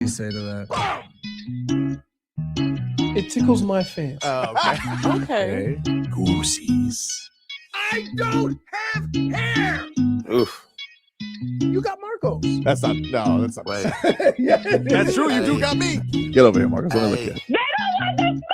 you say to that? It tickles my fancy. Oh, okay. Okay. Goosies. I don't have hair. Oof. You got Marcos. That's not. No, that's not. Wait. Yeah, That's true. You do got me. Get over here, Marcus. Let me look at you.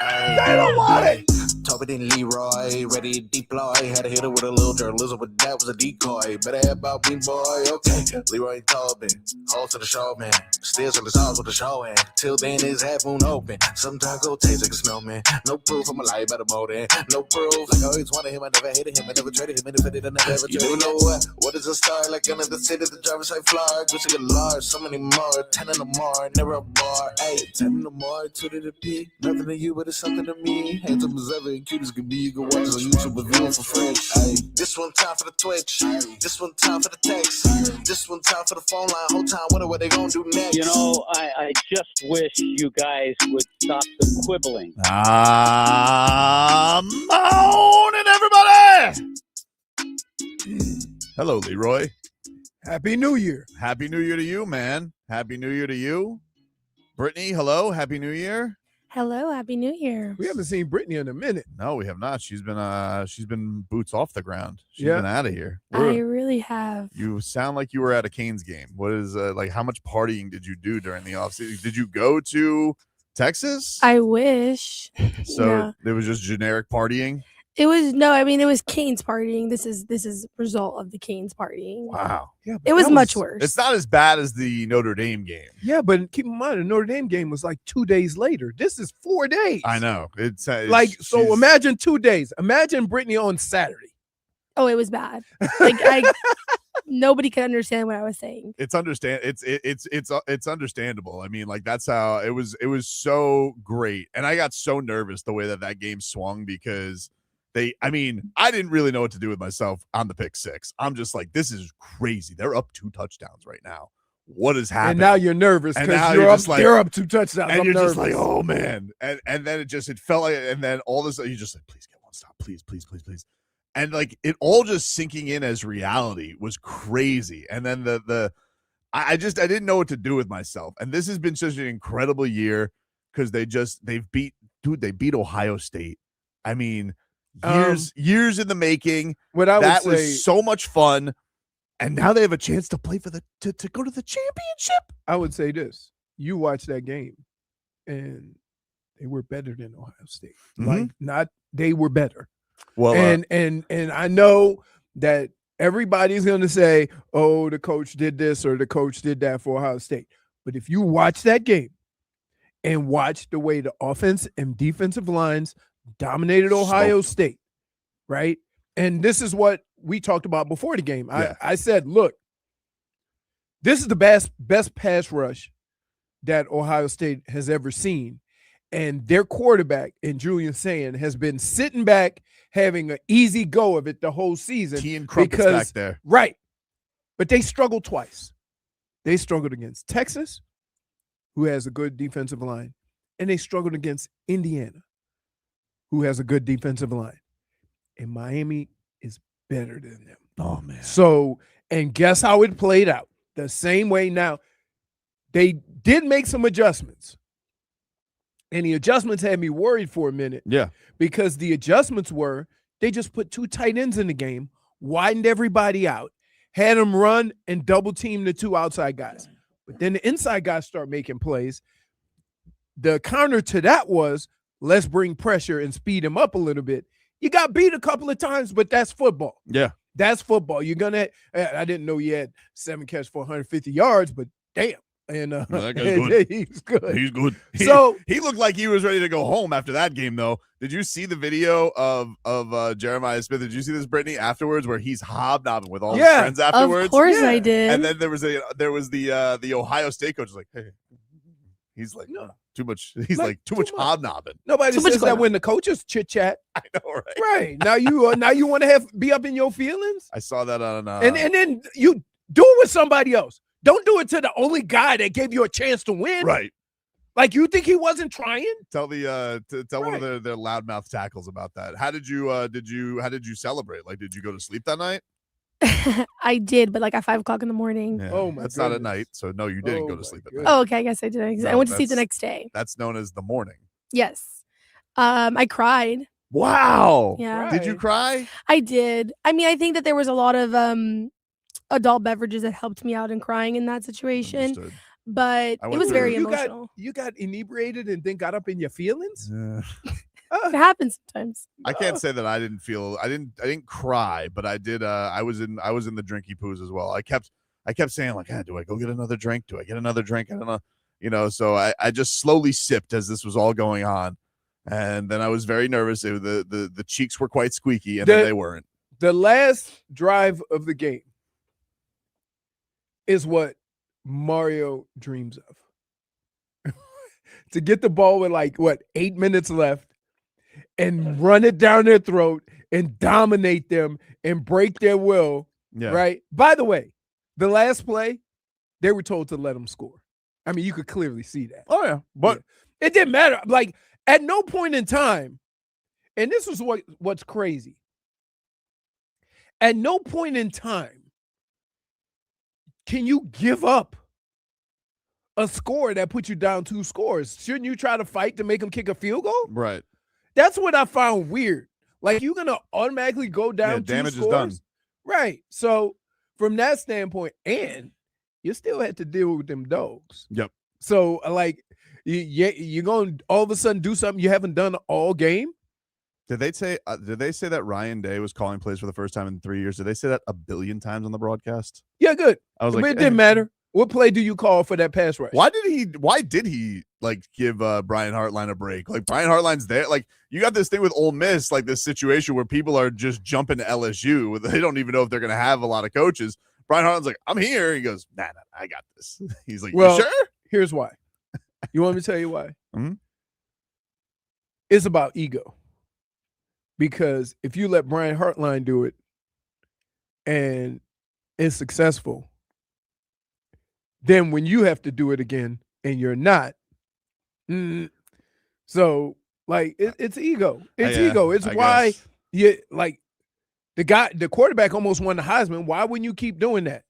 They don't want it. Tobin and Leroy, ready to deploy. Had to hit it with a little journalism, but that was a decoy. Better have about me, boy. Okay. Leroy and Tobin, hold to the show, man. Still to the stars with the show, and till then his half moon open. Sometimes go taste like a snowman. No proof, I'm a lie about a molding. No proof, like I always wanted him, I never hated him, I never traded him, and if I did, I never ever traded him. You know what? What is a star? Like another city, the driver's side flyer. Gucci get large, so many more. 10 in the more, never a bar. Hey, 10 in the more, 2 to the P. Nothing to you, but it's something to me. Handsome as ever and cute as could be. You can watch us on YouTube with viewing for free. Hey, this one time for the Twitch. This one time for the text. This one time for the phone line. Whole time wondering what they gonna do next. You know, I just wish you guys would stop the quibbling. Morning, everybody. Hello, Leroy. Happy New Year. Happy New Year to you, man. Happy New Year to you. Brittany, hello. Happy New Year. Hello, Happy New Year. We haven't seen Brittany in a minute. No, we have not. She's been boots off the ground. She's Yeah. been out of here. I really have. You sound like you were at a Canes game. What is like? How much partying did you do during the offseason? Did you go to Texas? I wish. So yeah. it was just generic partying. It was it was Canes partying. This is result of the Canes partying. Wow. Yeah, It was much worse. It's not as bad as the Notre Dame game. Yeah, but keep in mind, the Notre Dame game was like 2 days later. This is 4 days. I know. It's Like, so she's- imagine 2 days. Imagine Brittany on Saturday. Oh, it was bad. Like nobody could understand what I was saying. It's understandable. I mean, like that's how it was. It was so great, and I got so nervous the way that game swung because I didn't really know what to do with myself on the pick six. I'm just like, this is crazy. They're up 2 touchdowns right now. What is happening? And now you're nervous And because now you're you're up, just like- they're up 2 touchdowns. and I'm you're nervous. just like, oh man. And then it felt like, and then all this, you just like, please get one stop, please. And like it all just sinking in as reality was crazy. And then I didn't know what to do with myself. And this has been such an incredible year because they beat Ohio State. I mean, years in the making. What I would That say, was so much fun. And now they have a chance to play for to go to the championship. I would say this. You watch that game and they were better than Ohio State. Mhm. They were better. Well, And I know that everybody's going to say, oh, the coach did this or the coach did that for Ohio State. But if you watch that game and watch the way the offense and defensive lines dominated Ohio State, right? And this is what we talked about before the game. Yeah. I said, look, this is the best pass rush that Ohio State has ever seen. And their quarterback, in Julian Sand, has been sitting back, having an easy go of it the whole season. Key and Crumpets back there. Right. But they struggled twice. They struggled against Texas, who has a good defensive line, and they struggled against Indiana, who has a good defensive line. And Miami is better than them. Oh, man. So, and guess how it played out? The same way now. They did make some adjustments. And the adjustments had me worried for a minute. Yeah. Because the adjustments were, they just put 2 tight ends in the game, widened everybody out, had them run and double team the 2 outside guys. But then the inside guys start making plays. The counter to that was, let's bring pressure and speed him up a little bit. You got beat a couple of times, but that's football. Yeah. That's football. You're going to – I didn't know you had 7 catches for 150 yards, but damn. And That guy's good. he's good. He's good. So he looked like he was ready to go home after that game, though. Did you see the video of Jeremiah Smith? Did you see this, Brittany, afterwards, where he's hobnobbing with all his friends afterwards? Of course I did. And then there was the Ohio State coach was like, hey, he's like, No. too much. He's Like, like too too much much. hobnobbing. nobody Too much says going that on. when the coaches chit-chat. I know, right? Right. Now you want to be up in your feelings? I saw that on and then you do it with somebody else. Don't do it to the only guy that gave you a chance to win. right. Like, you think he wasn't trying? Tell the tell one of Right. their loudmouth tackles about that. How did you celebrate? Like, did you go to sleep that night? I did, but like at 5 o'clock in the morning. Yeah, Oh, my that's not at goodness. night. So no, you didn't Oh, go to my sleep at goodness. night. Oh, okay. I guess I did. I No, went to sleep the that's- next day. That's known as the morning. Yes. I cried. Wow. Yeah. Did you cry? I did. I mean, I think that there was a lot of adult beverages that helped me out in crying in that situation, Understood. but I it went was through very it. emotional. You got inebriated and then got up in your feelings? Yeah. It happens sometimes. I can't say that I didn't feel. I didn't cry, but I did. I was in the drinky poos as well. I kept saying like, do I go get another drink? Do I get another drink? I don't know. So I just slowly sipped as this was all going on. And then I was very nervous. The cheeks were quite squeaky, and then they weren't. The last drive of the game is what Mario dreams of. To get the ball with 8 minutes left and run it down their throat and dominate them and break their will, Yeah. right? By the way, the last play, they were told to let them score. I mean, you could clearly see that. Oh yeah, but It didn't matter. Like, at no point in time, and this is what's crazy. At no point in time can you give up a score that puts you down 2 scores. Shouldn't you try to fight to make them kick a field goal? right. That's what I found weird. Like, you're going to automatically go down 2 damage scores? is done. Right. So, from that standpoint, and you still had to deal with them dogs. Yep. So, you're going to all of a sudden do something you haven't done all game? Did they say that Ryan Day was calling plays for the first time in 3 years? Did they say that a billion times on the broadcast? Yeah, good. I was But like, it didn't matter. What play do you call for that pass rush? Why did he give Brian Hartline a break? Like, Brian Hartline's there. Like, you got this thing with Ole Miss, like this situation where people are just jumping to LSU. They don't even know if they're going to have a lot of coaches. Brian Hartline's like, I'm here. He goes, nah, I got this. He's like, Well, you sure? Here's why. You want me to tell you why? Mhm. It's about ego. Because if you let Brian Hartline do it and it's successful, then when you have to do it again and you're not, so it's ego. It's ego. It's I why guess. the quarterback almost won the Heisman. Why wouldn't you keep doing that?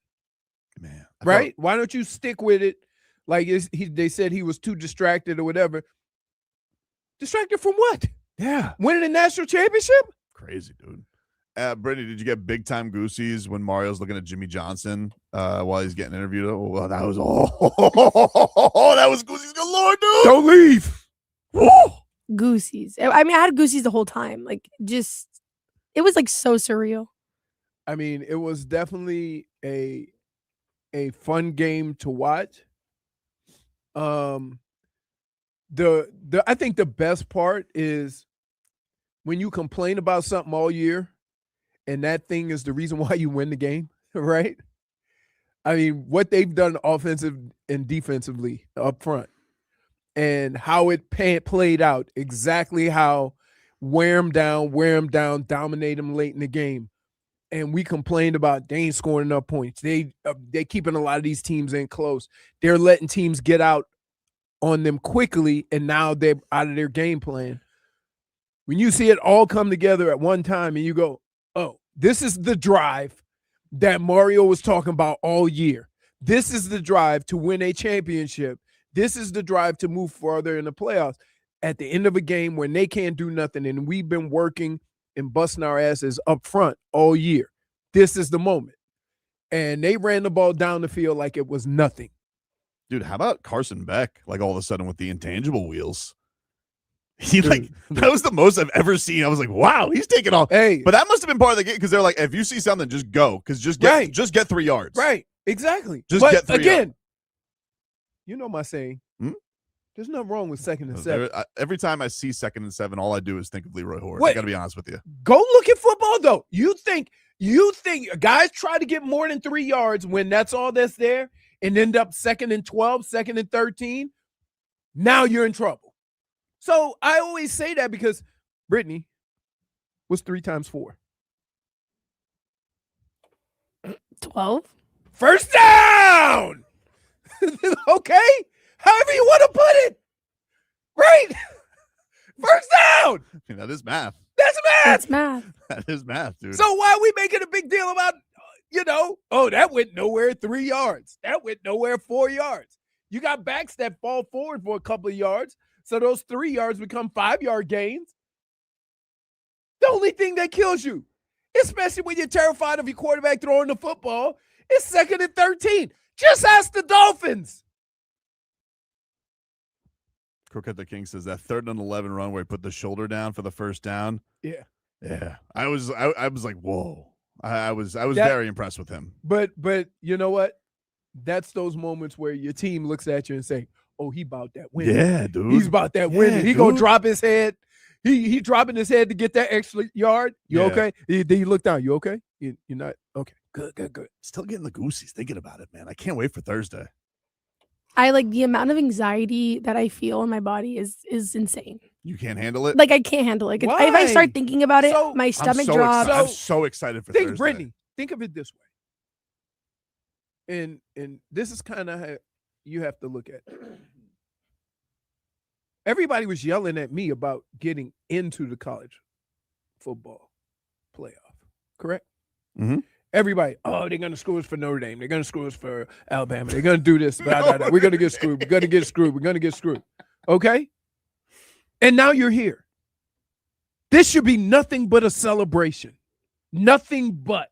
Man, Right? Why don't you stick with it? Like they said he was too distracted or whatever. Distracted from what? Yeah. Winning a national championship? Crazy, dude. Brittany, did you get big time goosies when Mario's looking at Jimmy Johnson while he's getting interviewed? Oh, well, that was that was goosies galore, dude. Don't leave. Goosies. I mean, I had goosies the whole time. Like, just, it was like so surreal. I mean, it was definitely a fun game to watch. I think the best part is when you complain about something all year and that thing is the reason why you win the game, right? I mean, what they've done offensive and defensively up front and how it played out, exactly how wear them down, dominate them late in the game. And we complained about they ain't scoring enough points. They keeping a lot of these teams in close. They're letting teams get out on them quickly, and now they're out of their game plan. When you see it all come together at one time and you go, oh, this is the drive that Mario was talking about all year. This is the drive to win a championship. This is the drive to move further in the playoffs. At the end of a game when they can't do nothing, and we've been working and busting our asses up front all year. This is the moment. And they ran the ball down the field like it was nothing. Dude, how about Carson Beck? Like, all of a sudden with the intangible wheels. That was the most I've ever seen. I was like, wow, he's taking off. Hey, But that must have been part of the game because they're like, if you see something, just go. Because just get 3 yards. right, exactly. Just but get 3 again, yards. you know my saying. Hmm? There's nothing wrong with 2nd and 7. Every time I see 2nd and 7, all I do is think of Leroy Hoare. What? I got to be honest with you. Go look at football, though. You think guys try to get more than 3 yards when that's all that's there and end up 2nd and 12, 2nd and 13. Now you're in trouble. So I always say that because Brittany was 3 times 4. 12. First down. Okay? However you want to put it. Right? First down. I mean, that is math. That's math. That's math. That is math, dude. So why are we making a big deal about that went nowhere 3 yards. That went nowhere 4 yards. You got backs that fall forward for a couple of yards. So those 3 yards become 5-yard gains. The only thing that kills you, especially when you're terrified of your quarterback throwing the football, is 2nd and 13. Just ask the Dolphins. Crooked the King says that 3rd and 11 run where he put the shoulder down for the first down. Yeah. I was like, whoa. I was very impressed with him. But you know what? That's those moments where your team looks at you and say, "Oh, he about that win. Yeah, dude. He's about that win. He gonna drop his head. He dropping his head to get that extra yard. You okay? Then you look down. You okay? You're not okay. Good. Still getting the goosies thinking about it, man. I can't wait for Thursday. I like the amount of anxiety that I feel in my body is insane. You can't handle it? Like I can't handle it. If I start thinking about it, my stomach drops. I'm so excited for Thursday. Brittany, think of it this way. And this is kind of how you have to look at it. Everybody was yelling at me about getting into the college football playoff, correct? Mm-hmm. Everybody, they're going to screw us for Notre Dame. They're going to screw us for Alabama. They're going to do this. Blah, blah, blah. We're going to get screwed. We're going to get screwed. We're going to get screwed. Okay? And now you're here. This should be nothing but a celebration. Nothing but.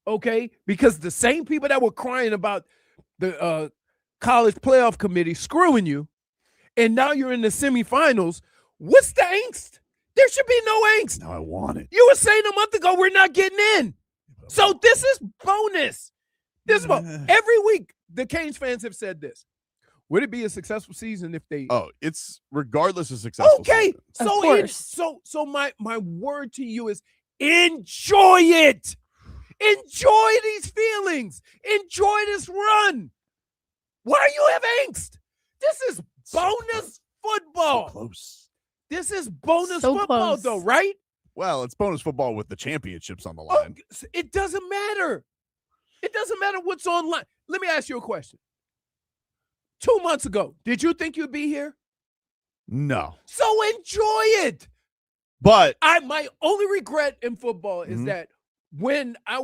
Okay? Because the same people that were crying about the college playoff committee screwing you, and now you're in the semifinals, what's the angst? There should be no angst. No, I want it. You were saying a month ago we're not getting in. So this is bonus. Every week, the Canes fans have said this. Would it be a successful season if they? Oh, it's regardless of successful. Okay, season. so my word to you is enjoy it. Enjoy these feelings. Enjoy this run. Why do you have angst? This is bonus football. So close. This is bonus football, though, right? Well, it's bonus football with the championships on the line. It doesn't matter. It doesn't matter what's online. Let me ask you a question. 2 months ago, did you think you'd be here? No. So enjoy it. But my only regret in football is that when I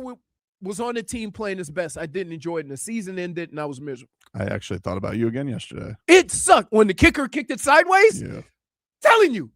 was on the team playing its best, I didn't enjoy it, and the season ended, and I was miserable. I actually thought about you again yesterday. It sucked when the kicker kicked it sideways. Yeah. Telling you,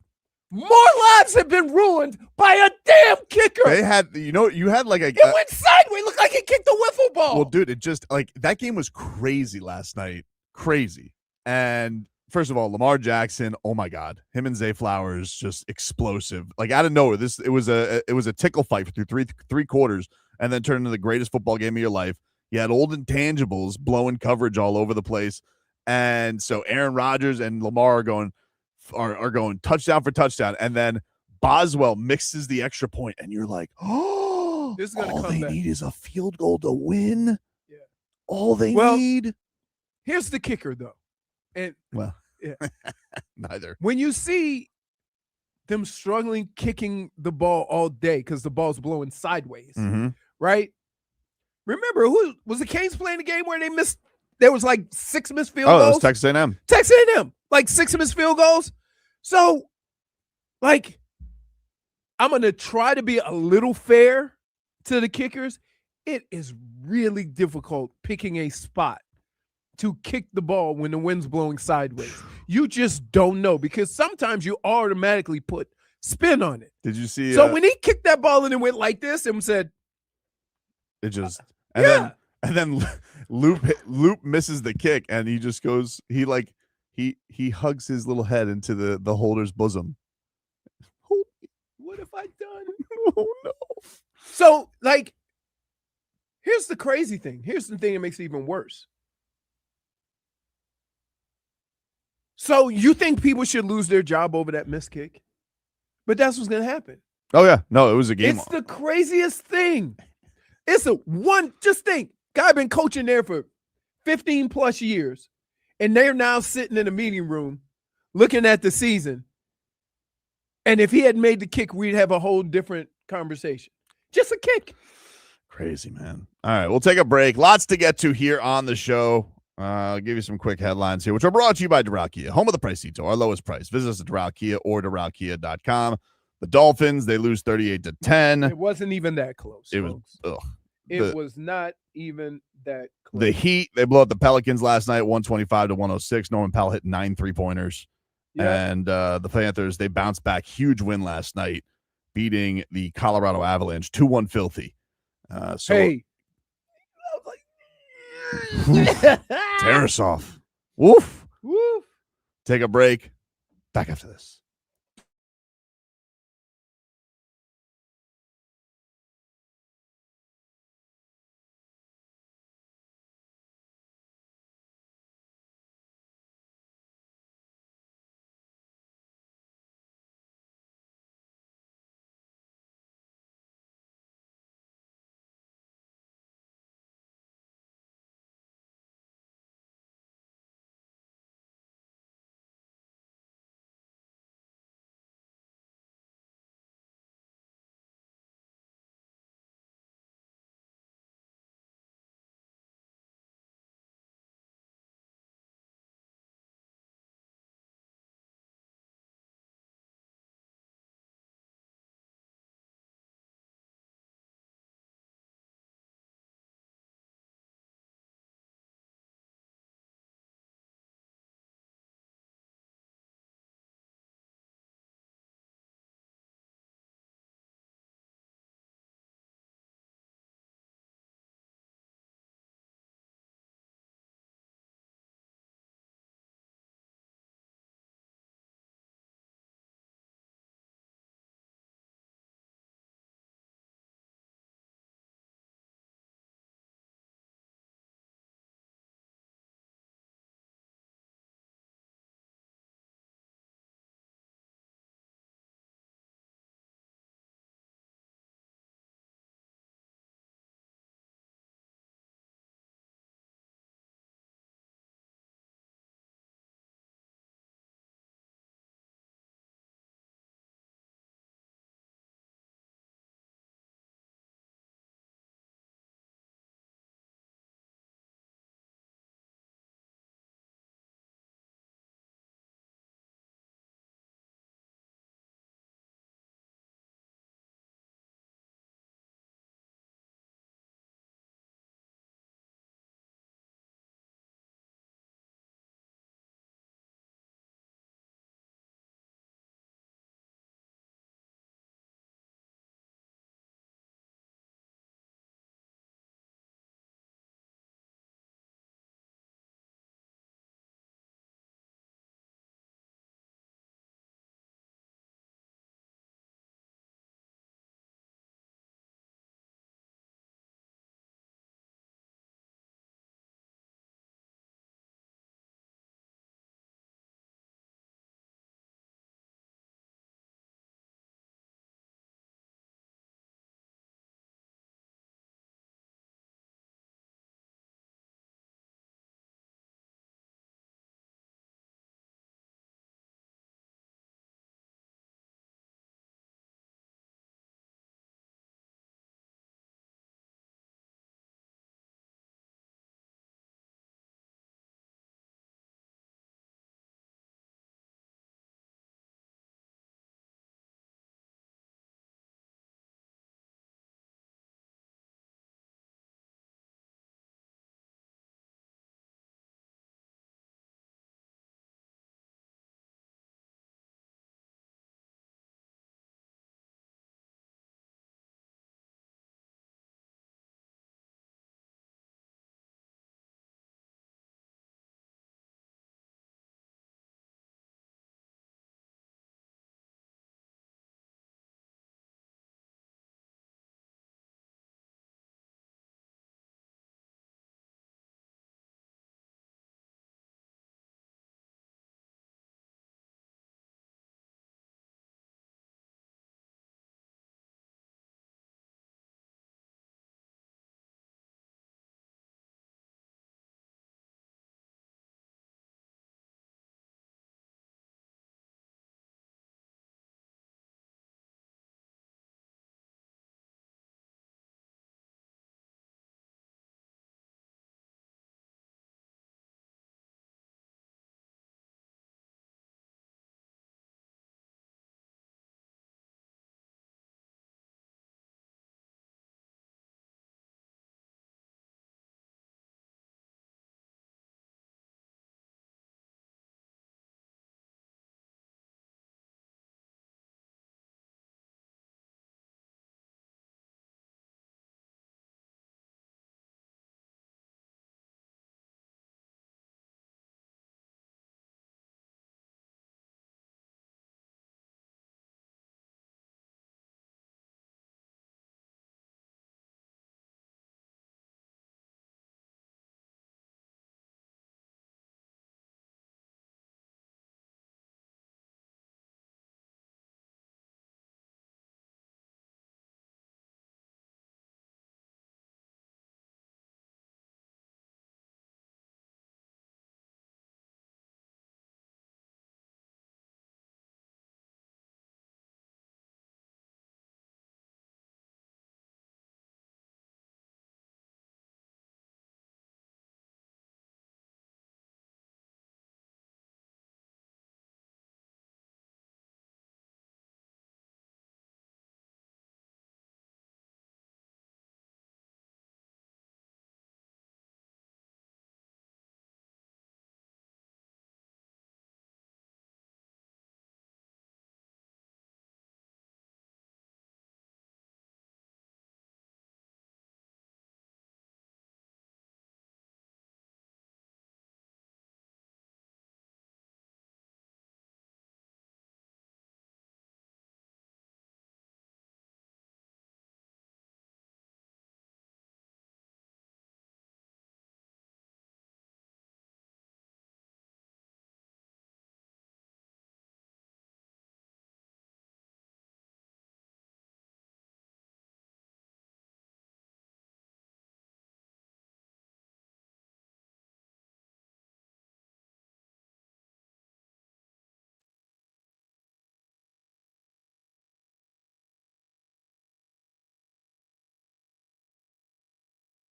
more lives have been ruined by a damn kicker. They had, you had like it went sideways. Looked like he kicked a wiffle ball. Well, dude, it just like that game was crazy last night. Crazy. And first of all, Lamar Jackson, oh my God, him and Zay Flowers just explosive. Like out of nowhere, it was a tickle fight through three quarters, and then turned into the greatest football game of your life. You had old intangibles blowing coverage all over the place, and so Aaron Rodgers and Lamar are going touchdown for touchdown, and then Boswell mixes the extra point, and you're like, oh, this is gonna all come they back. need is a field goal to win. Yeah. All they need. Here's the kicker, though. And neither. When you see them struggling kicking the ball all day because the ball's blowing sideways, right? Remember, who was the Canes playing the game where they missed? There was like 6 missed field goals. Oh, that was Texas A&M. Texas A&M, like 6 missed field goals. So, like, I'm going to try to be a little fair to the kickers. It is really difficult picking a spot to kick the ball when the wind's blowing sideways. You just don't know, because sometimes you automatically put spin on it. Did you see? So when he kicked that ball and it went like this and said, it just, and then Loop misses the kick, and he just goes, he hugs his little head into the holder's bosom. What have I done? Oh no. So, like, here's the crazy thing. Here's the thing that makes it even worse. So you think people should lose their job over that missed kick? But that's what's going to happen. Oh, yeah. No, it was a game. It's the craziest thing. Just think, guy been coaching there for 15 plus years, and they're now sitting in a meeting room looking at the season. And if he had made the kick, we'd have a whole different conversation. Just a kick. Crazy, man. All right, we'll take a break. Lots to get to here on the show. I'll give you some quick headlines here, which are brought to you by Doral Kia, home of the price detail, our lowest price. Visit us at Doral Kia or DoralKia.com. The Dolphins, they lose 38-10. It wasn't even that close. It was, It was not even that close. The Heat, they blew out the Pelicans last night, 125-106. Norman Powell hit 9 3-pointers. Yeah. And the Panthers, they bounced back. Huge win last night, beating the Colorado Avalanche 2-1 filthy. Hey. Tarasov. Woof. Woof. Take a break. Back after this.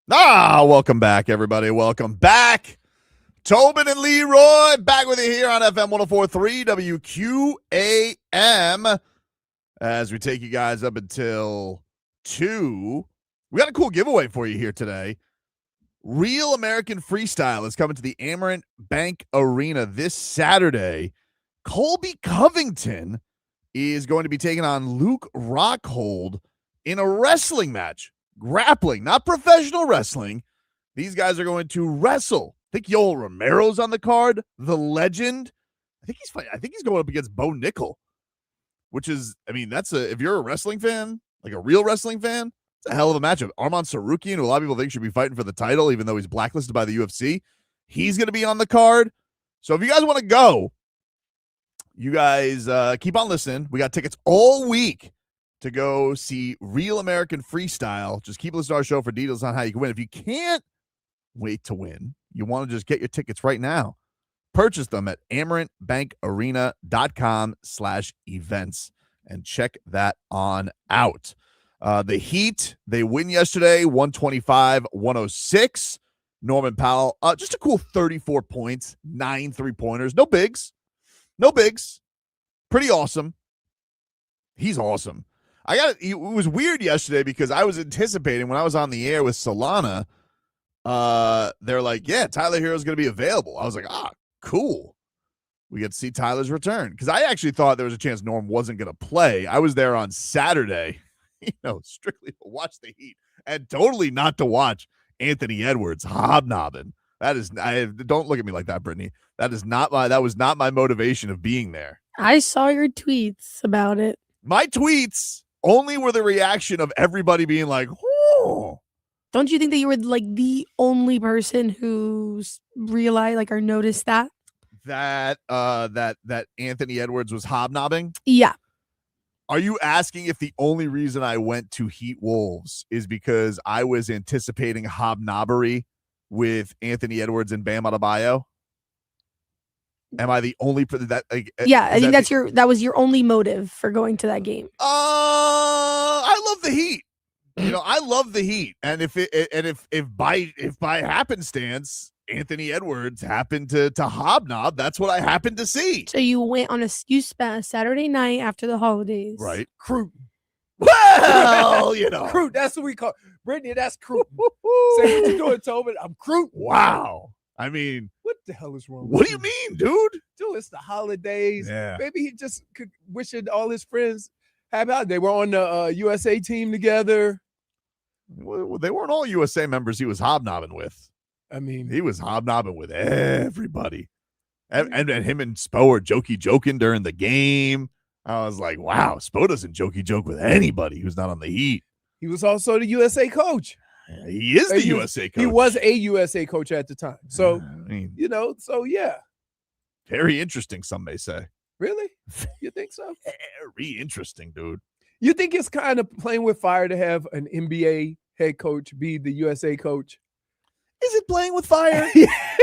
Welcome back, everybody. Welcome back. Tobin and Leroy back with you here on FM 104.3 WQAM as we take you guys up until 2. We got a cool giveaway for you here today. Real American Freestyle is coming to the Amerant Bank Arena this Saturday. Colby Covington is going to be taking on Luke Rockhold in a wrestling match. Grappling, not professional wrestling. These guys are going to wrestle. I think Yoel Romero's on the card, the legend. I think he's fighting. I think he's going up against Bo Nickel, which is, I mean, if you're a wrestling fan, like a real wrestling fan, it's a hell of a matchup. Arman Sarukian, who a lot of people think should be fighting for the title, even though he's blacklisted by the UFC, he's going to be on the card. So if you guys want to go, you guys keep on listening. We got tickets all week to go see Real American Freestyle. Just keep listening to our show for details on how you can win. If you can't wait to win, you want to just get your tickets right now. Purchase them at amarantbankarena.com/events and check that on out. The Heat, they win yesterday, 125-106. Norman Powell, just a cool 34 points, 9 3-pointers. No bigs. Pretty awesome. He's awesome. It was weird yesterday because I was anticipating when I was on the air with Solana, they're like, yeah, Tyler Herro is going to be available. I was like, cool. We get to see Tyler's return. Because I actually thought there was a chance Norm wasn't going to play. I was there on Saturday, strictly to watch the Heat and totally not to watch Anthony Edwards hobnobbing. Don't look at me like that, Brittany. That was not my motivation of being there. I saw your tweets about it. My tweets only were the reaction of everybody being like, oh. Don't you think that you were like the only person who's realized or noticed that? That Anthony Edwards was hobnobbing? Yeah. Are you asking if the only reason I went to Heat Wolves is because I was anticipating hobnobbery with Anthony Edwards and Bam Adebayo? Am I the only that? Yeah, I think that was your only motive for going to that game. I love the Heat. I love the Heat, and if by happenstance Anthony Edwards happened to hobnob, that's what I happened to see. So you went on a Saturday night after the holidays, right? Cruton. Well, Cruton. That's what we call Brittany. That's Cruton. Say what you doing, Tobin? I'm Cruton. Wow. I mean, what the hell is wrong? What do you mean, dude? Dude, it's the holidays. Yeah. Maybe he just could wishing all his friends happy holiday. They were on the USA team together. Well, they weren't all USA members he was hobnobbing with. I mean, he was hobnobbing with everybody. And him and Spo are joking during the game. I was like, wow, Spo doesn't joke with anybody who's not on the Heat. He was also the USA coach. He is the USA coach. He was a USA coach at the time. So, so yeah. Very interesting, some may say. Really? You think so? Very interesting, dude. You think it's kind of playing with fire to have an NBA head coach be the USA coach? Is it playing with fire?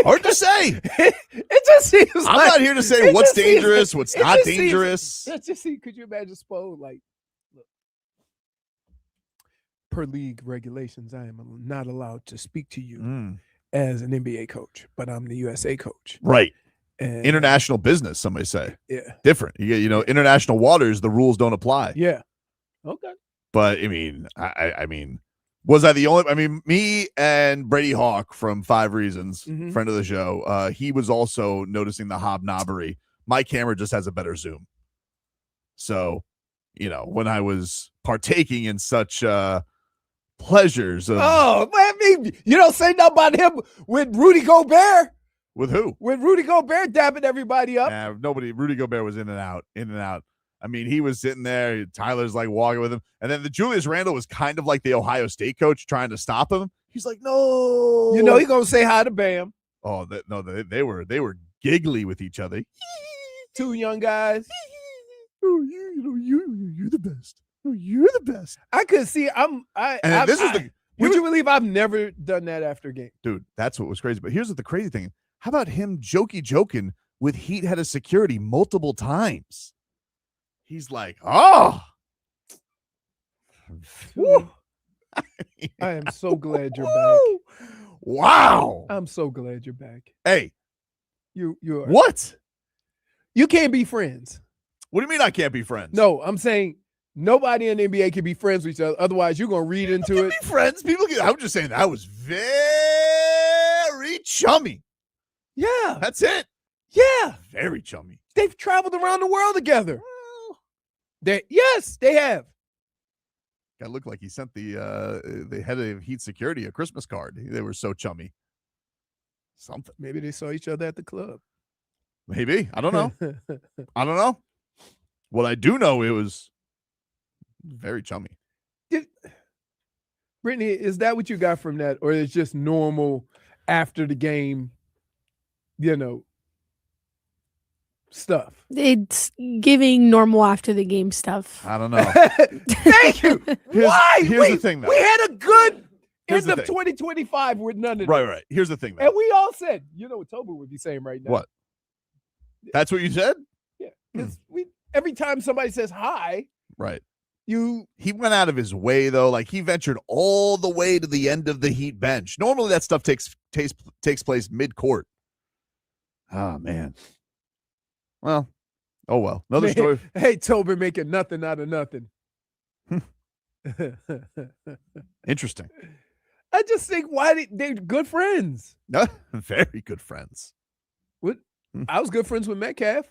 Hard to say. It just seems I'm not here to say what's dangerous, what's not dangerous. Could you imagine Spo look, per league regulations, I am not allowed to speak to you as an NBA coach, but I'm the USA coach. Right. And international business, somebody say. Yeah. Different. International waters, the rules don't apply. Yeah. Okay. But I mean, was I the only? I mean, me and Brady Hawk from 5 Reasons, friend of the show, he was also noticing the hobnobbery. My camera just has a better zoom. So, when I was partaking in such pleasures of, you don't say nothing about him with Rudy Gobert. With who? With Rudy Gobert dabbing everybody up. Rudy Gobert was in and out. I mean, he was sitting there. Tyler's like walking with him. And then the Julius Randle was kind of like the Ohio State coach trying to stop him. He's like, no. He's going to say hi to Bam. Oh, no, they were giggly with each other. 2 young guys. Oh, you're the best. Oh, you're the best. I could see. Would you believe I've never done that after a game? Dude, that's what was crazy. But here's what the crazy thing is. How about him joking with Heat head of security multiple times? He's like, oh. I am so glad you're back. Wow. I'm so glad you're back. Hey, You're what? You can't be friends. What do you mean I can't be friends? No, I'm saying nobody in the NBA can be friends with each other. Otherwise, you're gonna read into it. Be friends. I'm just saying that was very chummy. Yeah, That's it. yeah. Very chummy. They've traveled around the world together. Well, They have. guy looked like he sent the head of Heat Security a Christmas card. They were so chummy. Something. Maybe they saw each other at the club. Maybe. I don't know. I don't know. What I do know, it was very chummy. Brittany, is that what you got from that, or is just normal after the game, stuff? It's giving normal after the game stuff. I don't know. Thank you. Why? Here's the thing, though. We had a good Here's end the of thing. 2025 with none of Right. Here's the thing, though. And we all said, you know what Tobin would be saying right now. What? That's what you said? Yeah. Because every time somebody says hi, Right. he went out of his way, though. Like, he ventured all the way to the end of the Heat bench. Normally that stuff takes place mid-court. Oh, man. Well, oh well. Another story. Hey, Tobin making nothing out of nothing. Interesting. I just think they're good friends. Very good friends. What? I was good friends with Metcalf.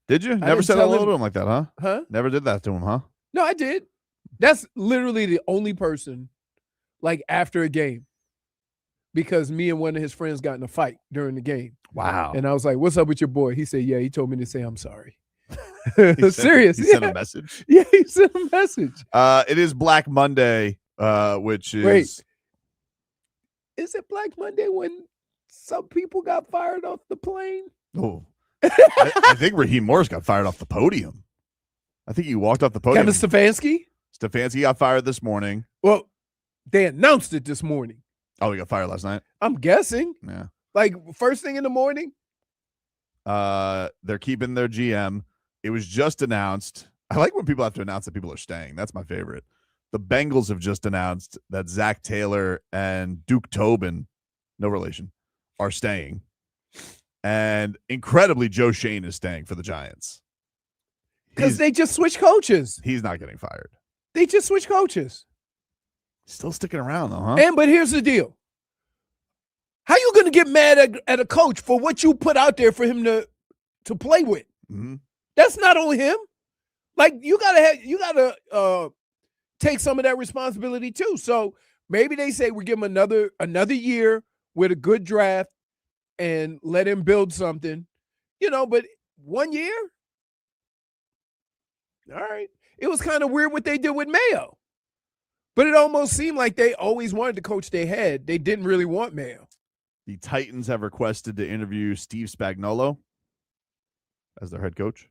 Did you? Never didn't said tell hello him- to him like that, huh? Huh? Never did that to him, huh? No, I did. That's literally the only person, like, after a game, because me and one of his friends got in a fight during the game. Wow. And I was like, "What's up with your boy?" He said, "Yeah, he told me to say I'm sorry." Serious. He sent a message. Yeah, he sent a message. It is Black Monday, which is Wait. Is it Black Monday when some people got fired off the plane? Oh. I think Raheem Morris got fired off the podium. I think he walked off the podium. Kevin Stefanski? Stefanski got fired this morning. Well, they announced it this morning. Oh, he got fired last night? I'm guessing. Yeah. Like, first thing in the morning? They're keeping their GM. It was just announced. I like when people have to announce that people are staying. That's my favorite. The Bengals have just announced that Zach Taylor and Duke Tobin, no relation, are staying. And incredibly, Joe Shane is staying for the Giants. Because they just switched coaches. He's not getting fired. They just switched coaches. Still sticking around, though, huh? But here's the deal. How you going to get mad at a coach for what you put out there for him to play with? Mm-hmm. That's not on him. Like, you gotta take some of that responsibility too. So maybe they say we give him another year with a good draft and let him build something, but 1 year? All right. It was kind of weird what they did with Mayo. But it almost seemed like they always wanted the coach they had. They didn't really want Mayo. The Titans have requested to interview Steve Spagnuolo as their head coach.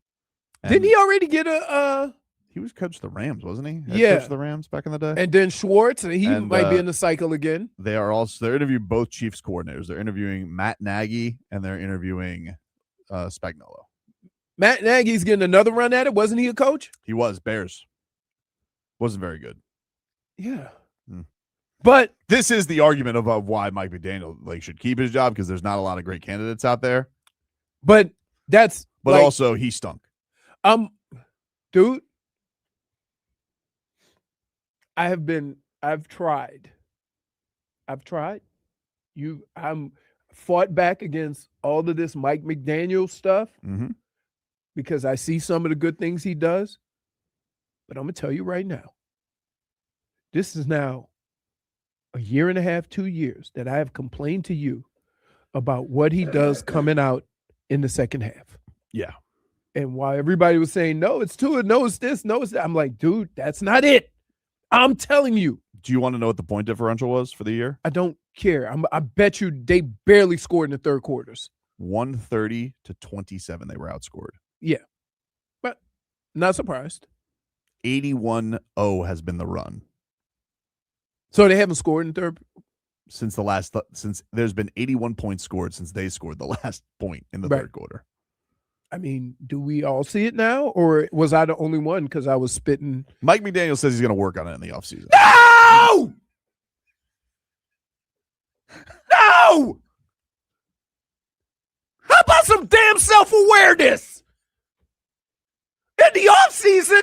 Didn't he already get a He was coach of the Rams, wasn't he? Head Yeah. coach of the Rams back in the day. and then Schwartz, and he And, might be in the cycle again. They're interviewing both Chiefs coordinators. They're interviewing Matt Nagy and they're interviewing Spagnuolo. Matt Nagy's getting another run at it. Wasn't he a coach? He was Bears. Wasn't very good. Yeah. Hmm. But This is the argument of why Mike McDaniel should keep his job, because there's not a lot of great candidates out there. that's But like, also he stunk. dude, I've tried. I'm fought back against all of this Mike McDaniel stuff Mm-hmm. because I see some of the good things he does. But I'm going to tell you right now, this is now a year and a half, 2 years that I have complained to you about what he does coming out in the second half. Yeah. And while everybody was saying, no, it's Tua, no, it's this, no, it's that, I'm like, dude, that's not it. I'm telling you. Do you want to know what the point differential was for the year? I don't care. I bet you they barely scored in the third quarters. 130 to 27. They were outscored. Yeah. But not surprised. 81-0 has been the run So they haven't scored in third. since there's been 81 points scored since they scored the last point in the Right. third quarter. I mean, do we all see it now? Or was I the only one because I was spitting? Mike McDaniel says he's going to work on it in the offseason. No! No! How about some damn self-awareness? In the offseason,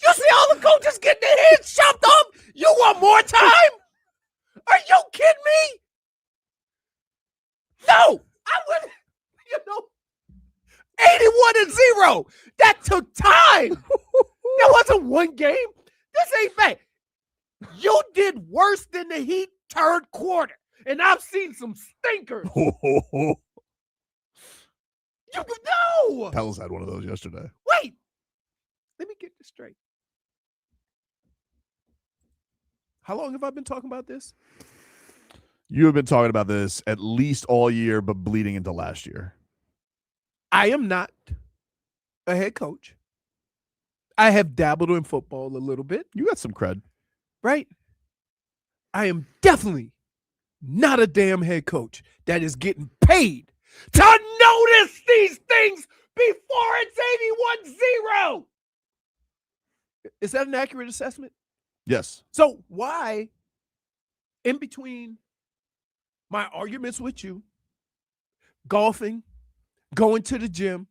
you see all the coaches getting their heads chopped off? You want more time? Are you kidding me? No! I would, 81-0. That took time. That wasn't one game. This ain't bad. You did worse than the Heat third quarter, and I've seen some stinkers. No. Pels had one of those yesterday. Wait. Let me get this straight. How long have I been talking about this? You have been talking about this at least all year, but bleeding into last year. I am not a head coach. I have dabbled in football a little bit. You got some cred. Right? I am definitely not a damn head coach that is getting paid to notice these things before it's 81-0. Is that an accurate assessment? Yes. So why, in between my arguments with you, golfing, going to the gym,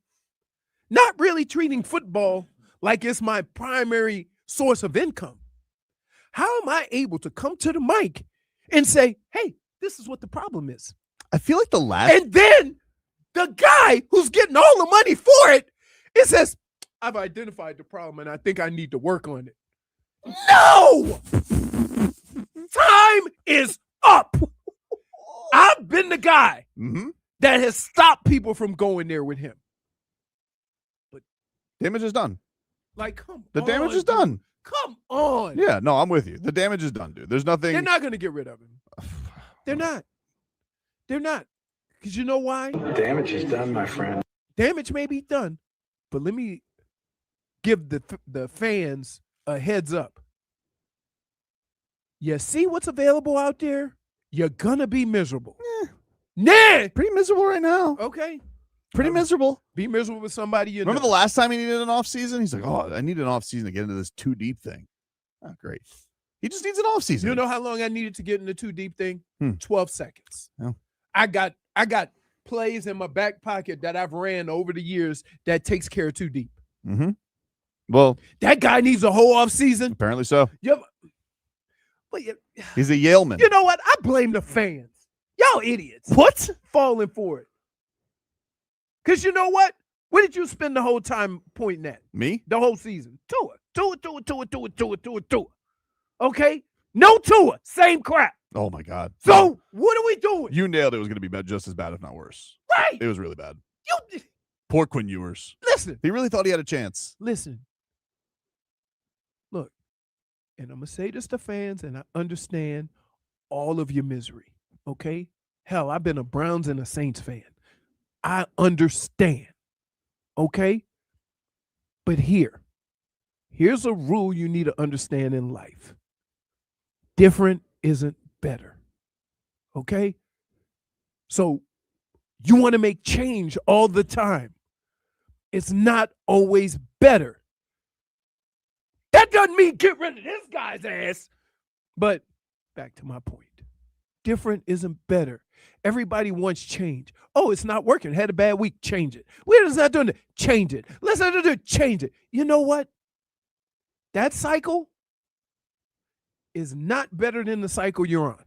not really treating football like it's my primary source of income, how am I able to come to the mic and say, hey, this is what the problem is? I feel like the last. And then the guy who's getting all the money for it says, I've identified the problem and I think I need to work on it. No! Time is up. I've been the guy that has stopped people from going there with him. But damage is done. like, come The on. damage is dude. done. Come on. Yeah, no, I'm with you. The damage is done, dude. There's nothing. They're not going to get rid of him. They're not. They're not. Because you know why? Damage is done, my friend. Damage may be done, but let me give the fans a heads up. You see what's available out there? You're going to be miserable. Nah. Pretty miserable right now. Okay. Pretty miserable. Be miserable with somebody you Remember know. the last time he needed an off season? He's like, oh, I need an off season to get into this too deep thing. Oh, great. He just needs an off season. You know how long I needed to get in the too deep thing? 12 seconds. Yeah. I got plays in my back pocket that I've ran over the years that takes care of too deep. Mm-hmm. Well, that guy needs a whole off season. Apparently so. Yep. But he's a Yaleman. You know what? I blame the fans. Y'all idiots. What? Falling for it. Because you know what? Where did you spend the whole time pointing at? Me? The whole season. Tua. Okay? No Tua. Same crap. Oh, my God. So what are we doing? You nailed it. It was going to be just as bad, if not worse. Right. It was really bad. You Poor Quinn Ewers. listen. He really thought he had a chance. Listen. Look, and I'm going to say this to fans, and I understand all of your misery, okay? Hell, I've been a Browns and a Saints fan. I understand, okay? But here's a rule you need to understand in life. Different isn't better, okay? So you want to make change all the time. It's not always better. That doesn't mean get rid of this guy's ass. But back to my point. Different isn't better. Everybody wants change. Oh, it's not working. Had a bad week. Change it. We're just not doing it. Change it. Let's not do it. Change it. You know what? That cycle is not better than the cycle you're on.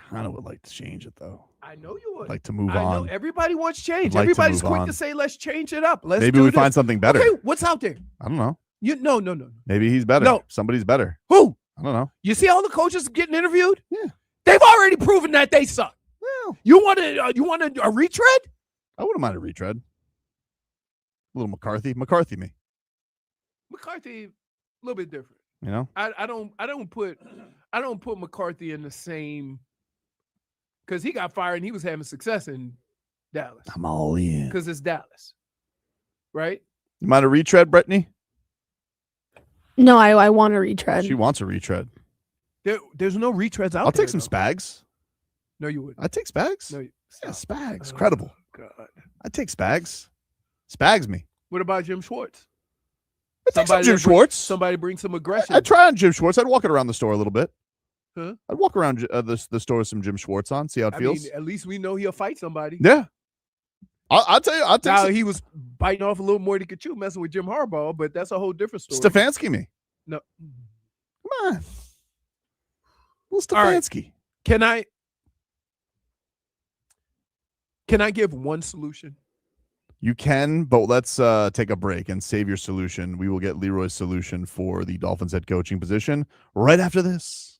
Kind of would like to change it, though. I know you would. Like to move I know on. everybody wants change. Like to Everybody's move quick on. to say, let's change it up. Let's Maybe do we this. find something better. Okay, what's out there? I don't know. No. Maybe he's better. No. Somebody's better. Who? I don't know. You see all the coaches getting interviewed? Yeah. They've already proven that they suck. Well, You want a retread? I wouldn't mind a retread. A little McCarthy. McCarthy me. McCarthy, a little bit different. You know? I don't put McCarthy in the same, because he got fired and he was having success in Dallas. I'm all in. Because it's Dallas. Right? You mind a retread, Brittany? No, I want to retread. She wants a retread. There's no retreads out I'll there. take some though. Spags. No, you wouldn't. I'd take Spags. No, Yeah, Spags. Oh, Credible. God. I'd take Spags. Spags me. What about Jim Schwartz? I'd take some Somebody Jim that bring- Schwartz. Somebody bring some aggression. I'd try on Jim Schwartz. I'd walk it around the store a little bit. Huh? I'd walk around the store with some Jim Schwartz on, see how it I feels. mean, at least we know he'll fight somebody. Yeah. I'll tell you. I'll take Now he was biting off a little more than Tkachuk messing with Jim Harbaugh, but that's a whole different story. Stefanski me. No. Come on. Well, All right. Stefanski. Can I give one solution? You can, but let's take a break and save your solution. We will get Leroy's solution for the Dolphins head coaching position right after this.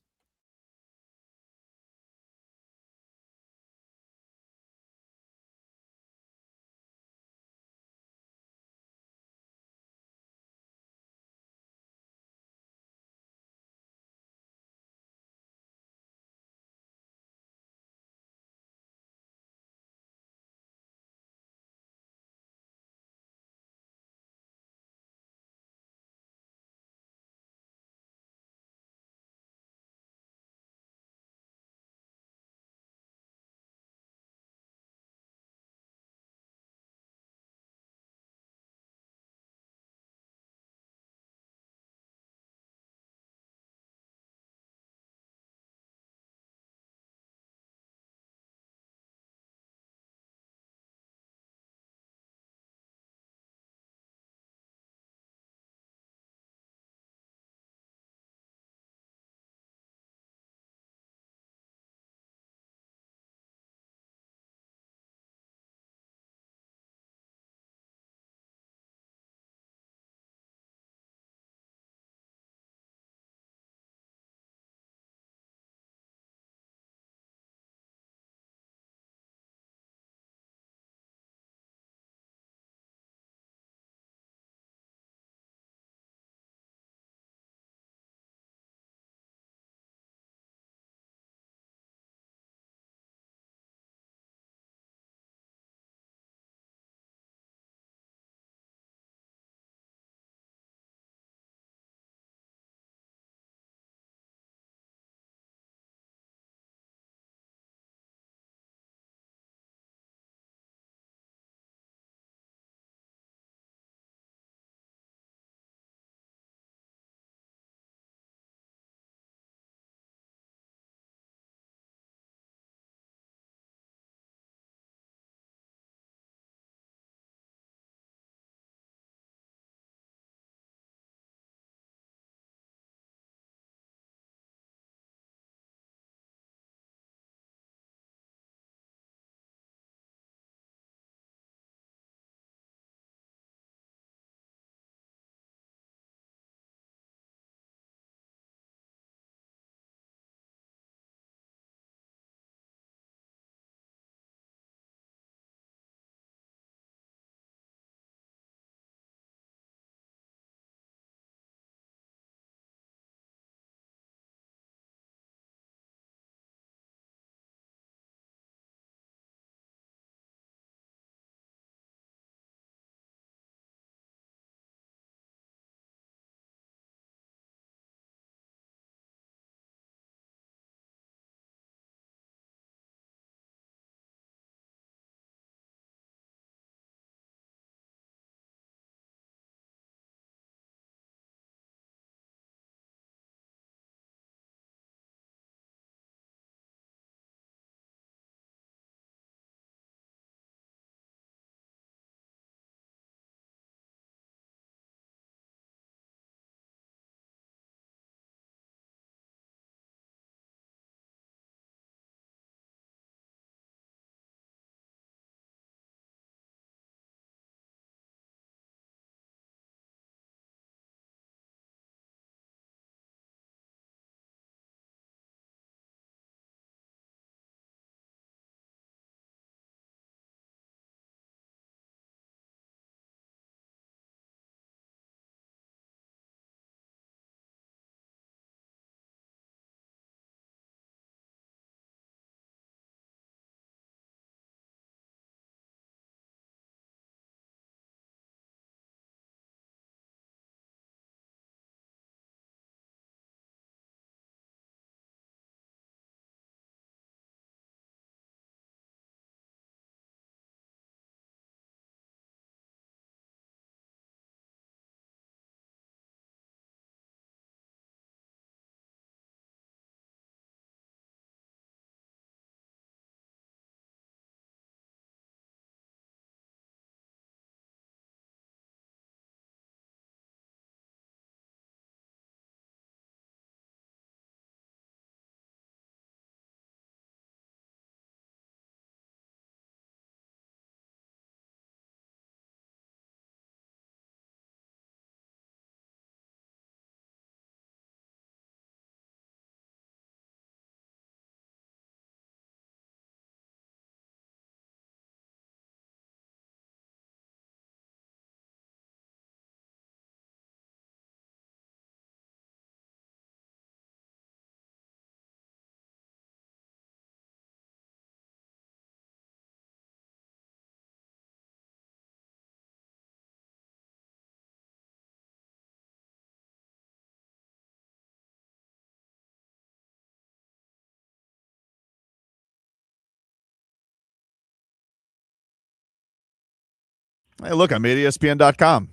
Hey, look, I made ESPN.com.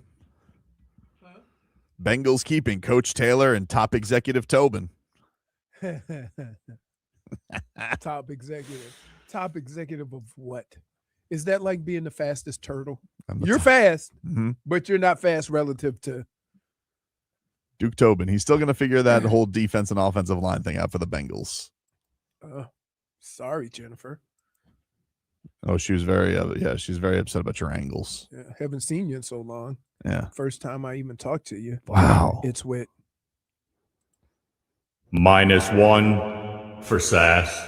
Bengals keeping Coach Taylor and top executive Tobin. Top executive. Top executive of what? Is that like being the fastest turtle? You're fast, but you're not fast relative to Duke Tobin. He's still going to figure that whole defense and offensive line thing out for the Bengals. Sorry, Jennifer. Oh, she was very, she's very upset about your angles. Yeah, haven't seen you in so long. Yeah. First time I even talked to you. Wow. It's wit. -1 for sass.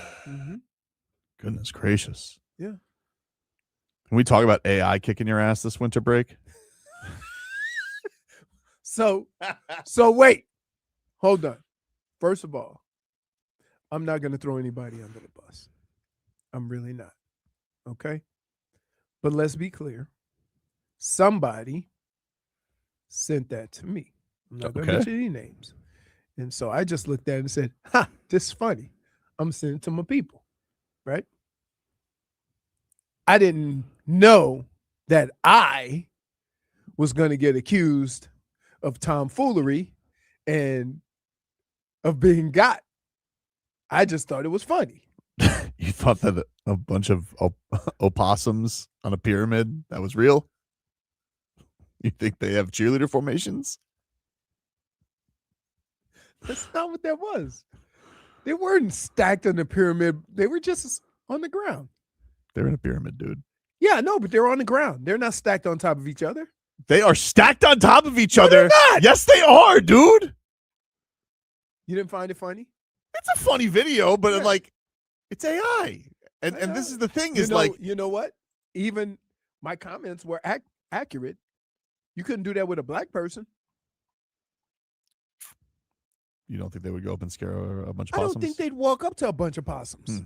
Goodness gracious. Yeah. Can we talk about AI kicking your ass this winter break? So wait. Hold on. First of all, I'm not going to throw anybody under the bus. I'm really not. Okay? But let's be clear. Somebody sent that to me. I'm not going to mention any names. And so I just looked at it and said, this is funny. I'm sending it to my people. Right? I didn't know that I was going to get accused of tomfoolery and of being got. I just thought it was funny. You thought that a bunch of opossums on a pyramid, that was real? You think they have cheerleader formations? That's not what that was. They weren't stacked on the pyramid. They were just on the ground. They're in a pyramid, dude. Yeah, no, but they're on the ground. They're not stacked on top of each other. They are stacked on top of each No, other. they're not. Yes, they are, dude. You didn't find it funny? It's a funny video, but like, it's AI. And this is the thing is you know what? Even my comments were accurate. You couldn't do that with a black person. You don't think they would go up and scare a bunch of I possums? don't think they'd walk up to a bunch of possums.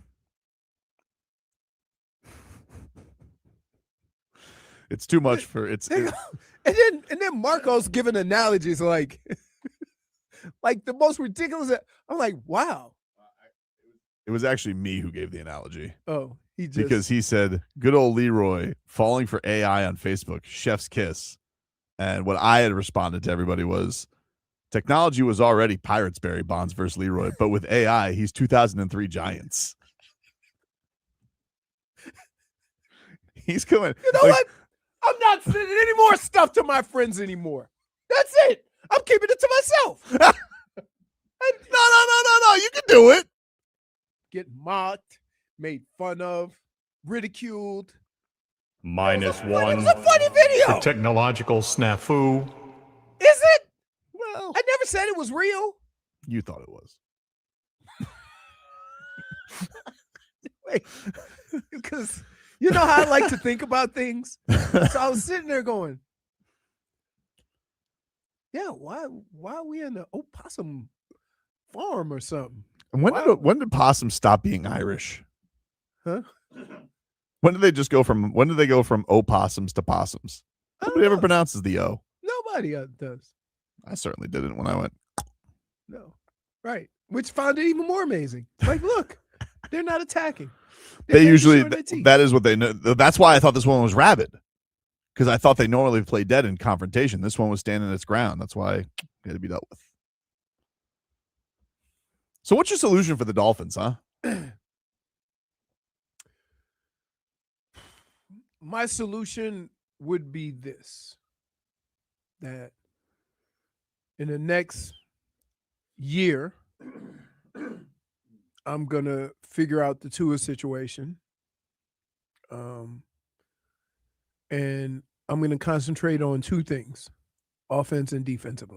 It's too much for And then Marco's giving analogies like the most ridiculous. I'm like, wow. It was actually me who gave the analogy. Oh, because he said, good old Leroy falling for AI on Facebook, chef's kiss. And what I had responded to everybody was, technology was already Pirates Barry Bonds versus Leroy, but with AI, he's 2003 Giants. He's coming. You know what? I'm not sending any more stuff to my friends anymore. That's it. I'm keeping it to myself. No. You can do it. Get mocked, made fun of, ridiculed. -1 It was a funny video. for technological snafu. Is it? Well, I never said it was real. you thought it was. Wait, because you know how I like to think about things. So I was sitting there going, yeah, why are we in the opossum farm or something? And when did possums stop being Irish? Huh? When did they go from opossums to possums? Nobody ever pronounces the O. Nobody does. I certainly didn't when I went. No. Right. Which found it even more amazing. Like, look, they're not attacking. They usually, that is what they know. That's why I thought this one was rabid. Because I thought they normally play dead in confrontation. This one was standing its ground. That's why it had to be dealt with. So what's your solution for the Dolphins, huh? My solution would be this, that in the next year, I'm going to figure out the Tua situation. And I'm going to concentrate on two things, offense and defensive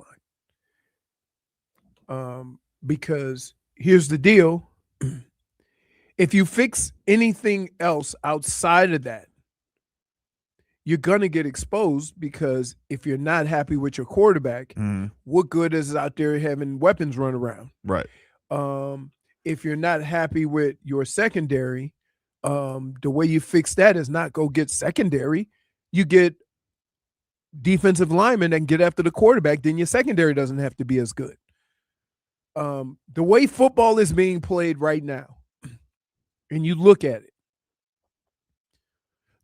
line. Because here's the deal. If you fix anything else outside of that, you're going to get exposed, because if you're not happy with your quarterback, what good is out there having weapons run around? Right. If you're not happy with your secondary, the way you fix that is not go get secondary. You get defensive linemen that can get after the quarterback, then your secondary doesn't have to be as good. The way football is being played right now, and you look at it,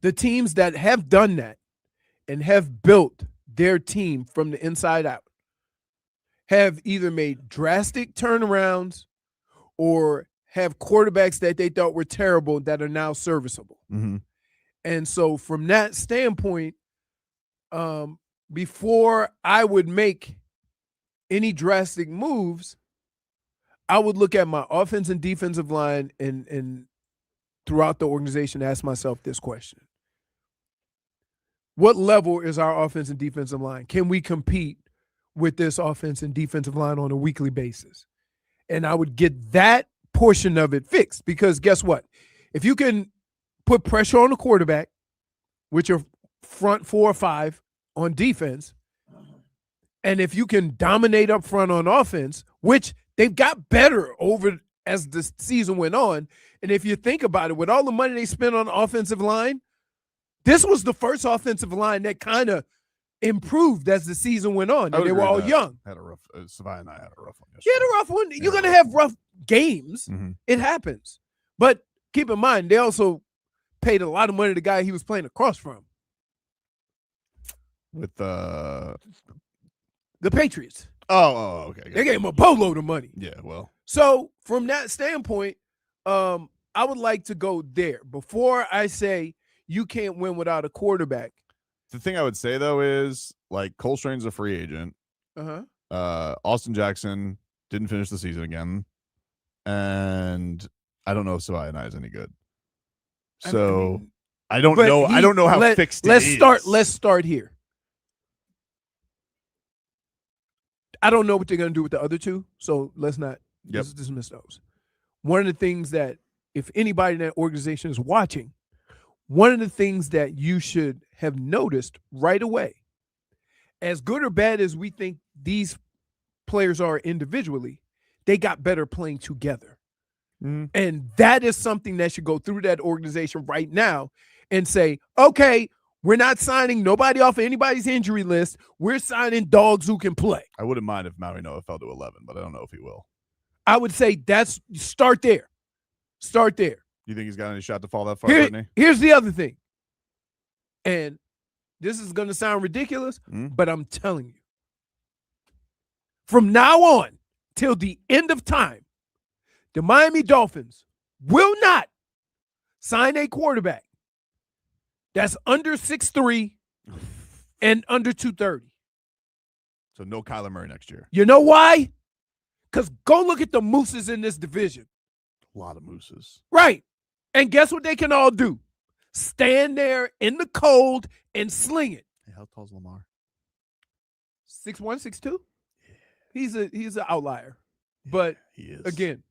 the teams that have done that and have built their team from the inside out have either made drastic turnarounds or have quarterbacks that they thought were terrible that are now serviceable. Mm-hmm. And so from that standpoint, before I would make any drastic moves, I would look at my offense and defensive line and throughout the organization ask myself this question. What level is our offense and defensive line? Can we compete with this offense and defensive line on a weekly basis? And I would get that portion of it fixed, because guess what? If you can put pressure on the quarterback with your front 4 or 5 on defense, and if you can dominate up front on offense, which they've got better over as the season went on, and if you think about it, with all the money they spent on the offensive line, this was the first offensive line that kind of improved as the season went on. And they were all young. Had a rough. Savai and I had a rough one. You had a rough one. You're gonna have rough games. Mm-hmm. It happens. But keep in mind, they also paid a lot of money to the guy he was playing across from. With the Patriots. Oh, okay. They gave him a boatload of money. Yeah, well. So from that standpoint, I would like to go there before I say you can't win without a quarterback. The thing I would say though is, like, Cole Strain's a free agent. Austin Jackson didn't finish the season again, and I don't know if Savai and I is any good. So I don't know. I don't know how fixed it is. Let's start here. I don't know what they're going to do with the other two, so let's not dismiss those. One of the things that, if anybody in that organization is watching, one of the things that you should have noticed right away, as good or bad as we think these players are individually, they got better playing together. Mm-hmm. And that is something that should go through that organization right now and say, okay, we're not signing nobody off of anybody's injury list. We're signing dogs who can play. I wouldn't mind if Maui Noah fell to 11, but I don't know if he will. I would say start there. Start there. You think he's got any shot to fall that far, Brittany? Here's the other thing. And this is going to sound ridiculous, but I'm telling you. From now on till the end of time, the Miami Dolphins will not sign a quarterback that's under 6'3" and under 230. So no Kyler Murray next year. You know why? Because go look at the mooses in this division. A lot of mooses. Right. And guess what they can all do? Stand there in the cold and sling it. Hey, how tall's Lamar? 6'1", 6'2"? Yeah. He's an outlier. But he is. Again.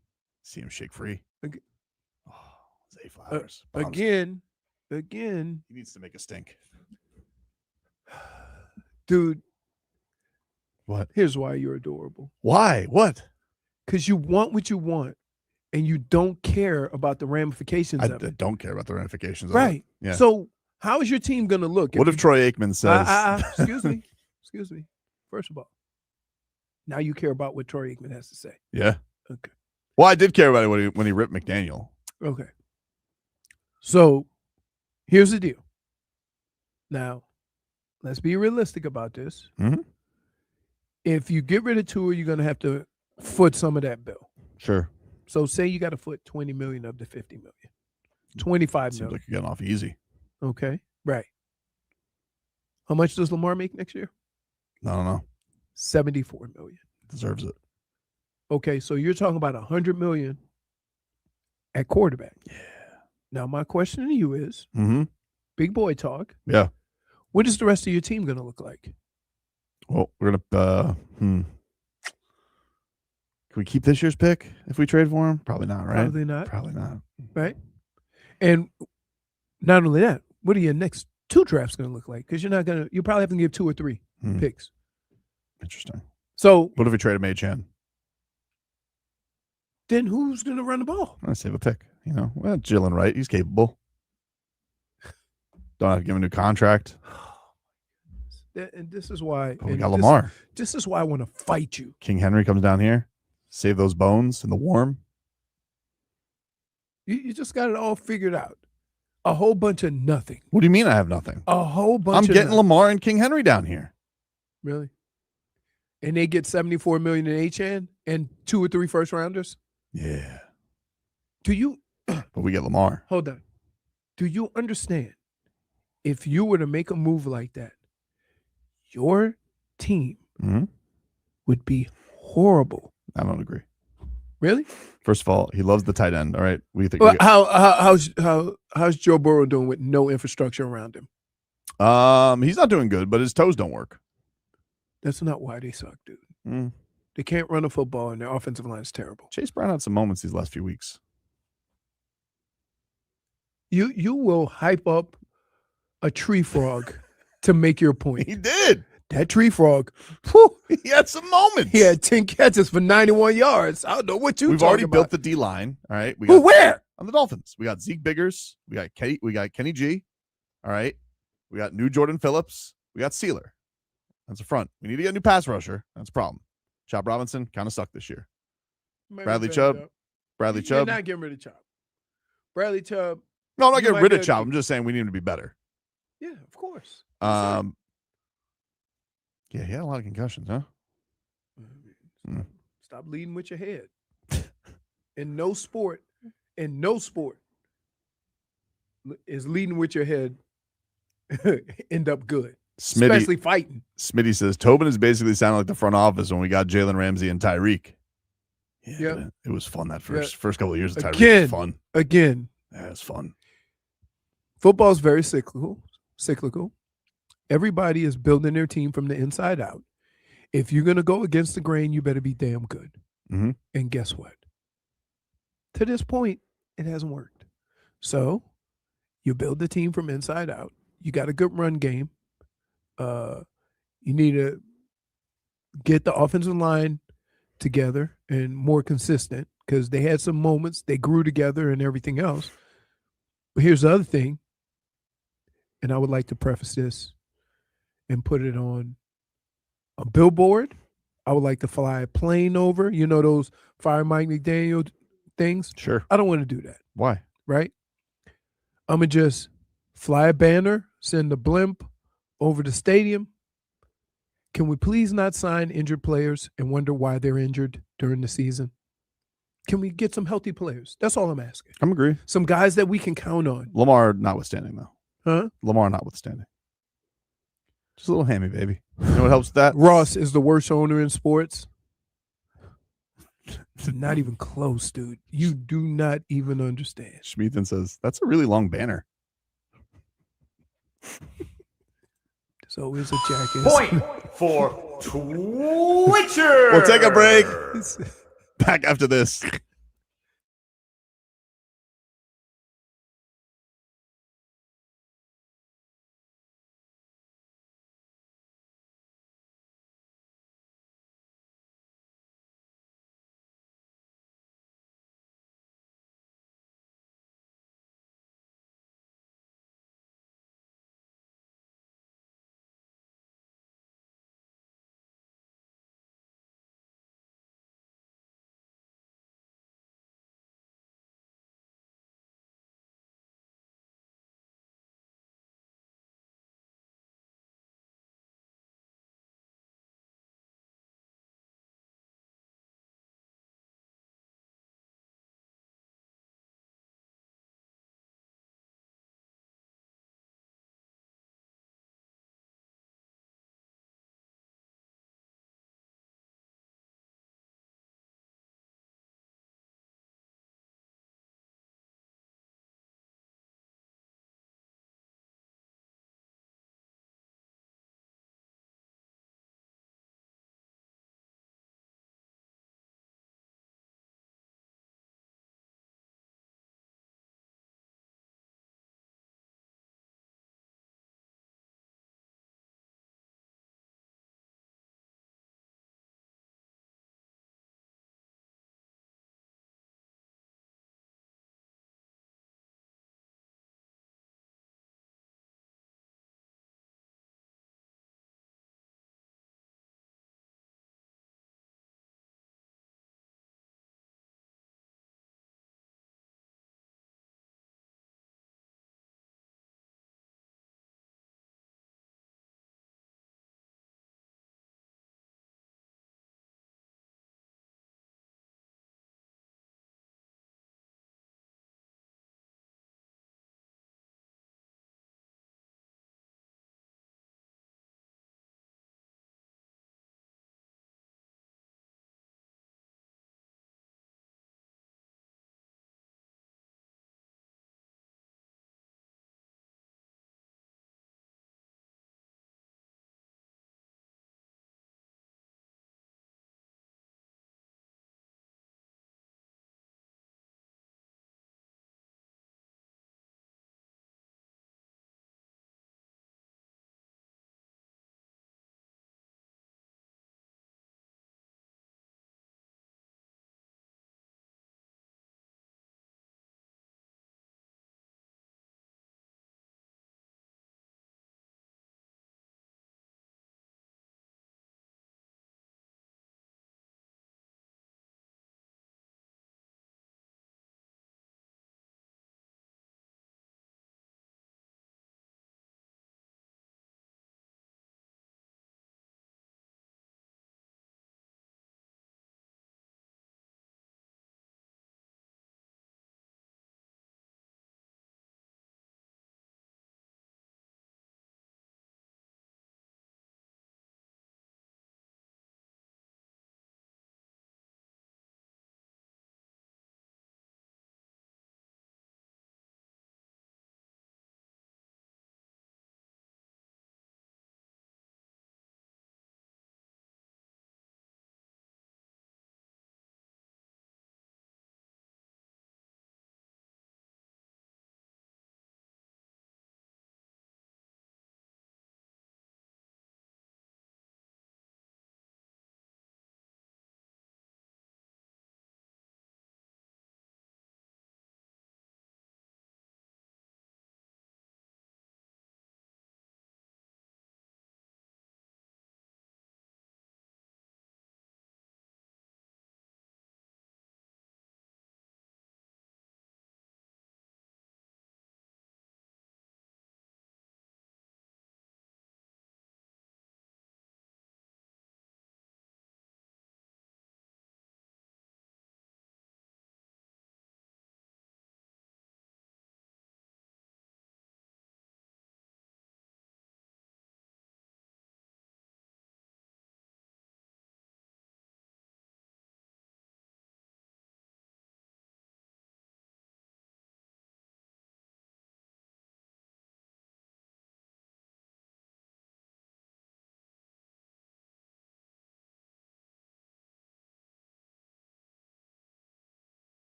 See him shake free. Zay Flowers. Again. He needs to make a stink. Dude. What? Here's why you're adorable. Why? What? Because you want what you want. And you don't care about the ramifications of it. I don't care about the ramifications right. of it. Yeah. So how is your team going to look? What if Troy Aikman says... Excuse me. First of all, now you care about what Troy Aikman has to say. Yeah. Okay. Well, I did care about it when he ripped McDaniel. Okay. So here's the deal. Now, let's be realistic about this. Mm-hmm. If you get rid of Tua, you're going to have to foot some of that bill. Sure. So say you got to foot $20 million of the $50 million. $25 million. Seems like you're getting off easy. Okay. Right. How much does Lamar make next year? I don't know. $74 million. Deserves it. Okay, so you're talking about $100 million at quarterback. Yeah. Now my question to you is, big boy talk. Yeah. What is the rest of your team going to look like? Well, we're gonna. Can we keep this year's pick if we trade for him? Probably not, right? Probably not. Probably not. Right. And not only that, what are your next 2 drafts going to look like? Because you probably have to give 2 or 3 picks. Interesting. So what if we trade a Chan? Then who's going to run the ball? I save a pick. Well, Jalen Wright, he's capable. Don't have to give him a new contract. And this is why. But we got Lamar. This is why I want to fight you. King Henry comes down here, save those bones in the warm. You just got it all figured out. A whole bunch of nothing. What do you mean I have nothing? A whole bunch I'm of getting nothing. Lamar and King Henry down here. Really? And they get $74 million in HN and 2 or 3 first rounders? Yeah. Do you But we get Lamar. hold on? Do you understand if you were to make a move like that, your team Mhm. would be horrible? I don't agree. Really? First of all, he loves the tight end. All right. We think Well, how's Joe Burrow doing with no infrastructure around him? he's not doing good, but his toes don't work. That's not why they suck, dude. Mm. They can't run a football and their offensive line is terrible. Chase Brown had some moments these last few weeks. You will hype up a tree frog to make your point. He did. That tree frog, whew, He had some moments. he had 10 catches for 91 yards. I don't know what We've talking already about. built the D line. All right. We Who, got where? on the Dolphins. We got Zeke Biggers. We got Kenny G. All right. We got new Jordan Phillips. We got Sealer. That's a front. We need to get a new pass rusher. That's a problem. Chop Robinson kind of sucked this year. Bradley Chubb. Bradley You're Chubb. not getting rid of Chubb. Bradley Chubb. No, I'm not you getting might rid be of able Chop. to- I'm just saying we need him to be better. Yeah, of course. Yeah, he had a lot of concussions, huh? Stop leading with your head. In no sport is leading with your head end up good. Especially fighting. Smitty says Tobin is basically sounding like the front office when we got Jalen Ramsey and Tyreek. Yeah, Yep. it was fun that first couple of years of Tyreek. Again. Was fun. Again, Yeah, it was fun. football is very cyclical. Everybody is building their team from the inside out. If you're going to go against the grain, you better be damn good. Mhm. And guess what? To this point, it hasn't worked. So you build the team from inside out. You got a good run game. You need to get the offensive line together and more consistent because they had some moments. They grew together and everything else. But here's the other thing, and I would like to preface this and put it on a billboard. I would like to fly a plane over, those Fire Mike McDaniel things. Sure. I don't want to do that, Why? right? I'm going to just fly a banner, send a blimp over the stadium. Can we please not sign injured players and wonder why they're injured during the season? Can we get some healthy players? That's all I'm asking. I'm agree. Some guys that we can count on. Lamar notwithstanding, though. Huh? Lamar notwithstanding. Just a little hammy, baby. You know what helps with that? Ross is the worst owner in sports. Not even close, dude. You do not even understand. Schmeathan says, that's a really long banner. There's always a jackass. Point for Twitcher. We'll take a break. Back after this.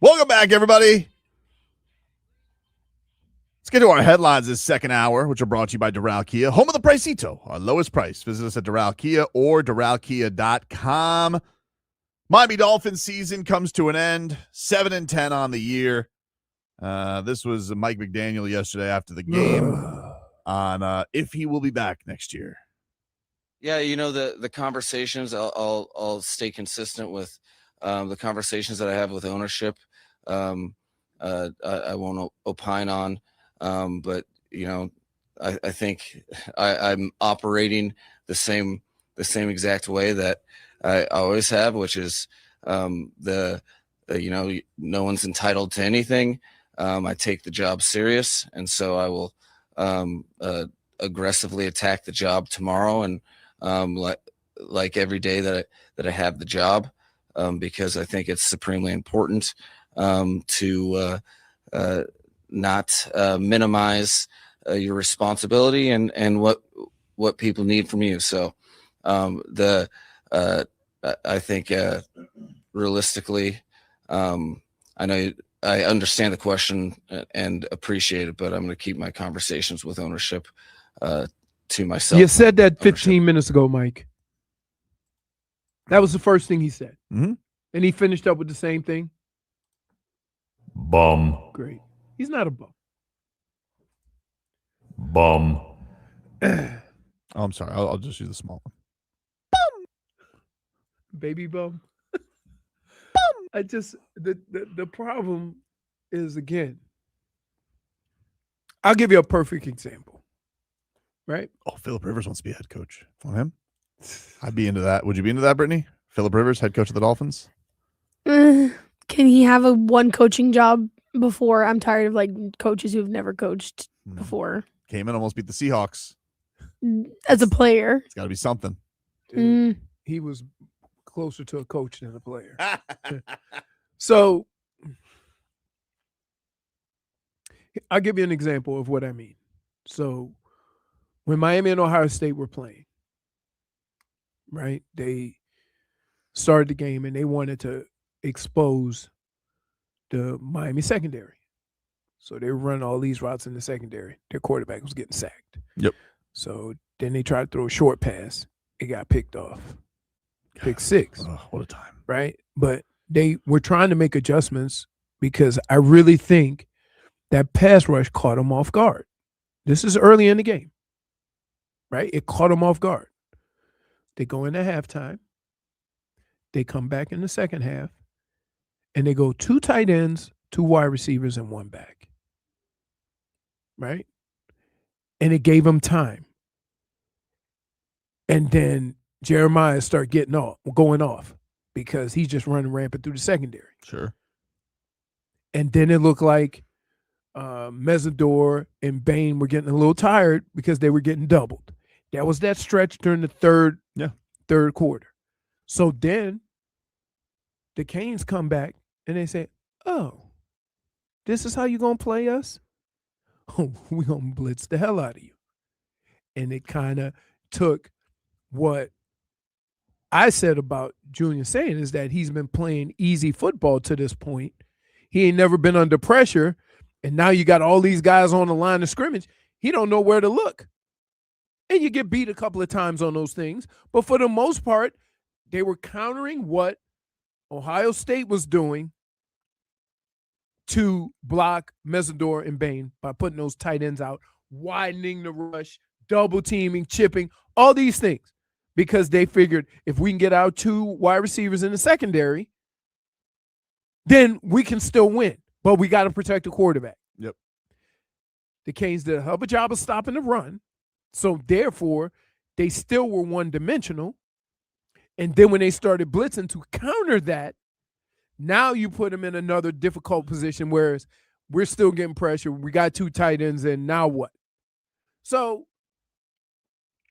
Welcome back, everybody. Let's get to our headlines this second hour, which are brought to you by Doral Kia, home of the Pricito, our lowest price. Visit us at Doral Kia or DoralKia.com. Miami Dolphins season comes to an end, 7-10 on the year. This was Mike McDaniel yesterday after the game on if he will be back next year. Yeah, the conversations. I'll stay consistent with the conversations that I have with ownership. I won't opine on, but I think I'm operating the same exact way that I always have, which is no one's entitled to anything. I take the job serious, and so I will aggressively attack the job tomorrow, and like every day that I have the job, because I think it's supremely important to not minimize your responsibility and what people need from you. So I think realistically, I know I understand the question and appreciate it, but I'm going to keep my conversations with ownership to myself. You said that 15 minutes ago, Mike. That was the first thing he said. Mm-hmm. And he finished up with the same thing. Bum. Great. He's not a bum. Bum. Oh, I'm sorry. I'll just use the small one. Baby bum. I just the problem is, again, I'll give you a perfect example. Right? Oh, Philip Rivers wants to be a head coach. Want him? I'd be into that. Would you be into that, Brittany? Philip Rivers, head coach of the Dolphins? Can he have a one coaching job before? I'm tired of coaches who've never coached before. Came in, almost beat the Seahawks. As a player. It's got to be something. Dude, he was closer to a coach than a player. So I'll give you an example of what I mean. So when Miami and Ohio State were playing, right, they started the game and they wanted to expose the Miami secondary. So they were running all these routes in the secondary. Their quarterback was getting sacked. Yep. So then they tried to throw a short pass. It got picked off. Pick six. Oh, what a time. Right? But they were trying to make adjustments because I really think that pass rush caught them off guard. This is early in the game. Right? It caught them off guard. They go into halftime. They come back in the second half. And they go 2 tight ends, 2 wide receivers, and 1 back. Right? And it gave them time. And then Jeremiah started going off because he's just running rampant through the secondary. Sure. And then it looked like Mesidor and Bain were getting a little tired because they were getting doubled. That was that stretch during the third quarter. So then the Canes come back and they say, oh, this is how you're going to play us? Oh, we're going to blitz the hell out of you. And it kind of took what I said about Junior saying is that he's been playing easy football to this point. He ain't never been under pressure. And now you got all these guys on the line of scrimmage. He don't know where to look. And you get beat a couple of times on those things. But for the most part, they were countering what Ohio State was doing to block Mesidor and Bain by putting those tight ends out, widening the rush, double teaming, chipping, all these things. Because they figured if we can get our 2 wide receivers in the secondary, then we can still win. But we got to protect the quarterback. Yep. The Canes did a hell of a job of stopping the run. So, therefore, they still were one-dimensional. And then when they started blitzing to counter that, now you put them in another difficult position, whereas we're still getting pressure. We got 2 tight ends, and now what? So,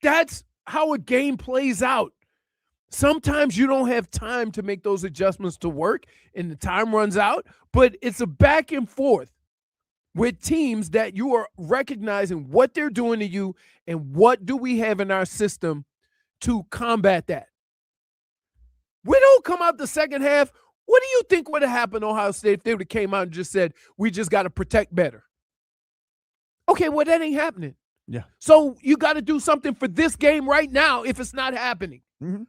that's how a game plays out. Sometimes you don't have time to make those adjustments to work and the time runs out, but it's a back and forth with teams that you are recognizing what they're doing to you and what do we have in our system to combat that. We don't come out the second half What do you think would have happened to Ohio State if they would have came out and just said, we just got to protect better? Okay, well, that ain't happening. Yeah. So you got to do something for this game right now if it's not happening. Mm-hmm.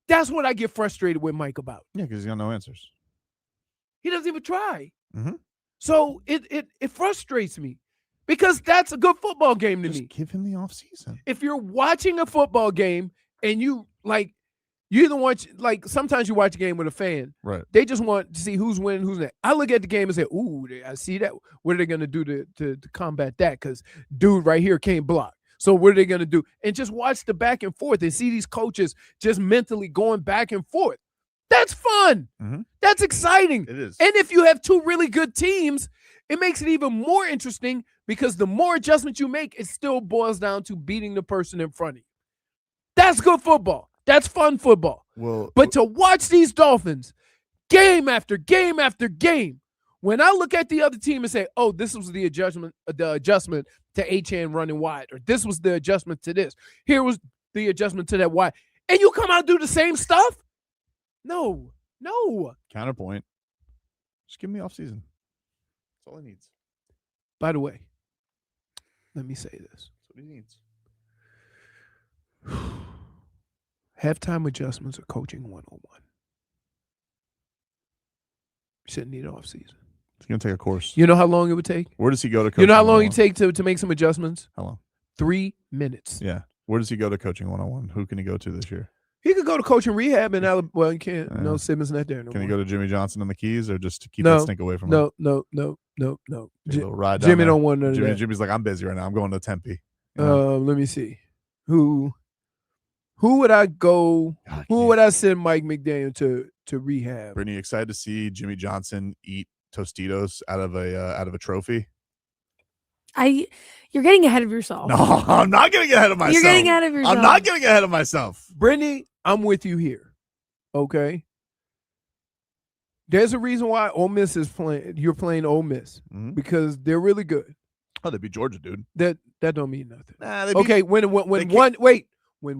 That's what I get frustrated with Mike about. Yeah, because he's got no answers. He doesn't even try. Mm-hmm. So it frustrates me because that's a good football game to me. Give him the offseason. If you're watching a football game and you either watch, like sometimes you watch a game with a fan. Right. They just want to see who's winning, who's not. I look at the game and say, ooh, I see that. What are they going to do to combat that? Because dude right here can't block. So what are they going to do? And just watch the back and forth and see these coaches just mentally going back and forth. That's fun. Mm-hmm. That's exciting. It is. And if you have two really good teams, it makes it even more interesting because the more adjustments you make, it still boils down to beating the person in front of you. That's good football. That's fun football. Well, but to watch these Dolphins game after game after game, when I look at the other team and say, oh, this was the adjustment to Achane running wide, or this was the adjustment to this. Here was the adjustment to that wide. And you come out and do the same stuff? No. Counterpoint. Just give him the offseason. That's all he needs. By the way, let me say this. That's what he needs. Halftime adjustments are coaching 101. You shouldn't need off season. He's going to take a course. You know how long it would take? Where does he go to coaching? You know how long it take to make some adjustments? How long? 3 minutes. Yeah. Where does he go to coaching 101? Who can he go to this year? He could go to coaching rehab in Alabama. Well, he can't. No, Simmons not there no Can he more. go to Jimmy Johnson and the Keys, or just to keep that stink away from him? No. Take a little ride down Jimmy there. don't want none of that. Jimmy's like, I'm busy right now. I'm going to Tempe. You know? Let me see. Who would I go? Who would I send Mike McDaniel to rehab? Brittany, excited to see Jimmy Johnson eat Tostitos out of a trophy? You're getting ahead of yourself. No, I'm not getting ahead of myself. You're getting ahead of yourself. I'm not getting ahead of myself. Brittany, I'm with you here. Okay. There's a reason why Ole Miss is playing. You're playing Ole Miss because they're really good. Oh, they beat Georgia, dude. That don't mean nothing. Nah, they okay, when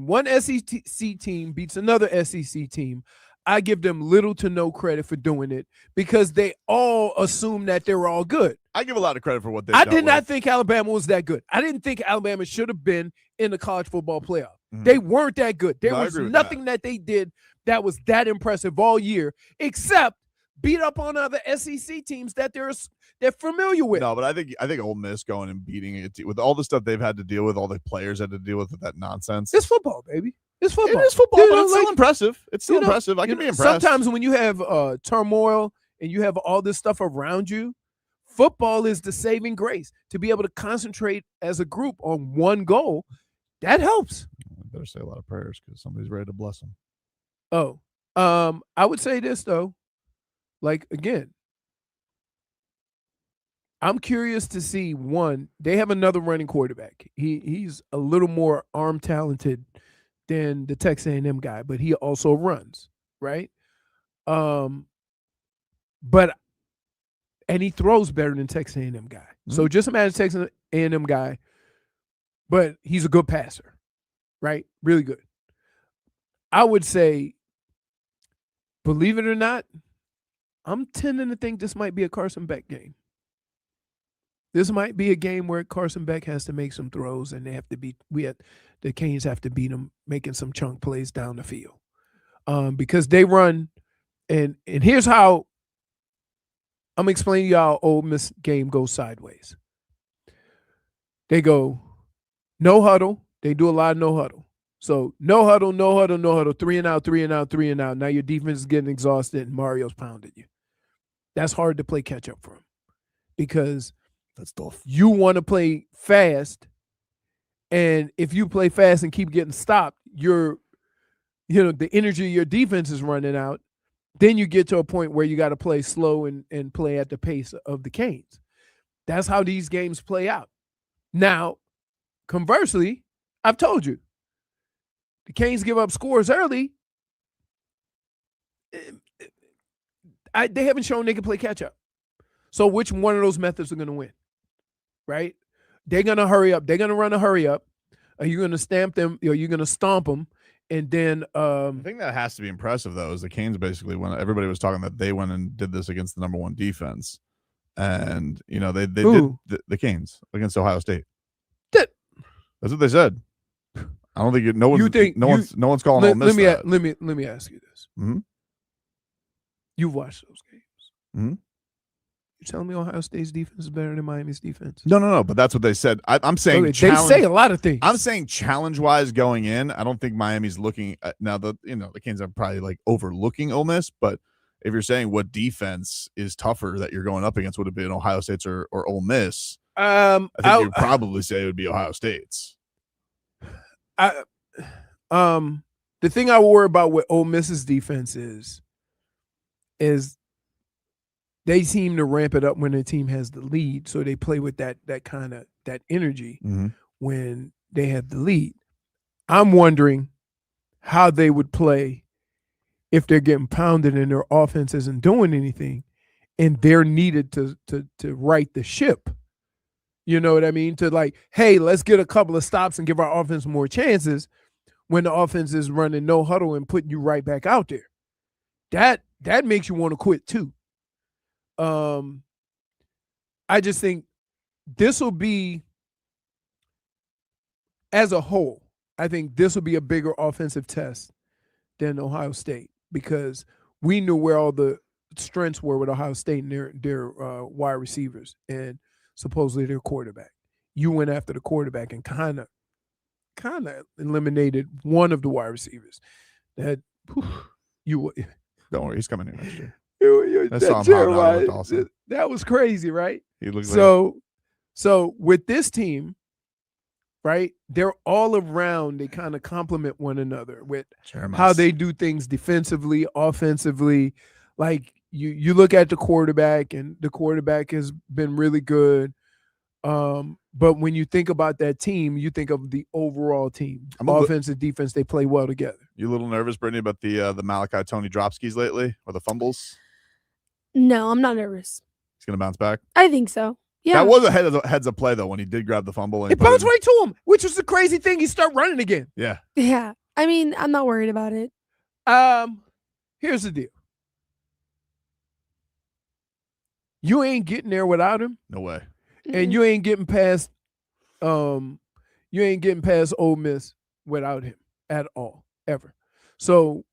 one SEC team beats another SEC team, I give them little to no credit for doing it because they all assume that they're all good. I give a lot of credit for what they. I did not think Alabama was that good. I didn't think Alabama should have been in the college football playoff. They weren't that good. There was nothing that they did that was that impressive all year, except beat up on other SEC teams that they're familiar with. No, but I think Ole Miss going and beating it with all the stuff they've had to deal with, all the players had to deal with that nonsense. It's football, baby. It's football. It is football, but it's still impressive. It's still impressive. I can be impressed. Sometimes when you have turmoil and you have all this stuff around you, football is the saving grace. To be able to concentrate as a group on one goal, that helps. I better say a lot of prayers because somebody's ready to bless them. Oh, I would say this though. Like again, I'm curious to see one. They have another running quarterback. He's a little more arm talented than the Texas A&M guy, but he also runs, right? And he throws better than Texas A&M guy. So just imagine Texas A&M guy, but he's a good passer, right? Really good. I would say, believe it or not, I'm tending to think this might be a Carson Beck game. This might be a game where Carson Beck has to make some throws, and the Canes have to beat him making some chunk plays down the field, because they run, and here's how I'm explaining y'all. Ole Miss game goes sideways. They go no huddle. They do a lot of no huddle. So no huddle, 3 and out, 3 and out, 3 and out. Now your defense is getting exhausted, and Mario's pounding you. That's hard to play catch up from, because that's tough. You want to play fast, and if you play fast and keep getting stopped, the energy of your defense is running out. Then you get to a point where you got to play slow and play at the pace of the Canes. That's how these games play out. Now, conversely, I've told you, the Canes give up scores early. They haven't shown they can play catch up. So which one of those methods are going to win? Right? They're going to hurry up. They're going to run a hurry up. Are you going to stamp them? Or are you going to stomp them And then The thing that has to be impressive though is the Canes basically when everybody was talking that they went and did this against the number 1 defense, and they Who? did the Canes against Ohio State. That- That's what they said. I don't think no one's calling Ole Miss that. Let me ask you this. Mm-hmm. You've watched those games. Mm-hmm. You telling me Ohio State's defense is better than Miami's defense? No. But that's what they said. I'm saying they say a lot of things. I'm saying challenge-wise going in, I don't think Miami's looking at, now. The Canes are probably like overlooking Ole Miss, but if you're saying what defense is tougher that you're going up against, would it be Ohio State's or Ole Miss? I think you'd probably say it would be Ohio State's. The thing I worry about with Ole Miss's defense is they seem to ramp it up when the team has the lead, so they play with that kind of that energy when they have the lead. I'm wondering how they would play if they're getting pounded and their offense isn't doing anything, and they're needed to right the ship. You know what I mean? To like, hey, let's get a couple of stops and give our offense more chances when the offense is running no huddle and putting you right back out there. That makes you want to quit too. I just think this will be, as a whole, I think this will be a bigger offensive test than Ohio State, because we knew where all the strengths were with Ohio State and their wide receivers and supposedly their quarterback. You went after the quarterback and kind of eliminated one of the wide receivers. That Don't worry, he's coming in next year. Awesome. That was crazy, right? He looks so with this team, right? They're all around. They kind of complement one another with how they do things defensively, offensively. Like you look at the quarterback, and the quarterback has been really good. But when you think about that team, you think of the overall team. Offense and defense, they play well together. You a little nervous, Brittany, about the Malachi Tony dropskis lately, or the fumbles? No, I'm not nervous. He's gonna bounce back. I think so. Yeah. That was a heads up play though when he did grab the fumble. And it bounced right to him, which was the crazy thing. He started running again. Yeah. Yeah. I mean, I'm not worried about it. Here's the deal. You ain't getting there without him. No way. And you ain't getting past Ole Miss without him at all, ever. So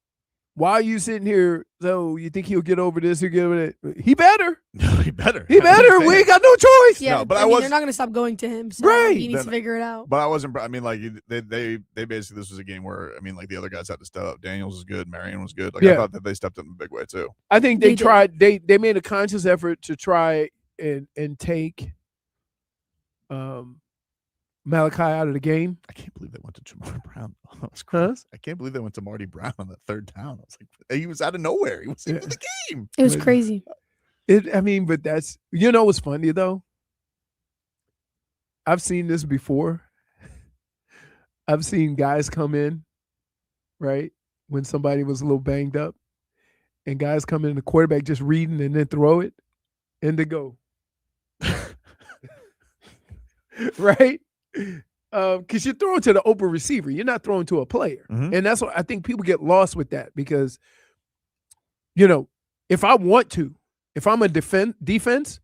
why are you sitting here? So you think he'll get over this? He'll get over that? He better. He better. He better. We ain't got no choice. Yeah, no, but I mean, they're not going to stop going to him. So right. He needs to figure it out. But I wasn't. I mean, like they basically, this was a game where like the other guys had to step up. Daniels was good. Marion was good. Like I thought that they stepped up in a big way too. I think they tried. They made a conscious effort to try and take Malachi out of the game. I can't believe they went to Jamar Brown. That was crazy. I can't believe they went to Marty Brown on the third down. I was like, he was out of nowhere. He was in the game. It was crazy. But that's, what's funny though? I've seen this before. I've seen guys come in, right, when somebody was a little banged up, and guys come in, the quarterback just reading and then throw it, and they go. Right? Because you're throwing to the open receiver. You're not throwing to a player. Mm-hmm. And that's what I think people get lost with that, because, if I want to, if I'm a defense,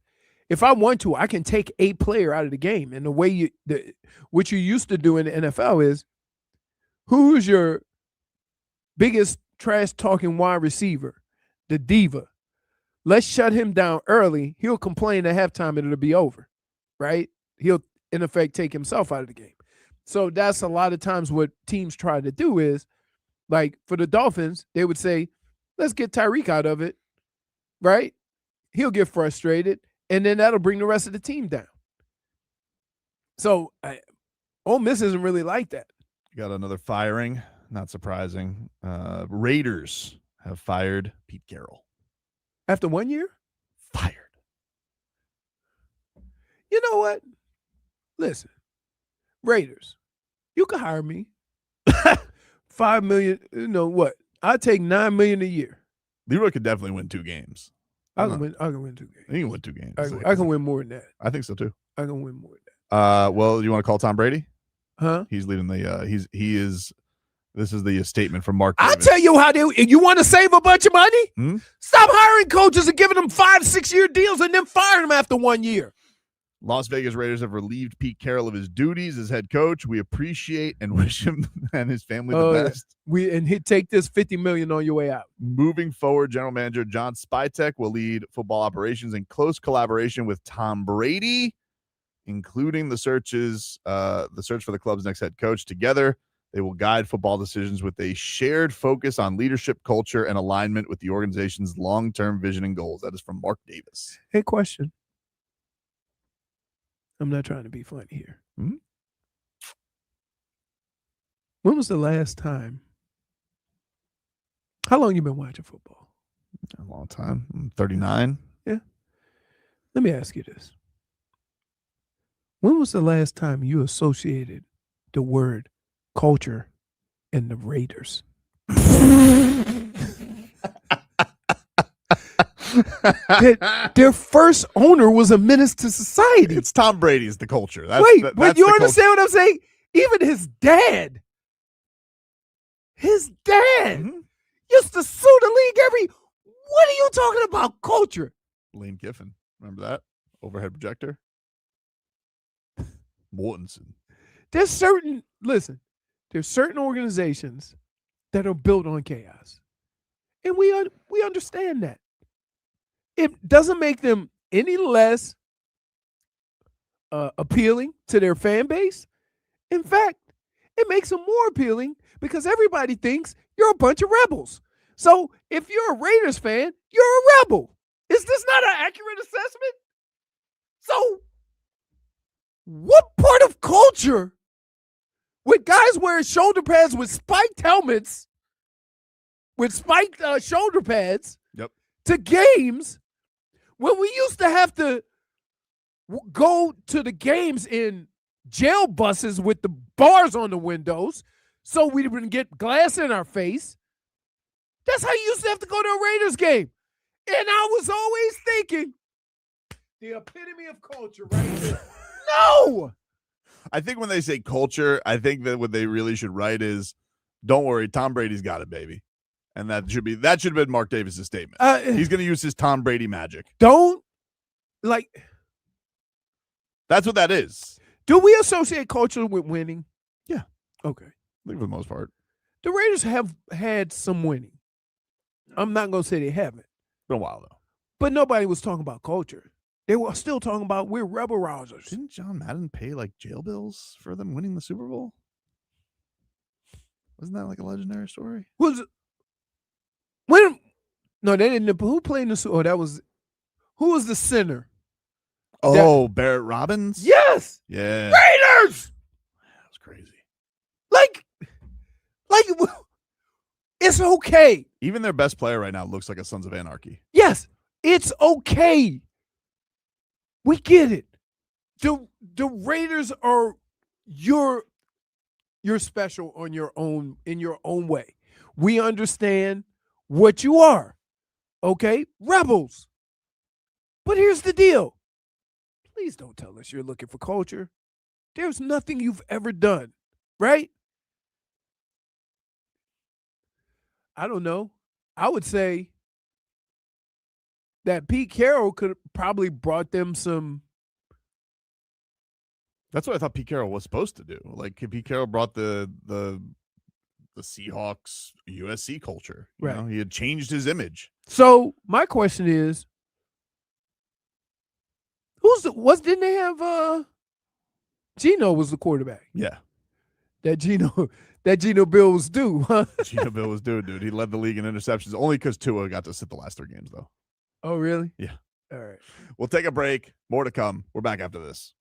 if I want to, I can take a player out of the game. And the way what you used to do in the NFL is, who's your biggest trash talking wide receiver? The diva. Let's shut him down early. He'll complain at halftime and it'll be over, right? He'll, in effect, take himself out of the game. So that's a lot of times what teams try to do is, like for the Dolphins, they would say, let's get Tyreek out of it, right? He'll get frustrated, and then that'll bring the rest of the team down. So Ole Miss isn't really like that. You got another firing. Not surprising. Raiders have fired Pete Carroll. After 1 year? Fired. You know what? Listen, Raiders, you can hire me. $5 million, what? I'll take $9 million a year. Leroy could definitely win 2 games. I can win 2 games. He can win 2 games. I can win more than that. I think so too. I can win more than that. Well, you want to call Tom Brady? Huh? He's leading the he is This is the statement from Mark I'll Davis. tell you how you want to save a bunch of money? Hmm? Stop hiring coaches and giving them 5-6 year deals and then firing them after 1 year. Las Vegas Raiders have relieved Pete Carroll of his duties as head coach. We appreciate and wish him and his family the best. He'd take this $50 million on your way out. Moving forward, general manager John Spytek will lead football operations in close collaboration with Tom Brady, including the search for the club's next head coach. Together, they will guide football decisions with a shared focus on leadership, culture, and alignment with the organization's long-term vision and goals. That is from Mark Davis. Hey, question. I'm not trying to be funny here. Hmm? When was the last time? How long you been watching football? A long time. I'm 39. Yeah. Let me ask you this. When was the last time you associated the word culture and the Raiders? Their first owner was a menace to society. It's Tom Brady's the culture. But you understand what I'm saying? Even his dad used to sue the league what are you talking about, culture? Lane Kiffin. Remember that? Overhead projector. Mortensen. There's certain organizations that are built on chaos. And we understand that. It doesn't make them any less appealing to their fan base. In fact, it makes them more appealing because everybody thinks you're a bunch of rebels. So if you're a Raiders fan, you're a rebel. Is this not an accurate assessment? So what part of culture with guys wearing shoulder pads with spiked helmets, with spiked shoulder pads to games when we used to have to go to the games in jail buses with the bars on the windows so we wouldn't get glass in our face? That's how you used to have to go to a Raiders game. And I was always thinking, the epitome of culture right here. No! I think when they say culture, I think that what they really should write is, don't worry, Tom Brady's got it, baby. And that should have been Mark Davis' statement. He's going to use his Tom Brady magic. That's what that is. Do we associate culture with winning? Yeah. Okay. I think for the most part. The Raiders have had some winning. I'm not going to say they haven't. Been a while, though. But nobody was talking about culture. They were still talking about we're rebel rousers. Didn't John Madden pay jail bills for them winning the Super Bowl? Wasn't that a legendary story? No, they didn't. Who played in the Super Bowl? Who was the center? Barrett Robbins? Yes. Yeah. Raiders! That was crazy. It's okay. Even their best player right now looks like a Sons of Anarchy. Yes, it's okay. We get it. The Raiders are you're special in your own way. We understand what you are. Okay? Rebels. But here's the deal. Please don't tell us you're looking for culture. There's nothing you've ever done, right? I don't know. I would say that Pete Carroll could have probably brought them some. That's what I thought Pete Carroll was supposed to do. Pete Carroll brought the Seahawks USC culture. You know, he had changed his image. So my question is, didn't they have Geno was the quarterback? Yeah. That Geno Bill was due, huh? Geno Bill was due, dude. He led the league in interceptions only because Tua got to sit the last 3 games, though. Oh, really? Yeah. All right. We'll take a break. More to come. We're back after this.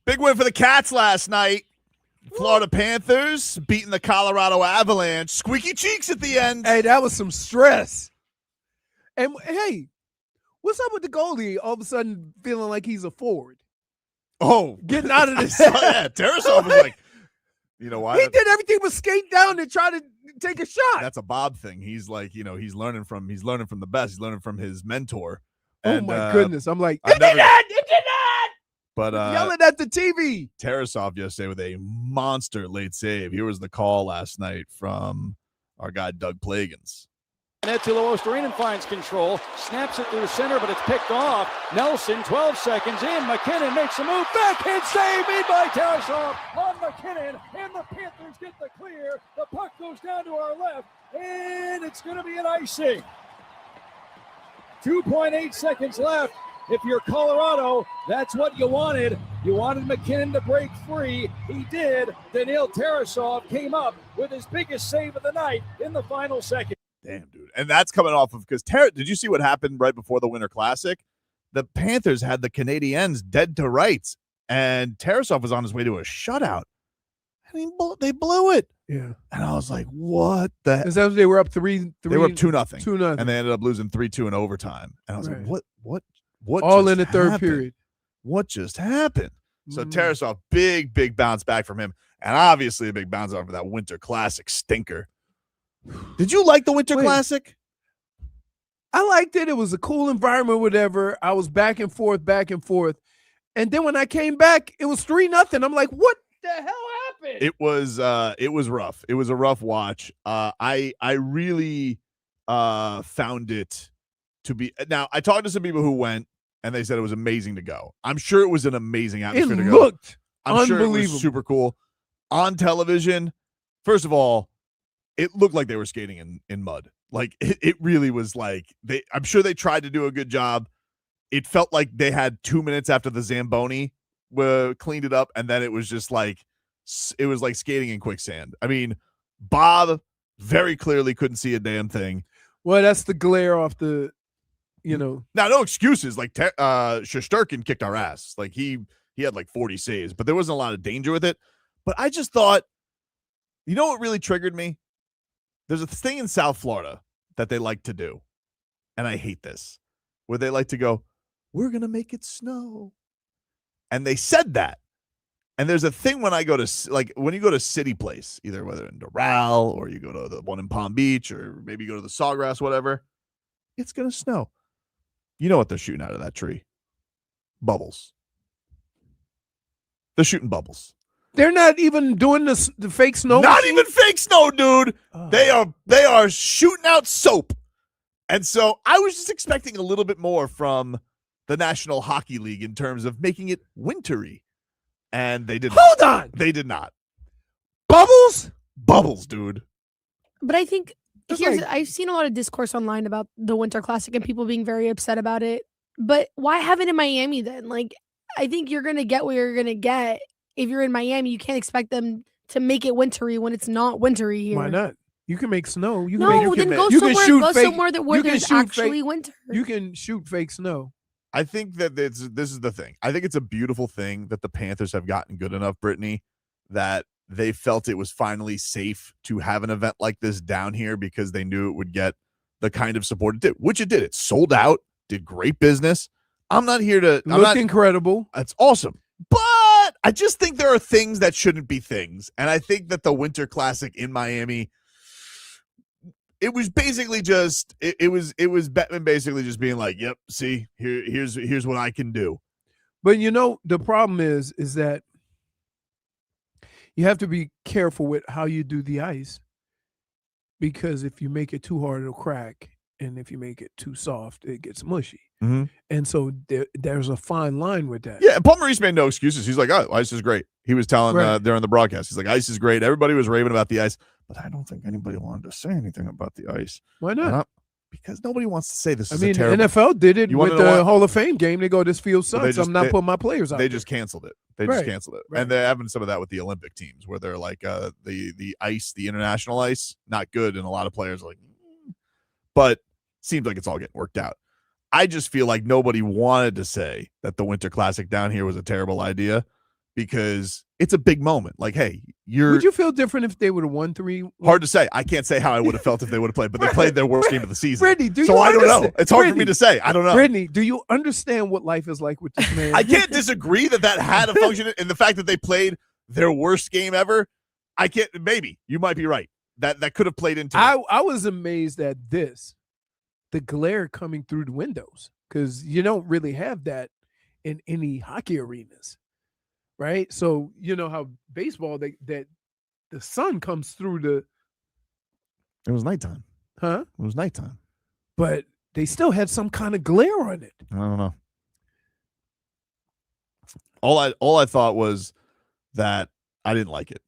Big win for the Cats last night. Florida Panthers beating the Colorado Avalanche. Squeaky cheeks at the end. Hey, that was some stress. And hey, what's up with the goalie all of a sudden feeling like he's a forward? Oh, Getting out of this. Yeah, Tarasov was like, you know why? He did everything but skate down and try to take a shot. That's a Bob thing. He's like, he's learning from the best. He's learning from his mentor. Oh And, my goodness. I'm like, I've it did never- not! It did not! But Yelling at the TV. Tarasov yesterday with a monster late save. Here was the call last night from our guy Doug Plagans. Osterinen finds control, snaps it through center, but it's picked off. Nelson, 12 seconds in. McKinnon makes a move. Backhand save made by Tarasov on McKinnon, and the Panthers get the clear. The puck goes down to our left, and it's going to be an icing. 2.8 seconds left. If you're Colorado, that's what you wanted. You wanted McKinnon to break free. He did. Daniil Tarasov came up with his biggest save of the night in the final second. Damn, dude. And that's coming off of because did you see what happened right before the Winter Classic? The Panthers had the Canadiens dead to rights, and Tarasov was on his way to a shutout. And they blew it. Yeah. And I was like, what the heck? Because they were up 3-3. They were up 2-0. 2-0. And they ended up losing 3-2 in overtime. And I was like, what all just in the third happened? period. What just happened? So Tarasov, big bounce back from him. And obviously a big bounce off of that Winter Classic stinker. Did you like the Winter Classic? I liked it. It was a cool environment, whatever. I was back and forth. And then when I came back, it was 3-0. I'm like, what the hell happened? It was rough. It was a rough watch. I really found it to be. Now, I talked to some people who went, and they said it was amazing to go. I'm sure it was an amazing atmosphere to go. It looked I'm sure it unbelievable. was super cool. On television, first of all, it looked like they were skating in mud. Like it really was like I'm sure they tried to do a good job. It felt like they had 2 minutes after the Zamboni cleaned it up, and then it was just like it was like skating in quicksand. I mean, Bob very clearly couldn't see a damn thing. Well, that's the glare off the, Now, no excuses. Like Shesterkin kicked our ass. Like he had like 40 saves, but there wasn't a lot of danger with it. But I just thought, you know what really triggered me? There's a thing in South Florida that they like to do, and I hate this, where they like to go, we're going to make it snow. And they said that. And there's a thing when I go to, like, when you go to City Place, either whether in Doral or you go to the one in Palm Beach or maybe you go to the Sawgrass, whatever, it's going to snow. You know what they're shooting out of that tree? Bubbles. They're shooting bubbles. They're not even doing the fake snow. Not machine? even fake snow, dude. Oh. They are shooting out soap. And so I was just expecting a little bit more from the National Hockey League in terms of making it wintry. And they didn't. Hold on. They did not. Bubbles? Bubbles, dude. But I think It's I've seen a lot of discourse online about the Winter Classic and people being very upset about it. But why have it in Miami then? Like, I think you're going to get what you're going to get. If you're in Miami, you can't expect them to make it wintry when it's not wintry here. Why not? You can make snow. You can No, make, then go you can somewhere. shoot Go fake- somewhere where you can there's shoot actually fake- winter. You can shoot fake snow. I think that this is the thing. I think it's a beautiful thing that the Panthers have gotten good enough, Brittany, that they felt it was finally safe to have an event like this down here because they knew it would get the kind of support it did, which it did. It sold out, did great business. I'm not here to Look incredible. That's awesome. But I just think there are things that shouldn't be things. And I think that the Winter Classic in Miami, it was basically just it was Bettman basically just being like, yep, see, here's what I can do. But the problem is that you have to be careful with how you do the ice, because if you make it too hard, it'll crack. And if you make it too soft, it gets mushy. Mm-hmm. And so there's a fine line with that. Yeah, and Paul Maurice made no excuses. He's like, oh, ice is great. He was telling during the broadcast, he's like, ice is great. Everybody was raving about the ice, but I don't think anybody wanted to say anything about the ice. Why not? Because nobody wants to say this. I is mean, a terrible. NFL did it You wanna with know the what? Hall of Fame game. They go, this field Well, sucks. I'm not putting my players out They there. just canceled it. They Right. just canceled it. Right. And they're having some of that with the Olympic teams where they're like the ice, the international ice, not good. And a lot of players are like, but seems like it's all getting worked out. I just feel like nobody wanted to say that the Winter Classic down here was a terrible idea. because it's a big moment. Like, hey, Would you feel different if they would have won 3? Hard to say. I can't say how I would have felt if they would have played, but they played their worst game of the season. Brittany, so I don't know. It's hard for me to say. I don't know. Brittany, do you understand what life is like with this man? I can't disagree that had a function in the fact that they played their worst game ever. I can't. Maybe you might be right. That could have played into. I was amazed at the glare coming through the windows, because you don't really have that in any hockey arenas, right? So you know how baseball that the sun comes through the. It was nighttime. Huh? It was nighttime. But they still had some kind of glare on it. I don't know. All I thought was that I didn't like it.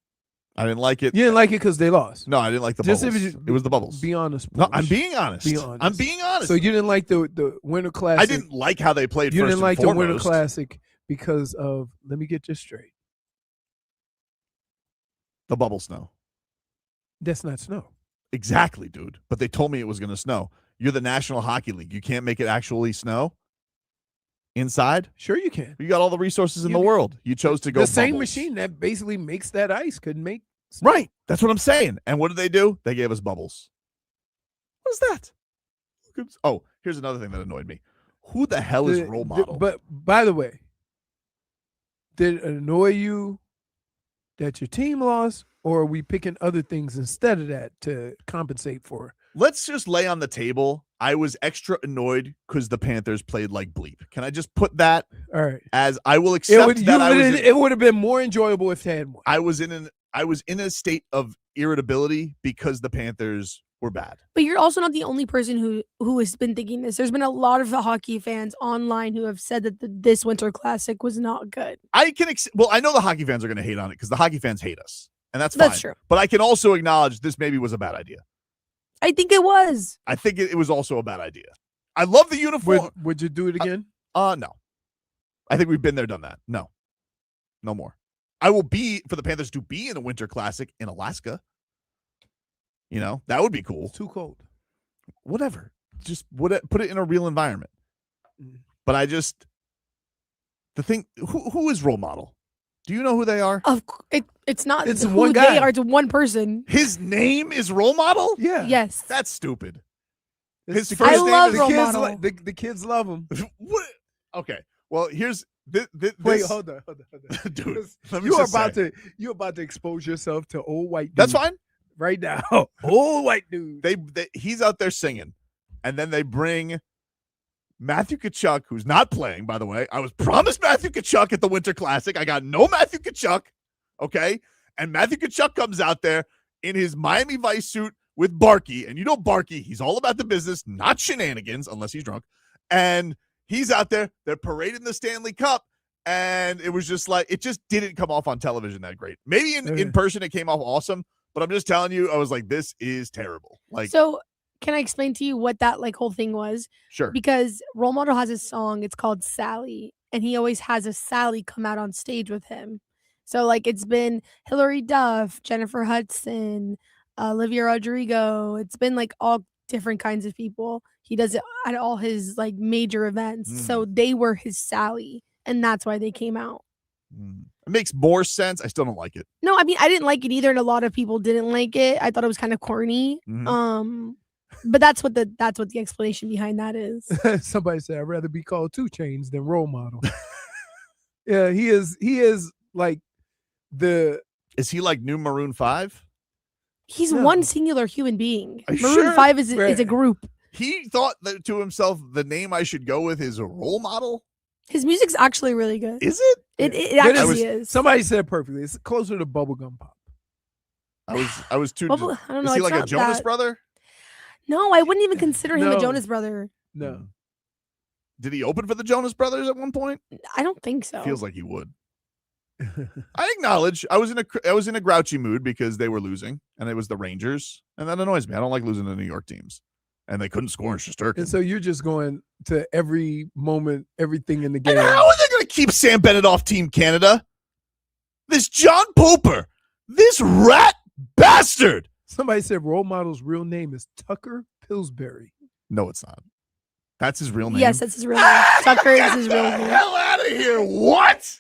I didn't like it. You didn't like it because they lost. No, I didn't like the Just bubbles. if It was the bubbles. Be honest. No, Porch. I'm being honest. Be honest. I'm being honest. So you didn't like the Winter Classic. I didn't like how they played. You first didn't like and the Winter foremost. Classic because of, let me get this straight, The bubble snow. that's not snow. Exactly, dude. But they told me it was going to snow. You're the National Hockey League. You can't make it actually snow inside. Sure you can. You got all the resources in You the can. world. You chose to go The same bubbles. machine that basically makes that ice couldn't make snow. Right. That's what I'm saying. And what did they do? They gave us bubbles. What is that? Oh, here's another thing that annoyed me. Who the hell is role model? But by the way, did it annoy you that your team lost, or are we picking other things instead of that to compensate for? Let's just lay on the table. I was extra annoyed because the Panthers played like bleep. Can I just put that All right. as I will accept It would have been more enjoyable if they had won. I was in a state of irritability because the Panthers were bad. But you're also not the only person who has been thinking this. There's been a lot of the hockey fans online who have said that this Winter Classic was not good. I know the hockey fans are going to hate on it because the hockey fans hate us, and that's fine. That's true. But I can also acknowledge this maybe was a bad idea. I think it was. I think it was also a bad idea. I love the uniform. Would you do it again? No. I think we've been there, done that. No more. I will be for the Panthers to be in a Winter Classic in Alaska. You know, that would be cool. It's too cold. Whatever. Just put it in a real environment. But the thing, who is role model? Do you know who they are? It's not. It's who one guy. They are. It's one person. His name is role model? Yeah. Yes. That's stupid. His His first I name love is role kids model. the kids love him. What? Okay. Well, here's this. Wait, hold on. Dude, let me You're just about say. to about to expose yourself to old white dude. That's fine. Right now. Old white dude. He's out there singing, and then they bring Matthew Tkachuk, who's not playing, by the way. I was promised Matthew Tkachuk at the Winter Classic. I got no Matthew Tkachuk, okay? And Matthew Tkachuk comes out there in his Miami Vice suit with Barkey, and you know Barkey, he's all about the business, not shenanigans, unless he's drunk. And he's out there, they're parading the Stanley Cup, and it was just like, it just didn't come off on television that great. Maybe in person it came off awesome, but I'm just telling you, I was like, this is terrible. Like, So can I explain to you what that whole thing was? sure. Because Role Model has a song. It's called Sally, and he always has a Sally come out on stage with him. So it's been Hillary Duff, Jennifer Hudson, Olivia Rodrigo. It's been all different kinds of people. He does it at all his major events. So they were his Sally, and that's why they came out. It makes more sense. I still don't like it. No, I mean I didn't like it either, and a lot of people didn't like it. I thought it was kind of corny. But that's what the explanation behind that is. Somebody said I'd rather be called 2 Chainz than Role Model. Yeah, he is like the. Is he like new Maroon 5? He's No. one singular human being. Are you Maroon sure? 5 is a group. He thought that to himself, the name I should go with is a role model. His music's actually really good. Is it? It actually is. Somebody said it perfectly. It's closer to bubblegum pop. I was too. Bubble- I don't know, Is he it's like a not Jonas that- brother? No, I wouldn't even consider him No. a Jonas brother. No. Did he open for the Jonas Brothers at one point? I don't think so. Feels like he would. I acknowledge I was in a grouchy mood because they were losing, and it was the Rangers, and that annoys me. I don't like losing to New York teams, and they couldn't score in Shesterkin. And so you're just going to every moment, everything in the game. And how are they going to keep Sam Bennett off Team Canada? This John Poper, this rat bastard. Somebody said Role Model's real name is Tucker Pillsbury. No, it's not. That's his real name. Yes, that's his real name. Tucker is his real Get the name. hell out of here! What?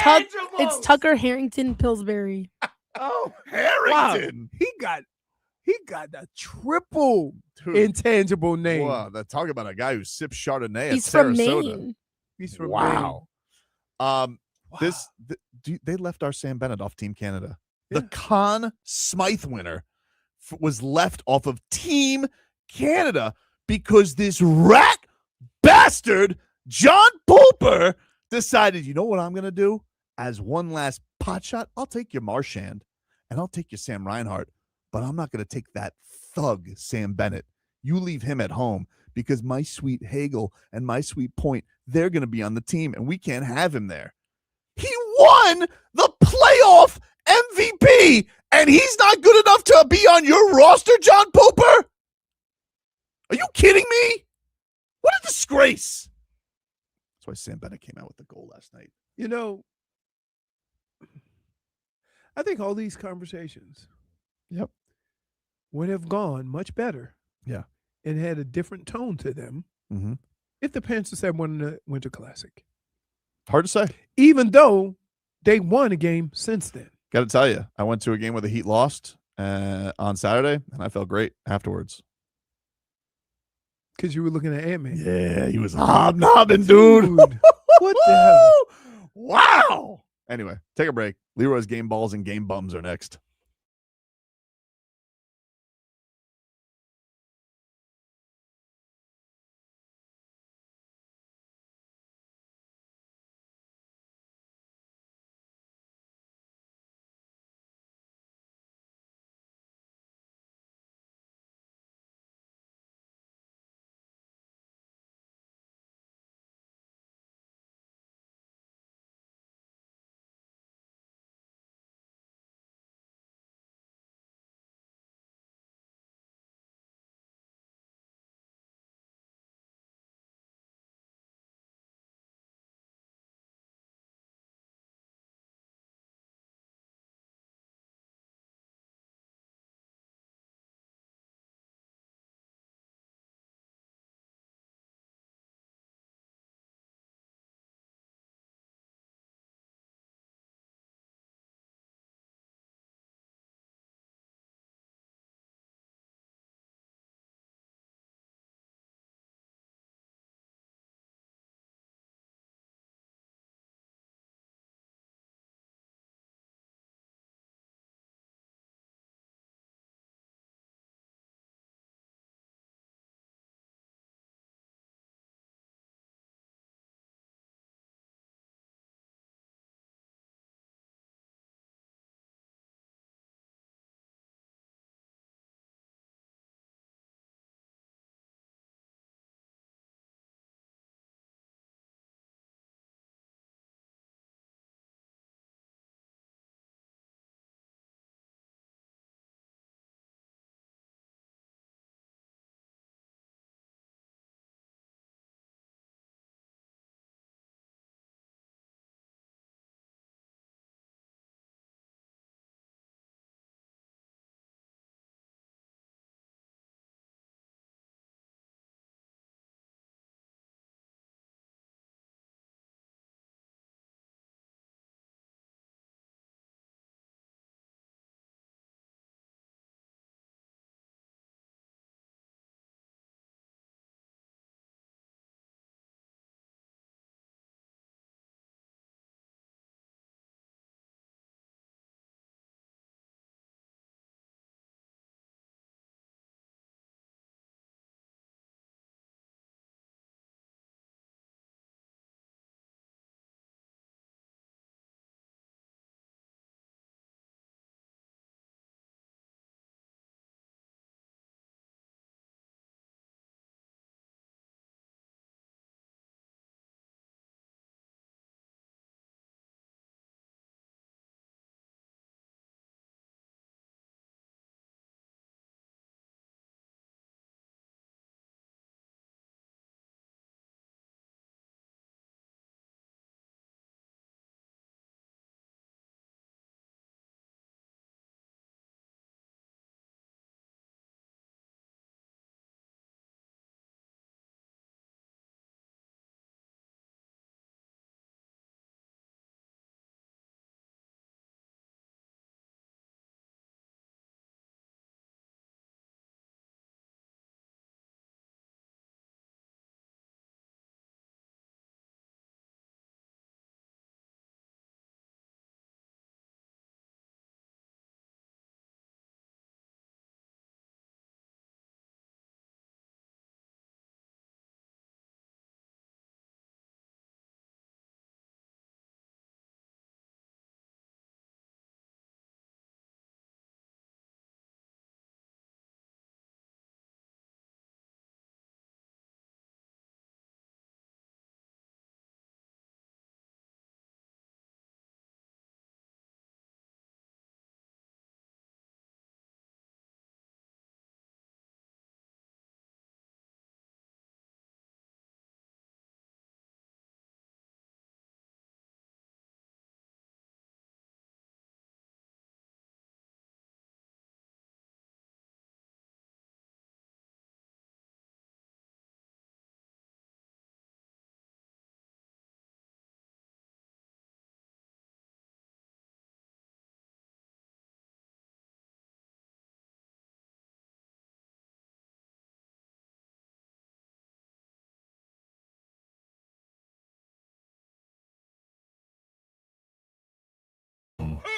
It's Tucker Harrington Pillsbury. Oh, Harrington. He got a triple Dude, intangible name. wow, talk about a guy who sips Chardonnay He's at from Sarasota. Maine. He's from Wow. Maine. They left our Sam Bennett off Team Canada. Yeah. The Conn Smythe winner was left off of Team Canada because this rat bastard John Pulper decided, you know what I'm going to do? As one last pot shot, I'll take your Marchand and I'll take your Sam Reinhart, but I'm not going to take that thug Sam Bennett. You leave him at home because my sweet Hagel and my sweet Point, they're going to be on the team and we can't have him there. He won the playoff MVP and he's not good enough to be on your roster, John Pulper? Are you kidding me? What a disgrace. That's why Sam Bennett came out with the goal last night. You know, I think all these conversations would have gone much better. Yeah. And had a different tone to them if the Panthers had won the Winter Classic. Hard to say. Even though they won a game since then. Got to tell you, I went to a game where the Heat lost on Saturday, and I felt great afterwards. Because you were looking at Ant-Man. Yeah, he was hobnobbing, dude. What the hell? Wow. Anyway, take a break. Leroy's game balls and game bums are next.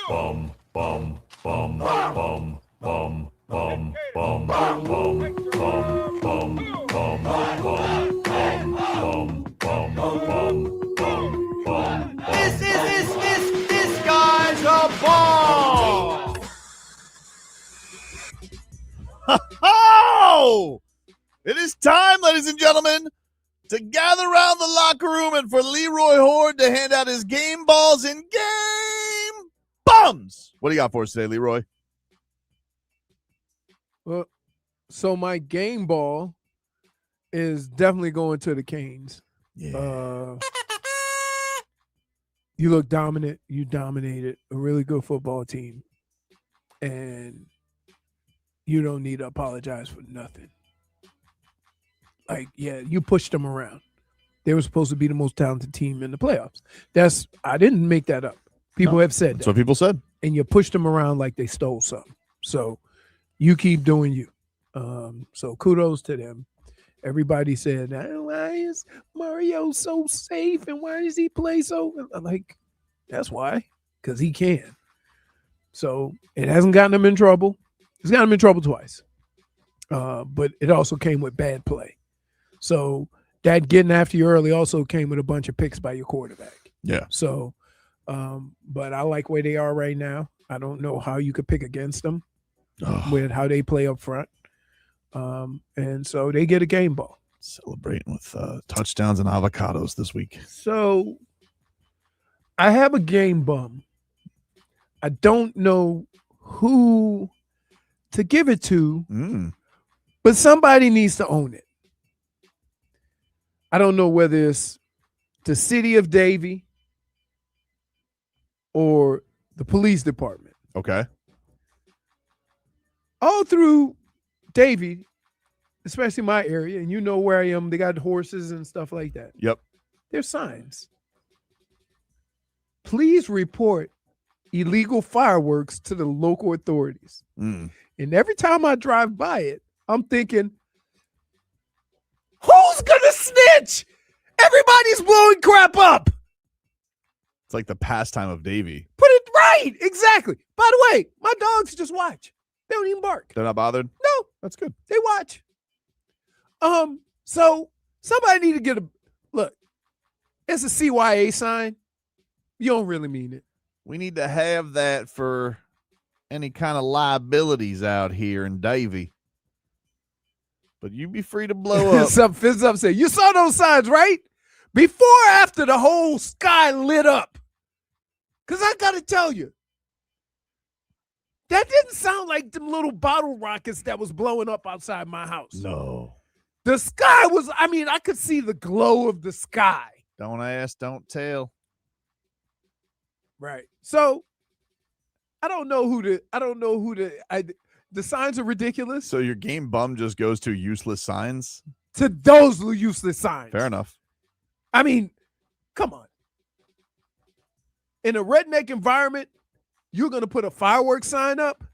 bum, bum, bum, bum, bum, bum, bum, bum, bum, bum, bum, bum, bum, bum, bum. This guy's a ball. Oh! It is time, ladies and gentlemen, to gather around the locker room and for Leroy Horde to hand out his game balls and game bums. What do you got for us today, Leroy? Well, so my game ball is definitely going to the Canes. Yeah. You look dominant. You dominated a really good football team. And you don't need to apologize for nothing. Like, yeah, you pushed them around. They were supposed to be the most talented team in the playoffs. I didn't make that up. People have said That's that. what people said. And you pushed them around like they stole something. So you keep doing you. So kudos to them. Everybody said, why is Mario so safe and why does he play so? Like, that's why. Because he can. So it hasn't gotten him in trouble. It's gotten him in trouble twice. But it also came with bad play. So that getting after you early also came with a bunch of picks by your quarterback. Yeah. So, but I like where they are right now. I don't know how you could pick against them with how they play up front. And so they get a game ball. Celebrating with touchdowns and avocados this week. So I have a game bum. I don't know who to give it to, but somebody needs to own it. I don't know whether it's the city of Davie or the police department. Okay. All through Davie, especially my area, and you know where I am, they got horses and stuff like that. Yep. There's signs. Please report illegal fireworks to the local authorities. And every time I drive by it, I'm thinking, who's going to snitch? Everybody's blowing crap up. It's like the pastime of Davie. Put it right. Exactly. By the way, my dogs just watch. They don't even bark. They're not bothered? No. That's good. They watch. So somebody need to get look. It's a CYA sign. You don't really mean it. We need to have that for any kind of liabilities out here in Davie. But you be free to blow up. Fizz up said, you saw those signs, right? Before or after the whole sky lit up? Because I got to tell you, that didn't sound like them little bottle rockets that was blowing up outside my house. No. The sky was, I could see the glow of the sky. Don't ask, don't tell. Right. So I don't know who the signs are ridiculous. So your game bum just goes to useless signs? To those useless signs. Fair enough. I mean, come on. In a redneck environment, you're going to put a fireworks sign up?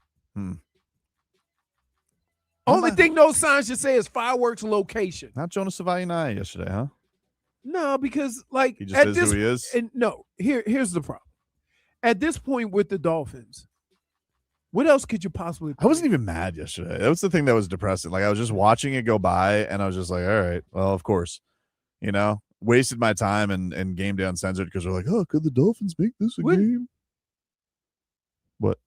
Only thing those signs should say is fireworks location. Not Jonas Savaianai yesterday, huh? No, because like he just is who he is. And no, here's the problem. At this point with the Dolphins, what else could you possibly play? I wasn't even mad yesterday. That was the thing that was depressing. Like I was just watching it go by and I was just like, all right, well, of course. You know, wasted my time and game day uncensored because we're like, oh, could the Dolphins make this a game? What?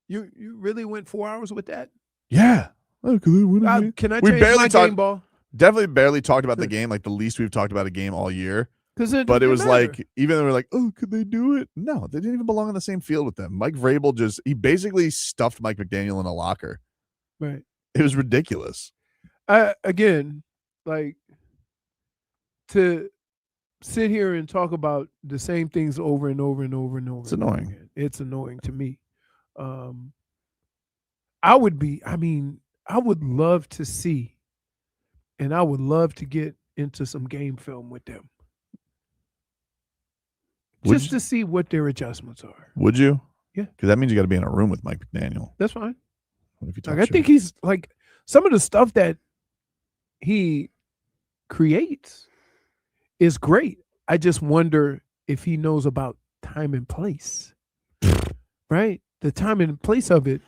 You really went 4 hours with that? Yeah. Oh, can I change my game ball? Definitely barely talked about the game, like the least we've talked about a game all year. But it was like, even though we're like, oh, could they do it? No, they didn't even belong on the same field with them. Mike Vrabel he basically stuffed Mike McDaniel in a locker. Right. It was ridiculous. Again, like to sit here and talk about the same things over and over and over and over. It's annoying. Again. It's annoying to me. I would love to see, and I would love to get into some game film with them. Just to see what their adjustments are. Would you? Yeah. Because that means you got to be in a room with Mike McDaniel. That's fine. What if you I think he's like some of the stuff that he creates is great. I just wonder if he knows about time and place, right? The time and place of it,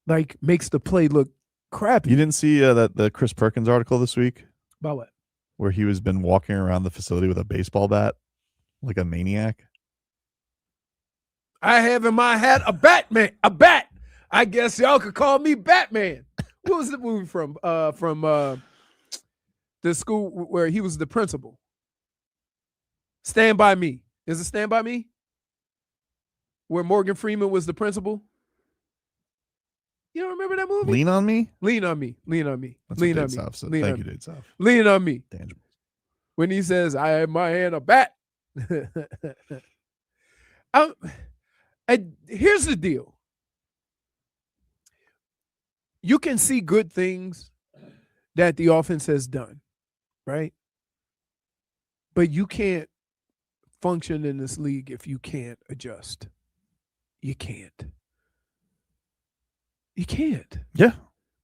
like, makes the play look crappy. You didn't see that the Chris Perkins article this week About what? where he was been walking around the facility with a baseball bat like a maniac? I have in my hat a Batman, a bat. I guess y'all could call me Batman. What was the movie from? The school where he was the principal. Stand By Me. Is it Stand By Me? Where Morgan Freeman was the principal? You don't remember that movie? Lean on Me? Lean on me. Lean on me. That's Lean what on Dave me. South said. Lean Thank on you, me. Dave South. Lean on me. Tangible. When he says, I have my hand a bat. Here's the deal. You can see good things that the offense has done, right? But you can't function in this league if you can't adjust. You can't. You can't. Yeah.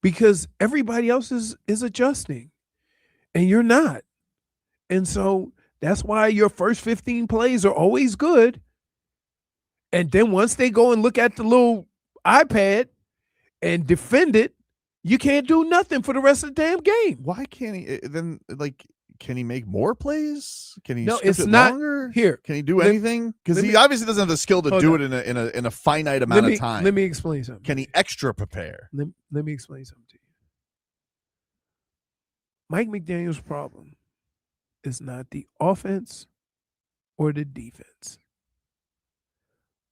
Because everybody else is adjusting and you're not. And so that's why your first 15 plays are always good. And then once they go and look at the little iPad and defend it, you can't do nothing for the rest of the damn game. Why can't he then, like, can he make more plays? Can he No, script it's it not longer? here. Can he do Let- anything? Because let he me- obviously doesn't have the skill to Hold do on. it in a finite amount of time. Let me explain something. Can he extra prepare? Let me explain something to you. Mike McDaniel's problem is not the offense or the defense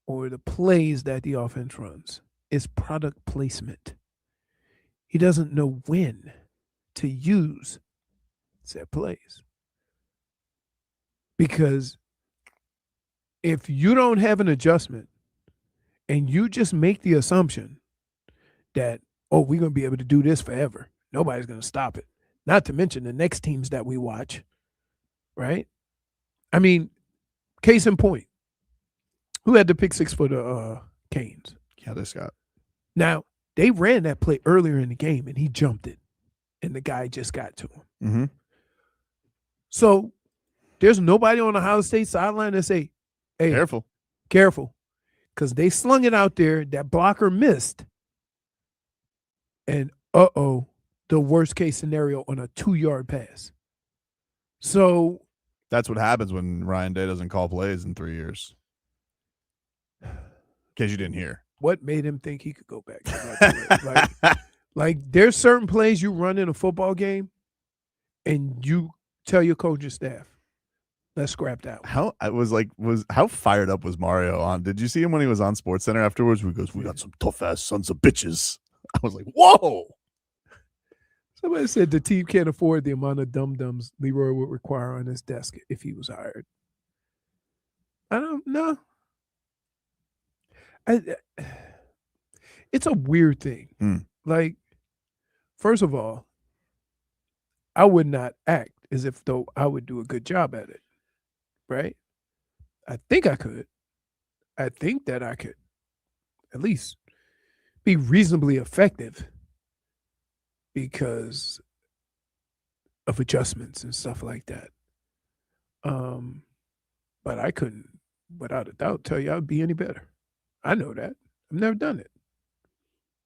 or the plays that the offense runs. It's product placement. He doesn't know when to use set plays. Because if you don't have an adjustment and you just make the assumption that, oh, we're going to be able to do this forever, nobody's going to stop it. Not to mention the next teams that we watch, right? I mean, case in point, who had the pick six for the Canes? Yeah, this guy. Now, they ran that play earlier in the game, and he jumped it, and the guy just got to him. Mm-hmm. So there's nobody on the Ohio State sideline that say, hey, careful, because they slung it out there. That blocker missed, and the worst case scenario on a 2-yard pass. So that's what happens when Ryan Day doesn't call plays in 3 years. In case you didn't hear. What made him think he could go back to that? like there's certain plays you run in a football game and you tell your coaching staff, let's scrap that one. How fired up was Mario on? Did you see him when he was on SportsCenter afterwards? Where he goes, we got some tough ass sons of bitches. I was like, whoa. Somebody said the team can't afford the amount of dum-dums Leroy would require on his desk if he was hired. I don't know. It's a weird thing. Like, first of all, I would not act as if though I would do a good job at it, right? I think I could. I think that I could at least be reasonably effective because of adjustments and stuff like that. But I couldn't, without a doubt, tell you I'd be any better. I know that. I've never done it.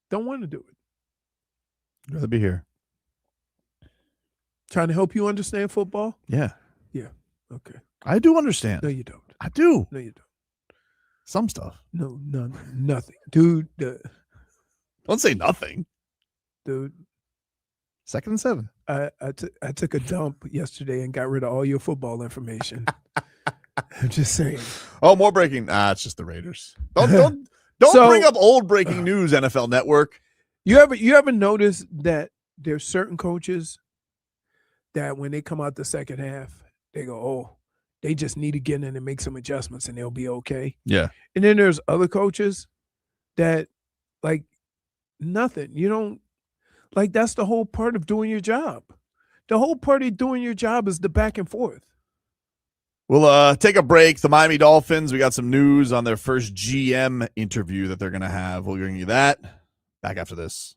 Don't want to do it. I'd rather be here. Trying to help you understand football? Yeah. Yeah. Okay. I do understand. No, you don't. I do. No, you don't. Some stuff. No, nothing. Dude. Don't say nothing. Dude. 2nd and 7. I took a dump yesterday and got rid of all your football information. I'm just saying. Oh, more breaking. It's just the Raiders. Don't bring up old breaking news, NFL Network. You ever notice that there's certain coaches that when they come out the second half, they go, oh, they just need to get in and make some adjustments and they'll be okay. Yeah. And then there's other coaches that, like, nothing. You don't, like, that's the whole part of doing your job. The whole part of doing your job is the back and forth. We'll take a break. The Miami Dolphins, we got some news on their first GM interview that they're going to have. We'll bring you that. Back after this.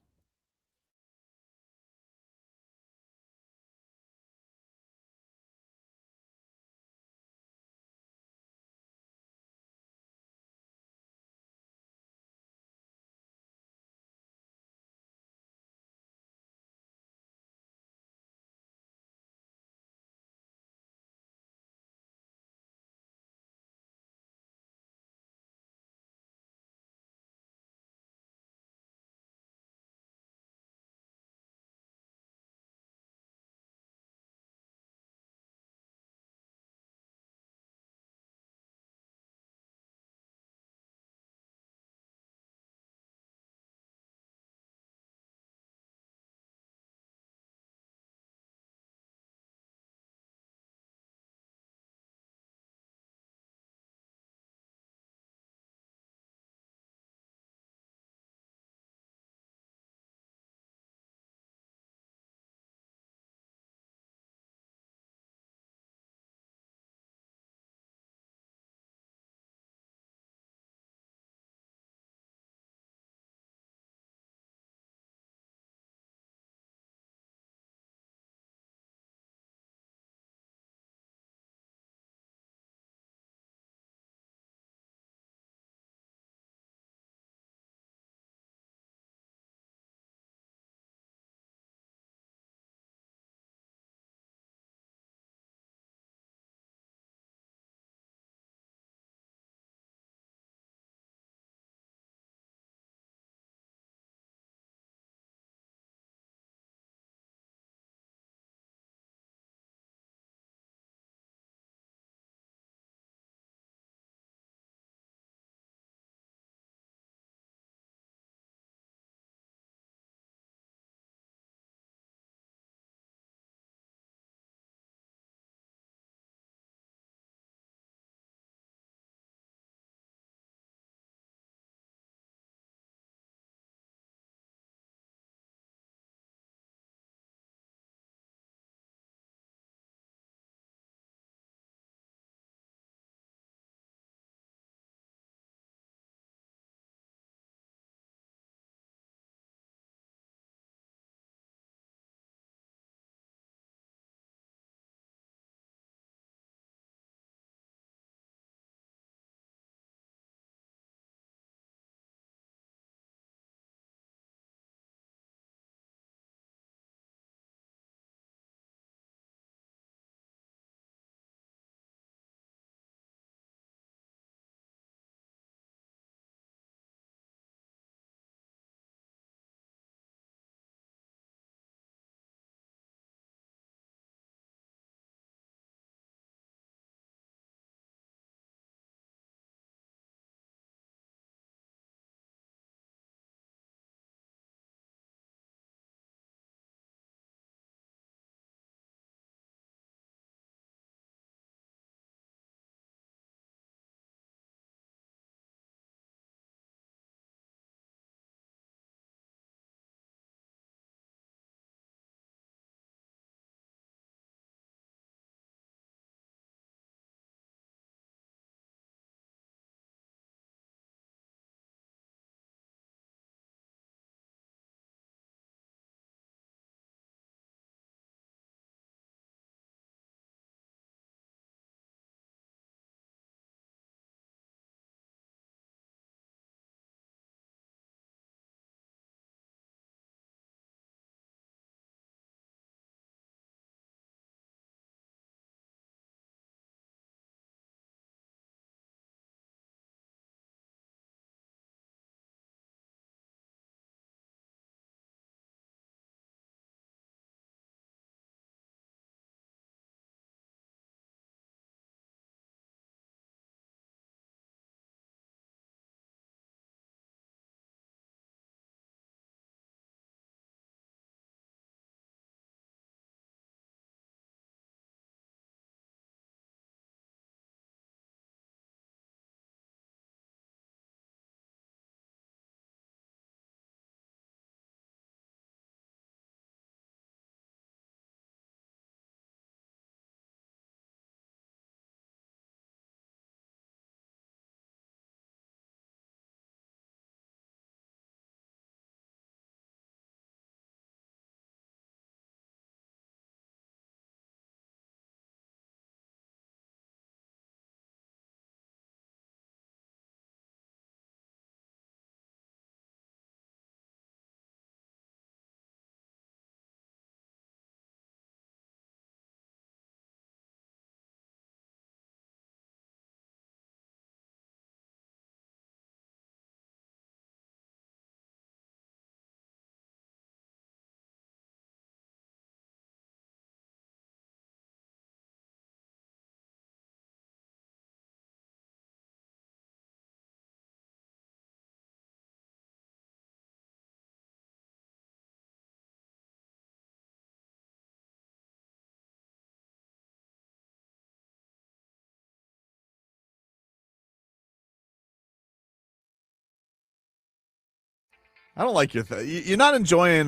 I don't like your you're not enjoying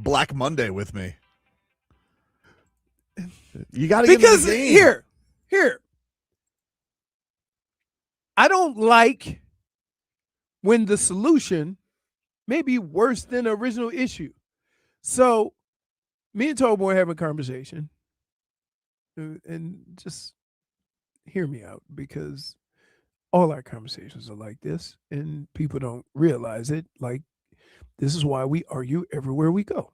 Black Monday with me. You got to Because get in the game. here. I don't like when the solution may be worse than the original issue. So me and Tobin were having a conversation, and just hear me out, because all our conversations are like this, and people don't realize it. Like, this is why we argue everywhere we go.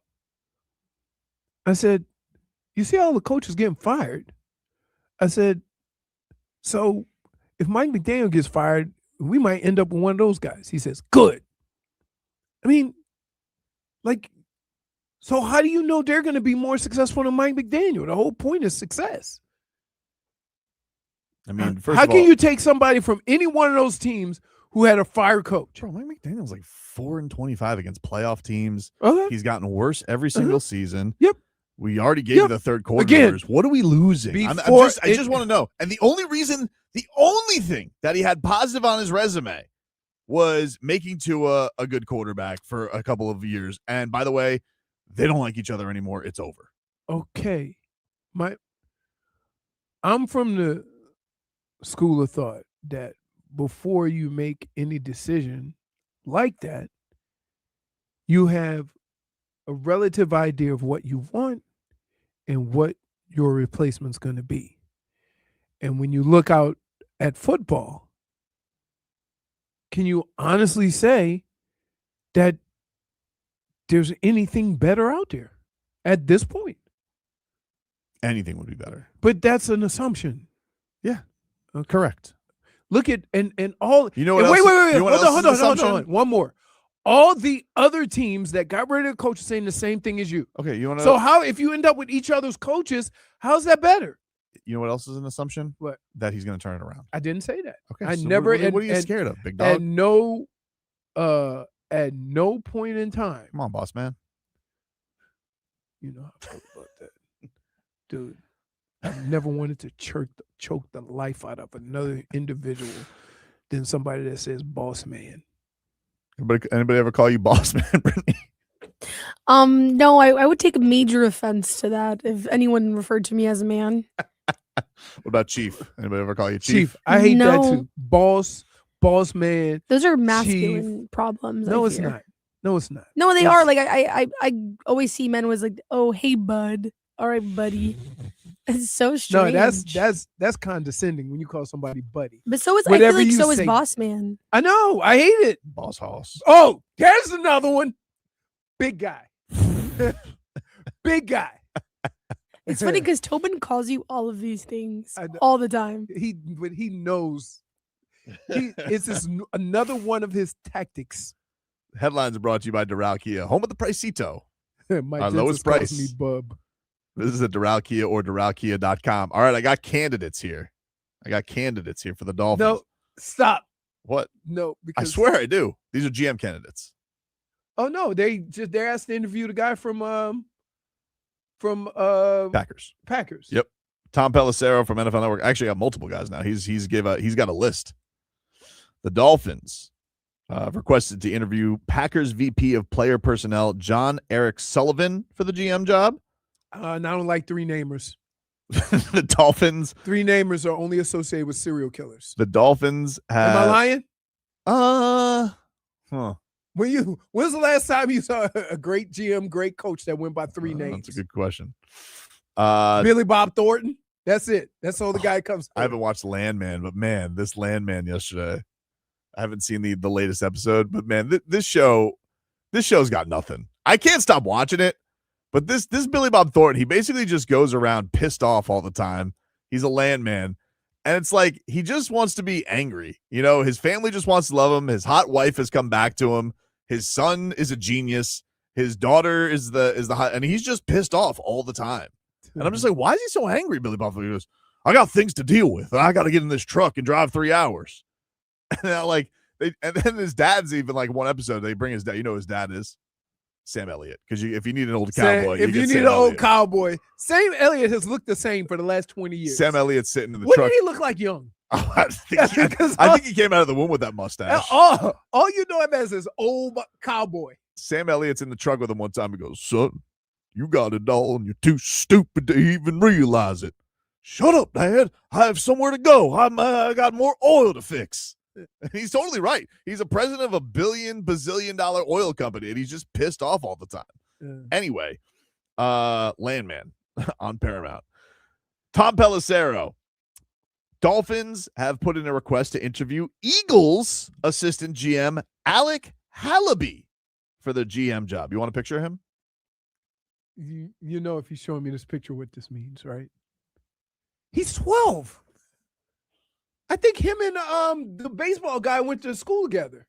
I said, you see all the coaches getting fired? I said, so if Mike McDaniel gets fired, we might end up with one of those guys. He says, good. I mean, like, so how do you know they're going to be more successful than Mike McDaniel? The whole point is success. I mean, first how of all, can you take somebody from any one of those teams who had a fire coach? Bro, Mike McDaniel's like 4-25 against playoff teams. Okay. He's gotten worse every single season. Yep. We already gave you the third quarter Again, numbers. What are we losing? I just want to know. And the only thing that he had positive on his resume was making Tua a good quarterback for a couple of years. And by the way, they don't like each other anymore. It's over. Okay. I'm from the school of thought that before you make any decision like that, you have a relative idea of what you want and what your replacement's going to be. And when you look out at football, can you honestly say that there's anything better out there at this point? Anything would be better. But that's an assumption. Yeah. Okay. Correct. Look at and all. You know what? Wait. You know what Hold else is an on. One more. All the other teams that got rid of the coach are saying the same thing as you. Okay, you want to? So how, if you end up with each other's coaches, how's that better? You know what else is an assumption? What? That he's going to turn it around. I didn't say that. Okay. I so never. What are you scared of, big dog? At no point in time. Come on, boss man. You know how I feel about that, dude. I never wanted to choke the life out of another individual than somebody that says boss man. Anybody ever call you boss man, Brittany? No, I would take major offense to that if anyone referred to me as a man. What about chief? Anybody ever call you Chief? I hate that No. too. Boss man. Those are masculine problems. No, I it's fear. not. No, it's not. No, they It's- are. Like I always see men was like, oh, hey, bud. All right, buddy. It's so strange. No, that's condescending when you call somebody buddy. But so is whatever I feel like you so say. is boss man. I know. I hate it. Boss hoss. Oh, there's another one. Big guy. Big guy. It's funny because Tobin calls you all of these things I know. all the time. But he knows. It's just another one of his tactics. Headlines are brought to you by Doral Kia, home of the Pricito. My Our dentist lowest calls price. me bub. This is at Doral Kia or DoralKia.com. All right, I got candidates here. for the Dolphins. No, stop. What? No, I because swear I do. These are GM candidates. Oh no, they're asked to interview the guy from Packers. Packers. Yep. Tom Pelissero from NFL Network. Actually got multiple guys now. He's got a list. The Dolphins requested to interview Packers VP of Player Personnel John Eric Sullivan for the GM job. And I don't like three namers. The Dolphins. Three namers are only associated with serial killers. The Dolphins have. Am I lying? Huh. When's the last time you saw a great GM, great coach that went by three names? That's a good question. Billy Bob Thornton. That's it. That's all the guy comes. I haven't watched Landman, but man, this Landman yesterday. I haven't seen the latest episode, but man, this show's got nothing. I can't stop watching it. But this Billy Bob Thornton, he basically just goes around pissed off all the time. He's a landman. And it's like he just wants to be angry. You know, his family just wants to love him. His hot wife has come back to him. His son is a genius. His daughter is the hot, and he's just pissed off all the time. And I'm just like, why is he so angry, Billy Bob Thornton? He goes, I got things to deal with. I got to get in this truck and drive 3 hours. And then his dad's even like one episode, they bring his dad. You know who his dad is? Sam Elliott. Because if you need an old cowboy, if you need an old cowboy, Sam Elliott has looked the same for the last 20 years. Sam Elliott's sitting in the what truck. did he look like young? I think he came out of the womb with that mustache. All you know him as is old cowboy. Sam Elliott's in the truck with him one time. He goes, "Son, you got it all, and you're too stupid to even realize it." "Shut up, Dad. I have somewhere to go. I got more oil to fix." And he's totally right. He's a president of a bazillion dollar oil company, and he's just pissed off all the time. Yeah. Anyway, Landman on Paramount. Tom Pelissero. Dolphins have put in a request to interview Eagles assistant GM Alec Halaby for the GM job. You want to picture him? You know, if he's showing me this picture, what this means, right? He's 12. I think him and the baseball guy went to school together.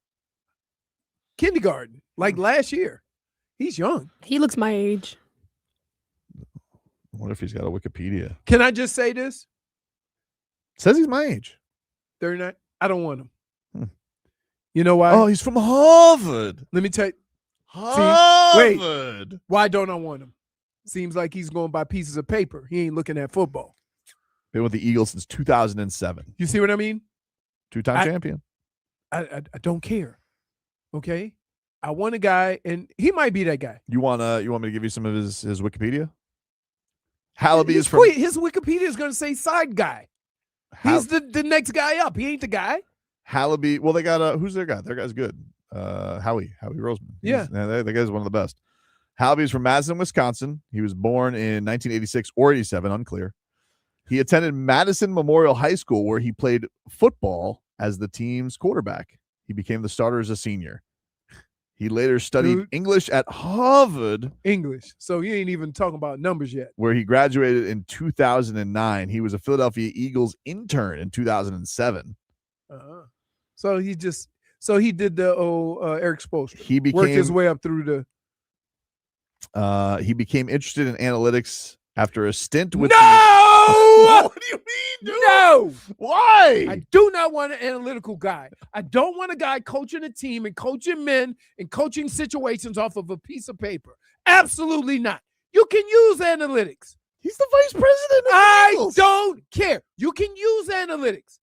Kindergarten, like last year. He's young. He looks my age. I wonder if he's got a Wikipedia. Can I just say this? Says he's my age. 39. I don't want him. You know why? Oh, he's from Harvard. Let me tell you. Harvard. Wait. Why don't I want him? Seems like he's going by pieces of paper. He ain't looking at football. Been with the Eagles since 2007. You see what I mean? Two-time champion. I don't care. Okay? I want a guy, and he might be that guy. You want me to give you some of his Wikipedia? Halaby is from his Wikipedia is going to say side guy. He's the next guy up. He ain't the guy. Halaby. Well, they got who's their guy? Their guy's good. Howie Roseman. That guy's one of the best. Halaby's from Madison, Wisconsin. He was born in 1986 or 87, unclear. He attended Madison Memorial High School, where he played football as the team's quarterback. He became the starter as a senior. He later studied English at Harvard. English. So he ain't even talking about numbers yet. Where he graduated in 2009. He was a Philadelphia Eagles intern in 2007. So he did the Eric Spoelstra. He worked his way up through the. He became interested in analytics after a stint with. No! What do you mean, dude? No! Why? I do not want an analytical guy. I don't want a guy coaching a team and coaching men and coaching situations off of a piece of paper. Absolutely not. You can use analytics. He's the vice president of the Eagles. I don't care. You can use analytics.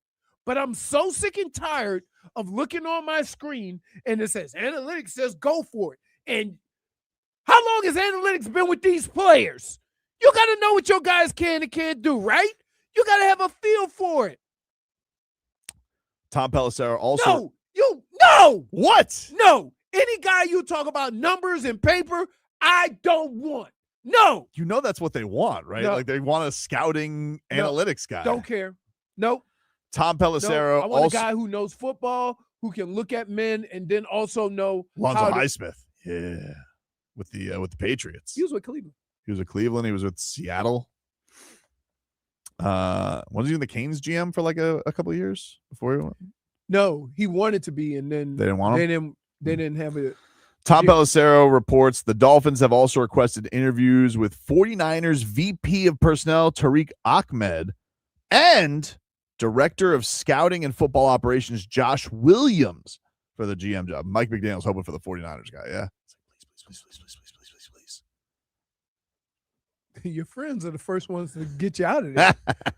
But I'm so sick and tired of looking on my screen and it says analytics says go for it. And how long has analytics been with these players? You got to know what your guys can and can't do, right? You got to have a feel for it. Tom Pelissero also. No. What? No. Any guy you talk about numbers and paper, I don't want. No. You know that's what they want, right? No. Like they want a scouting analytics guy. Don't care. Nope. Tom Pelissero. I want a guy who knows football, who can look at men and then also know. Lonzo Highsmith. Yeah. With the Patriots. He was with Cleveland. He was with Cleveland. He was with Seattle. Was he in the Canes GM for like a couple of years before he went? No, he wanted to be, and then they didn't want him. They didn't have it. Tom Pelissero reports the Dolphins have also requested interviews with 49ers VP of Personnel Tariq Ahmed and Director of Scouting and Football Operations Josh Williams for the GM job. Mike McDaniel's hoping for the 49ers guy. Yeah. Please. Your friends are the first ones to get you out of there.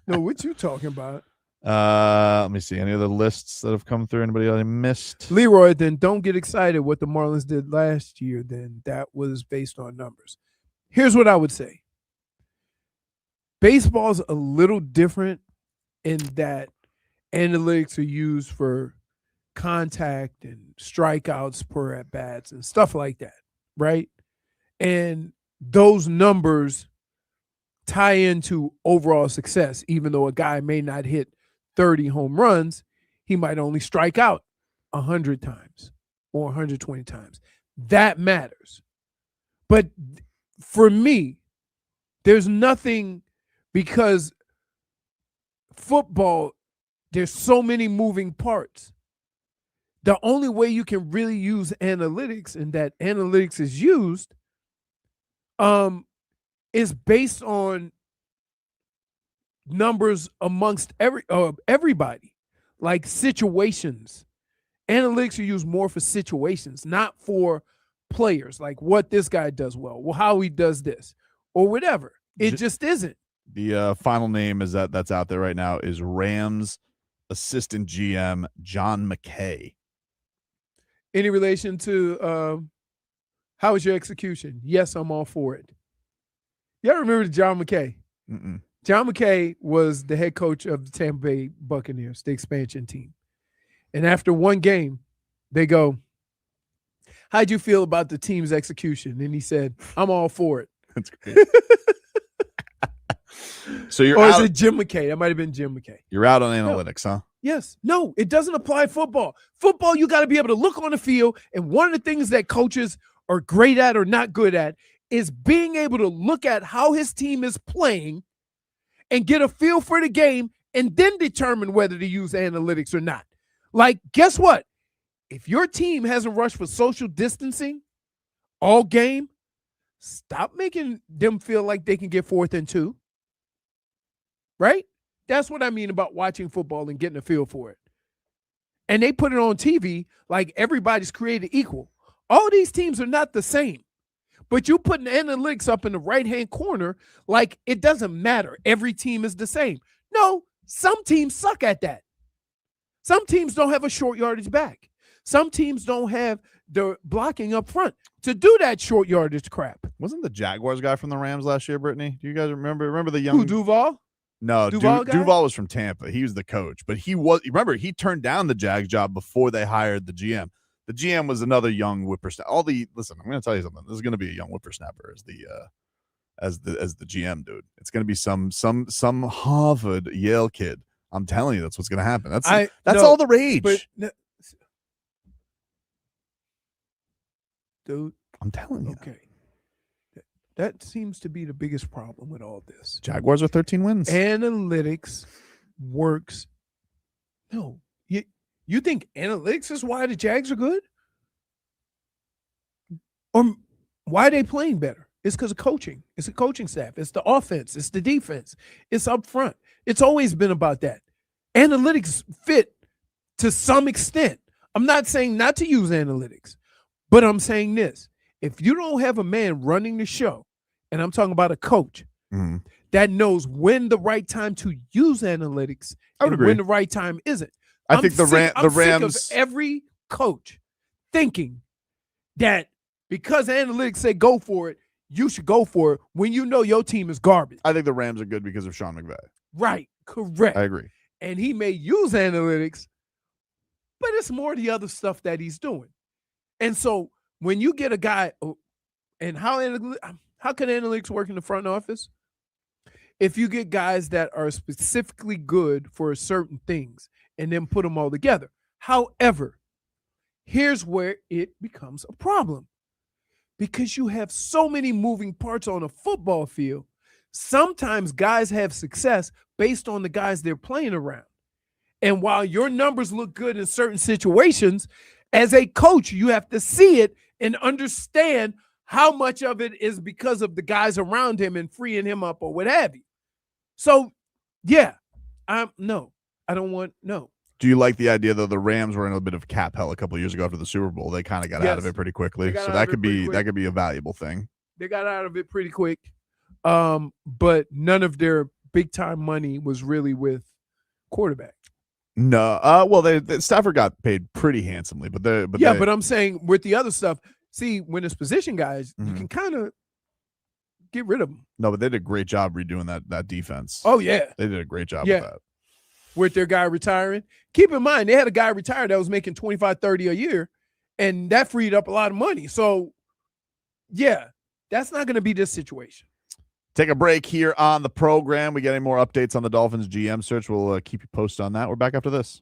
No, what you talking about? Let me see. Any other lists that have come through? Anybody I missed? Leroy, then don't get excited what the Marlins did last year. Then that was based on numbers. Here's what I would say. Baseball's a little different in that analytics are used for contact and strikeouts per at-bats and stuff like that, right? And those numbers tie into overall success. Even though a guy may not hit 30 home runs, he might only strike out 100 times or 120 times. That matters. But for me, there's nothing, because football, there's so many moving parts. The only way you can really use analytics, and that analytics is used, is based on numbers amongst everybody, like situations. Analytics are used more for situations, not for players, like what this guy does well, how he does this, or whatever. It just isn't. The final name is that's out there right now is Rams assistant GM John McKay. Any relation to how was your execution? Yes, I'm all for it. Y'all remember John McKay? Mm-mm. John McKay was the head coach of the Tampa Bay Buccaneers, the expansion team. And after one game, they go, how'd you feel about the team's execution? And he said, I'm all for it. That's great. So you're Or out. is it Jim McKay? That might have been Jim McKay. You're out on analytics, huh? Yes. No, it doesn't apply to football. Football, you got to be able to look on the field. And one of the things that coaches are great at or not good at is being able to look at how his team is playing and get a feel for the game and then determine whether to use analytics or not. Like, guess what? If your team hasn't rushed for social distancing all game, stop making them feel like they can get 4th and 2. Right? That's what I mean about watching football and getting a feel for it. And they put it on TV like everybody's created equal. All these teams are not the same. But you putting analytics up in the right-hand corner like it doesn't matter. Every team is the same. No, some teams suck at that. Some teams don't have a short yardage back. Some teams don't have the blocking up front to do that short yardage crap. Wasn't the Jaguars guy from the Rams last year, Brittany? Do you guys remember? Remember the young Duval? No, Duval Duval was from Tampa. He was the coach, but remember, he turned down the Jags job before they hired the GM. The GM was another young whippersnapper. Listen, I'm going to tell you something. This is going to be a young whippersnapper as the GM, dude. It's going to be some Harvard Yale kid. I'm telling you, that's what's going to happen. That's all the rage. Dude, I'm telling you. Okay. That seems to be the biggest problem with all this. Jaguars are 13 wins. Analytics works. No. You think analytics is why the Jags are good? Or why are they playing better? It's because of coaching. It's the coaching staff. It's the offense. It's the defense. It's up front. It's always been about that. Analytics fit to some extent. I'm not saying not to use analytics, but I'm saying this. If you don't have a man running the show, and I'm talking about a coach that knows when the right time to use analytics and when the right time isn't. I think the Rams, sick of every coach thinking that because analytics say go for it, you should go for it when you know your team is garbage. I think the Rams are good because of Sean McVay. Right, correct. I agree. And he may use analytics, but it's more the other stuff that he's doing. And so when you get a guy, and how can analytics work in the front office? If you get guys that are specifically good for certain things and then put them all together. However, here's where it becomes a problem. Because you have so many moving parts on a football field, sometimes guys have success based on the guys they're playing around. And while your numbers look good in certain situations, as a coach, you have to see it and understand how much of it is because of the guys around him and freeing him up or what have you. So, yeah, I don't want. Do you like the idea that the Rams were in a bit of cap hell a couple of years ago after the Super Bowl? They kind of got out of it pretty quickly. So that could be a valuable thing. They got out of it pretty quick. But none of their big time money was really with quarterback. No. Well, Stafford got paid pretty handsomely, but I'm saying with the other stuff, see, when it's position guys, you can kind of get rid of them. No, but they did a great job redoing that defense. Oh, yeah. They did a great job with that. With their guy retiring. Keep in mind, they had a guy retired that was making $25-30 a year, and that freed up a lot of money. So, yeah, that's not going to be this situation. Take a break here on the program. We get any more updates on the Dolphins GM search, we'll keep you posted on that. We're back after this.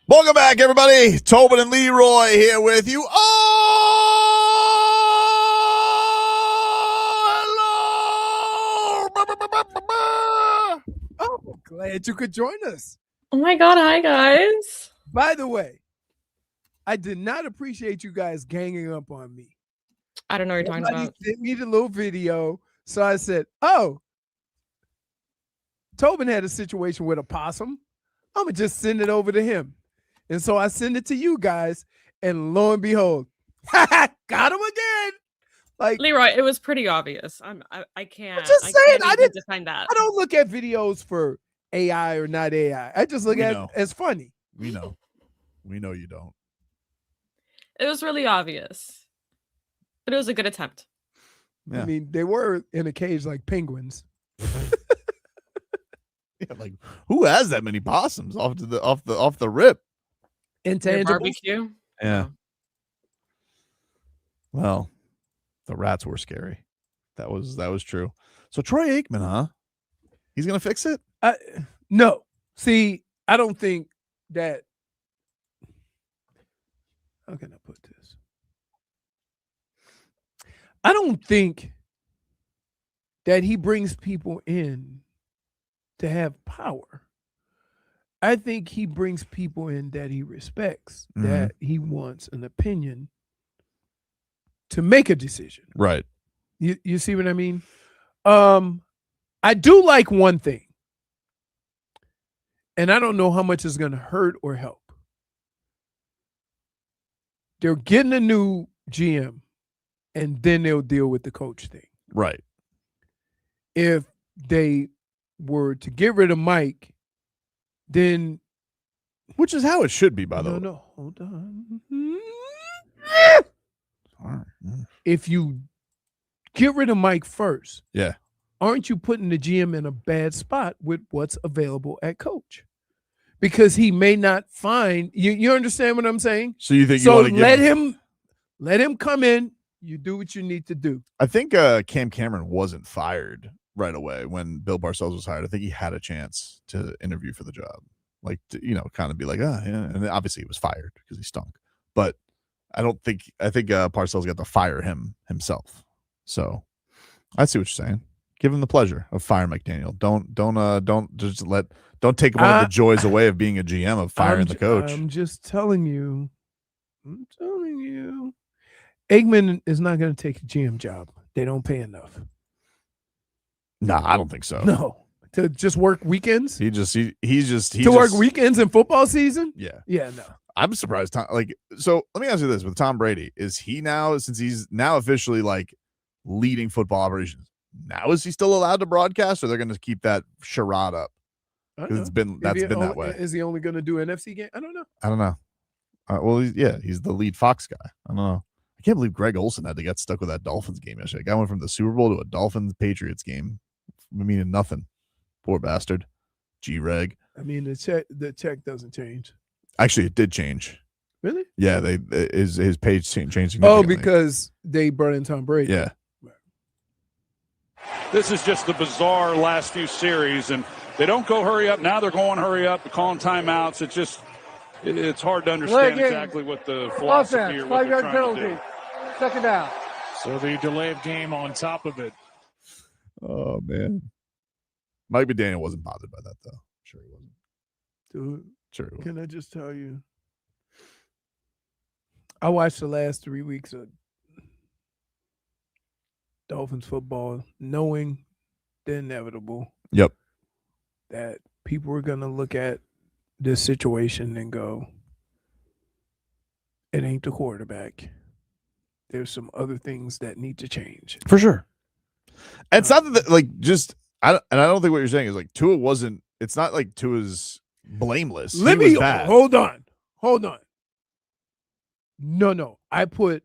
Welcome back, everybody. Tobin and Leroy here with you. Oh, hello. Oh, glad you could join us. Oh my God. Hi, guys. By the way, I did not appreciate you guys ganging up on me. I don't know what you're talking Somebody about. sent me the little video. So I said, oh, Tobin had a situation with a possum. I'm going to just send it over to him. And so I send it to you guys, and lo and behold, got him again. Like, Leroy, it was pretty obvious. I can't. I'm just saying, can't I even didn't define that. I don't look at videos for AI or not AI. I just look at it as funny. We know you don't. It was really obvious, but it was a good attempt. Yeah. I mean, they were in a cage like penguins. Yeah, like who has that many possums off the rip? Intangible barbecue. Yeah. Well, the rats were scary. That was true. So Troy Aikman, huh? He's gonna fix it? No. See, I don't think that. How can I put this? I don't think that he brings people in to have power. I think he brings people in that he respects, that he wants an opinion to make a decision. Right. You see what I mean? I do like one thing, and I don't know how much it's going to hurt or help. They're getting a new GM, and then they'll deal with the coach thing. Right. If they were to get rid of Mike, then, which is how it should be, by the way. No, hold on. All right. If you get rid of Mike first, Yeah. aren't you putting the GM in a bad spot with what's available at coach? Because he may not find you. You understand what I'm saying? So you think so? You want to Let him come in. You do what you need to do. I think Cam Cameron wasn't fired right away when Bill Parcells was hired. I think he had a chance to interview for the job, like to, kind of be like, yeah. And then obviously he was fired because he stunk. But I think Parcells got to fire him himself. So I see what you're saying. Give him the pleasure of firing McDaniel. Don't take one of the joys away of being a GM of firing the coach. I'm just telling you. Aikman is not going to take a GM job. They don't pay enough. Nah, I don't think so. No, to just work weekends. He's just work weekends in football season. Yeah, no. I'm surprised. So let me ask you this: with Tom Brady, is he now, since he's now officially like leading football operations, now is he still allowed to broadcast, or they're going to keep that charade up? That's been that way. Is he only going to do NFC game? I don't know. Well, he's the lead Fox guy. I don't know. I can't believe Greg Olsen had to get stuck with that Dolphins game yesterday. Guy went from the Super Bowl to a Dolphins Patriots game, meaning nothing. Poor bastard. G-Reg. I mean, the check doesn't change. Actually, it did change. Really? Yeah, his page changed. Oh, because they brought in Tom Brady. Yeah. This is just the bizarre last few series, and they don't go hurry up. Now they're going hurry up, calling timeouts. It's hard to understand exactly what the philosophy or what they're trying to do. Second down. So the delay of game on top of it. Oh, man. Mike McDaniel wasn't bothered by that, though. Sure he wasn't. Dude, sure he wasn't. Can I just tell you? I watched the last 3 weeks of Dolphins football, knowing the inevitable. Yep. That people were going to look at this situation and go, it ain't the quarterback. There's some other things that need to change. For sure. And it's not that, I don't think what you're saying is like Tua wasn't, it's not like Tua's blameless. Hold on. No. I put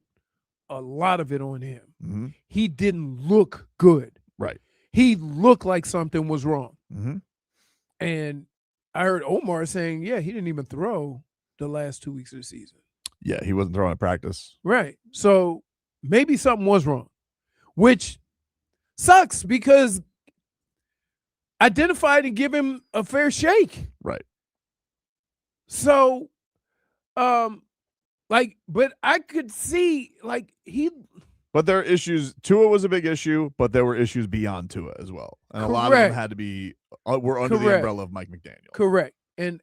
a lot of it on him. Mm-hmm. He didn't look good. Right. He looked like something was wrong. Mm-hmm. And I heard Omar saying, he didn't even throw the last 2 weeks of the season. Yeah, he wasn't throwing at practice. Right. So maybe something was wrong, which sucks because identified and give him a fair shake. Right. So, but I could see But there are issues. Tua was a big issue, but there were issues beyond Tua as well, and a lot of them had to be were under the umbrella of Mike McDaniel. Correct, and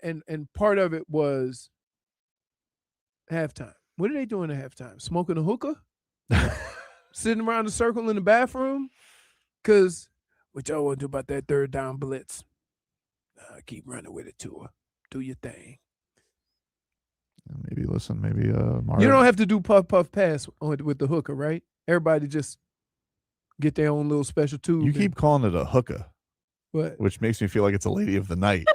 part of it was halftime. What are they doing at halftime? Smoking a hookah, sitting around a circle in the bathroom. Because what y'all want to do about that third down blitz? Keep running with it, Tua. Do your thing. Maybe Mario. You don't have to do puff pass with the hooker, right? Everybody just get their own little special tube. You keep calling it a hookah, which makes me feel like it's a lady of the night.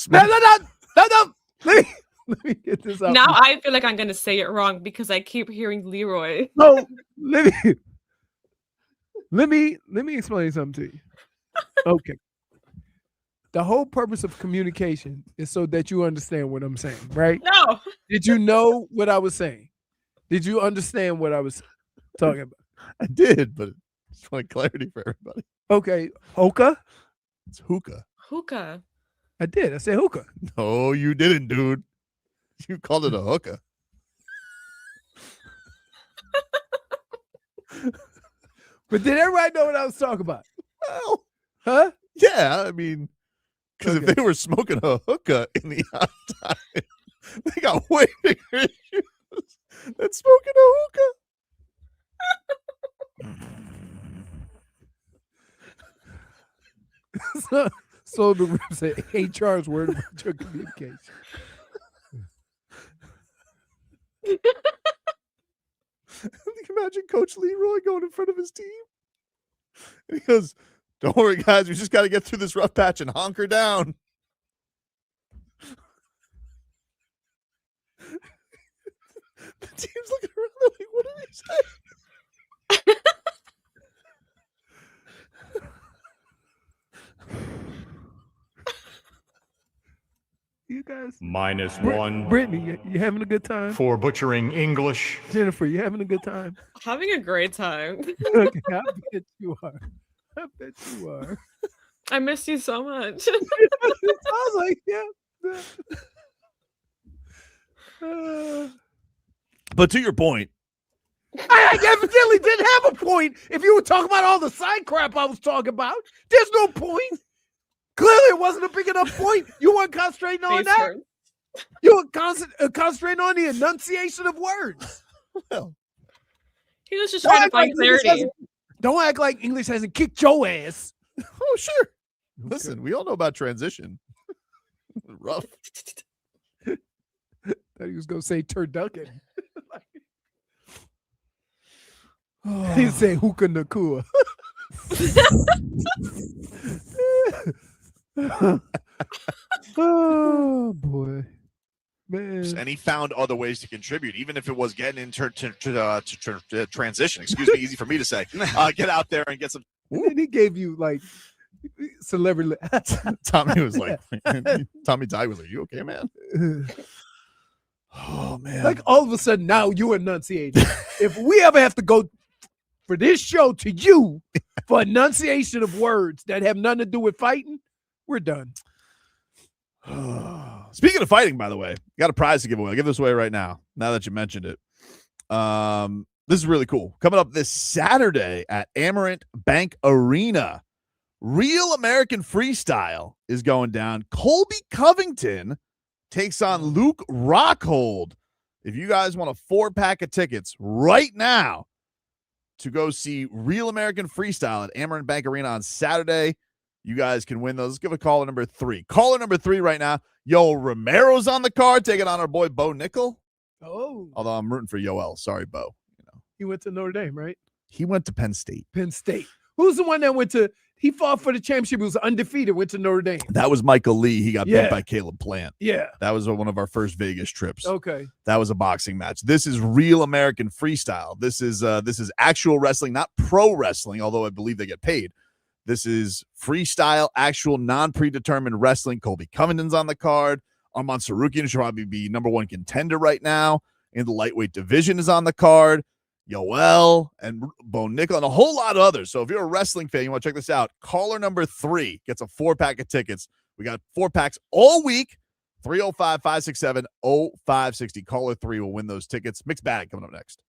No. Let me get this out. Now I feel like I'm gonna say it wrong because I keep hearing Leroy. No, let me explain something to you. Okay. The whole purpose of communication is so that you understand what I'm saying, right? No. Did you know what I was saying? Did you understand what I was talking about? I did, but just want clarity for everybody. Okay. Hookah? It's hookah. Hookah. I did. I said hookah. No, you didn't, dude. You called it a hookah. But did everybody know what I was talking about? Well, huh? Yeah, I mean, because if they were smoking a hookah in the outside, they got way bigger issues than smoking a hookah. So the rep said HR's worried about your communication. Imagine Coach Leroy going in front of his team. And he goes, "Don't worry, guys. We just got to get through this rough patch and hunker down." The team's looking around. They're like, "What did he say?" You guys. -1. Brittany, you having a good time? For butchering English. Jennifer, you having a good time? Having a great time. Okay, I bet you are. I bet you are. I miss you so much. I was like, yeah. But to your point, I evidently didn't have a point if you were talking about all the side crap I was talking about. There's no point. Clearly, it wasn't a big enough point. You weren't concentrating on that. You were concentrating on the enunciation of words. Well, he was just trying to find clarity. Don't act like English hasn't kicked your ass. Oh, sure. Listen, we all know about transition. Rough. Thought he was going to say turducken. He said hookah nakua. Oh boy, man! And he found other ways to contribute, even if it was getting into transition. Excuse me, easy for me to say. Get out there and get some. And he gave you like celebrity. Tommy was like, Tommy Ty was like, "You okay, man?" Oh man! Like all of a sudden now you enunciating. If we ever have to go for this show to you for enunciation of words that have nothing to do with fighting, we're done. Speaking of fighting, by the way, got a prize to give away. I'll give this away right now that you mentioned it. This is really cool. Coming up this Saturday at Amerant Bank Arena, Real American Freestyle is going down. Colby Covington takes on Luke Rockhold. If you guys want a 4-pack of tickets right now to go see Real American Freestyle at Amerant Bank Arena on Saturday, you guys can win those. Let's give a caller number 3. Caller number 3 right now. Yo, Romero's on the card, taking on our boy Bo Nickel. Oh. Although I'm rooting for Yoel. Sorry, Bo. He went to Notre Dame, right? He went to Penn State. Penn State. Who's the one that went to, he fought for the championship. He was undefeated, went to Notre Dame. That was Michael Lee. He got beat by Caleb Plant. Yeah. That was one of our first Vegas trips. Okay. That was a boxing match. This is Real American Freestyle. This is actual wrestling, not pro wrestling, although I believe they get paid. This is freestyle, actual non-predetermined wrestling. Colby Covington's on the card. Arman Sarukian should probably be number 1 contender right now in the lightweight division is on the card. Yoel, and Bo Nickel, and a whole lot of others. So if you're a wrestling fan, you want to check this out. Caller number 3 gets a 4-pack of tickets. We got 4 packs all week. 305-567-0560. Caller 3 will win those tickets. Mixed bag coming up next.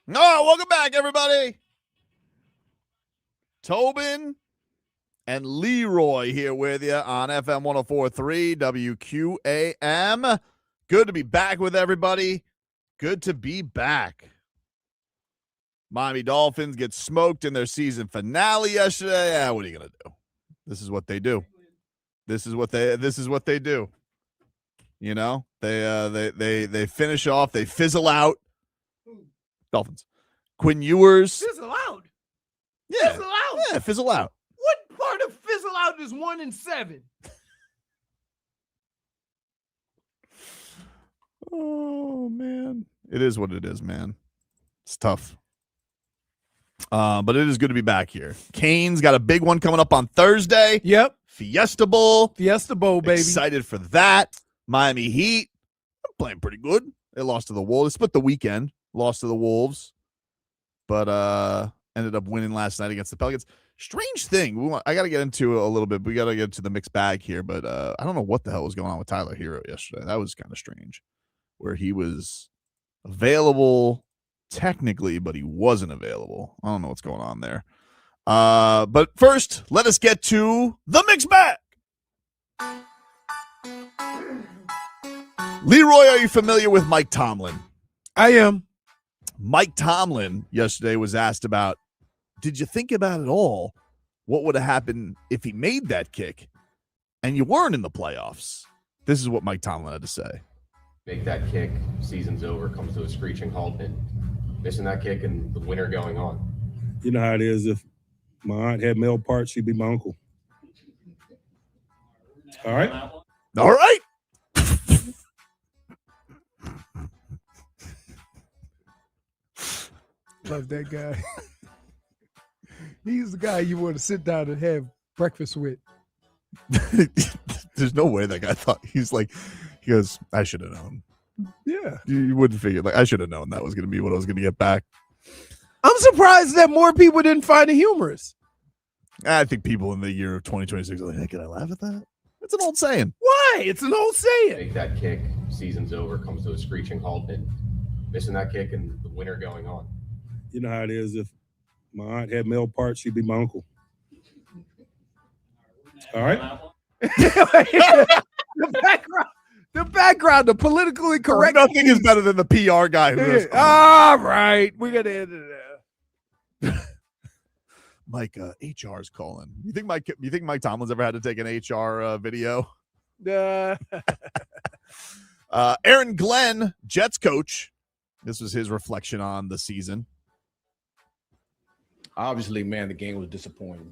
Oh, welcome back, everybody. Tobin and Leroy here with you on FM 104.3 WQAM. Good to be back with everybody. Good to be back. Miami Dolphins get smoked in their season finale yesterday. Yeah, what are you gonna do? This is what they do. This is what they do. You know, they finish off. They fizzle out. Dolphins. Quinn Ewers. Fizzle out. Yeah. Fizzle out. Yeah, fizzle out. What part of fizzle out is 1-7? Oh, man. It is what it is, man. It's tough. But it is good to be back here. Canes got a big one coming up on Thursday. Yep. Fiesta Bowl. Fiesta Bowl, baby. Excited for that. Miami Heat. They're playing pretty good. They lost to the Wolves. They split the weekend. Lost to the Wolves. But ended up winning last night against the Pelicans. Strange thing. I got to get into a little bit. We got to get into the mixed bag here. But I don't know what the hell was going on with Tyler Herro yesterday. That was kind of strange. Where he was available technically, but he wasn't available. I don't know what's going on there. But first, let us get to the mixed bag. Leroy, are you familiar with Mike Tomlin? I am. Mike Tomlin yesterday was asked about, did you think about it all? What would have happened if he made that kick and you weren't in the playoffs? This is what Mike Tomlin had to say. Make that kick, season's over, comes to a screeching halt, and missing that kick and the winter going on. You know how it is. If my aunt had male parts, she'd be my uncle. All right? All right. Love that guy. He's the guy you want to sit down and have breakfast with. There's no way that guy thought he goes, I should have known. Yeah. You wouldn't figure, I should have known that was going to be what I was going to get back. I'm surprised that more people didn't find it humorous. I think people in the year of 2026 are like, hey, can I laugh at that? It's an old saying. Why? It's an old saying. Make that kick, season's over, comes to a screeching halt, and missing that kick and the winter going on. You know how it is. If my aunt had male parts, she'd be my uncle. All right? The background, the politically correct. Nothing is better than the PR guy. All right. We got to end it there. Mike, HR's calling. You think Mike Tomlin's ever had to take an HR video? Aaron Glenn, Jets coach. This was his reflection on the season. Obviously, man, the game was disappointing.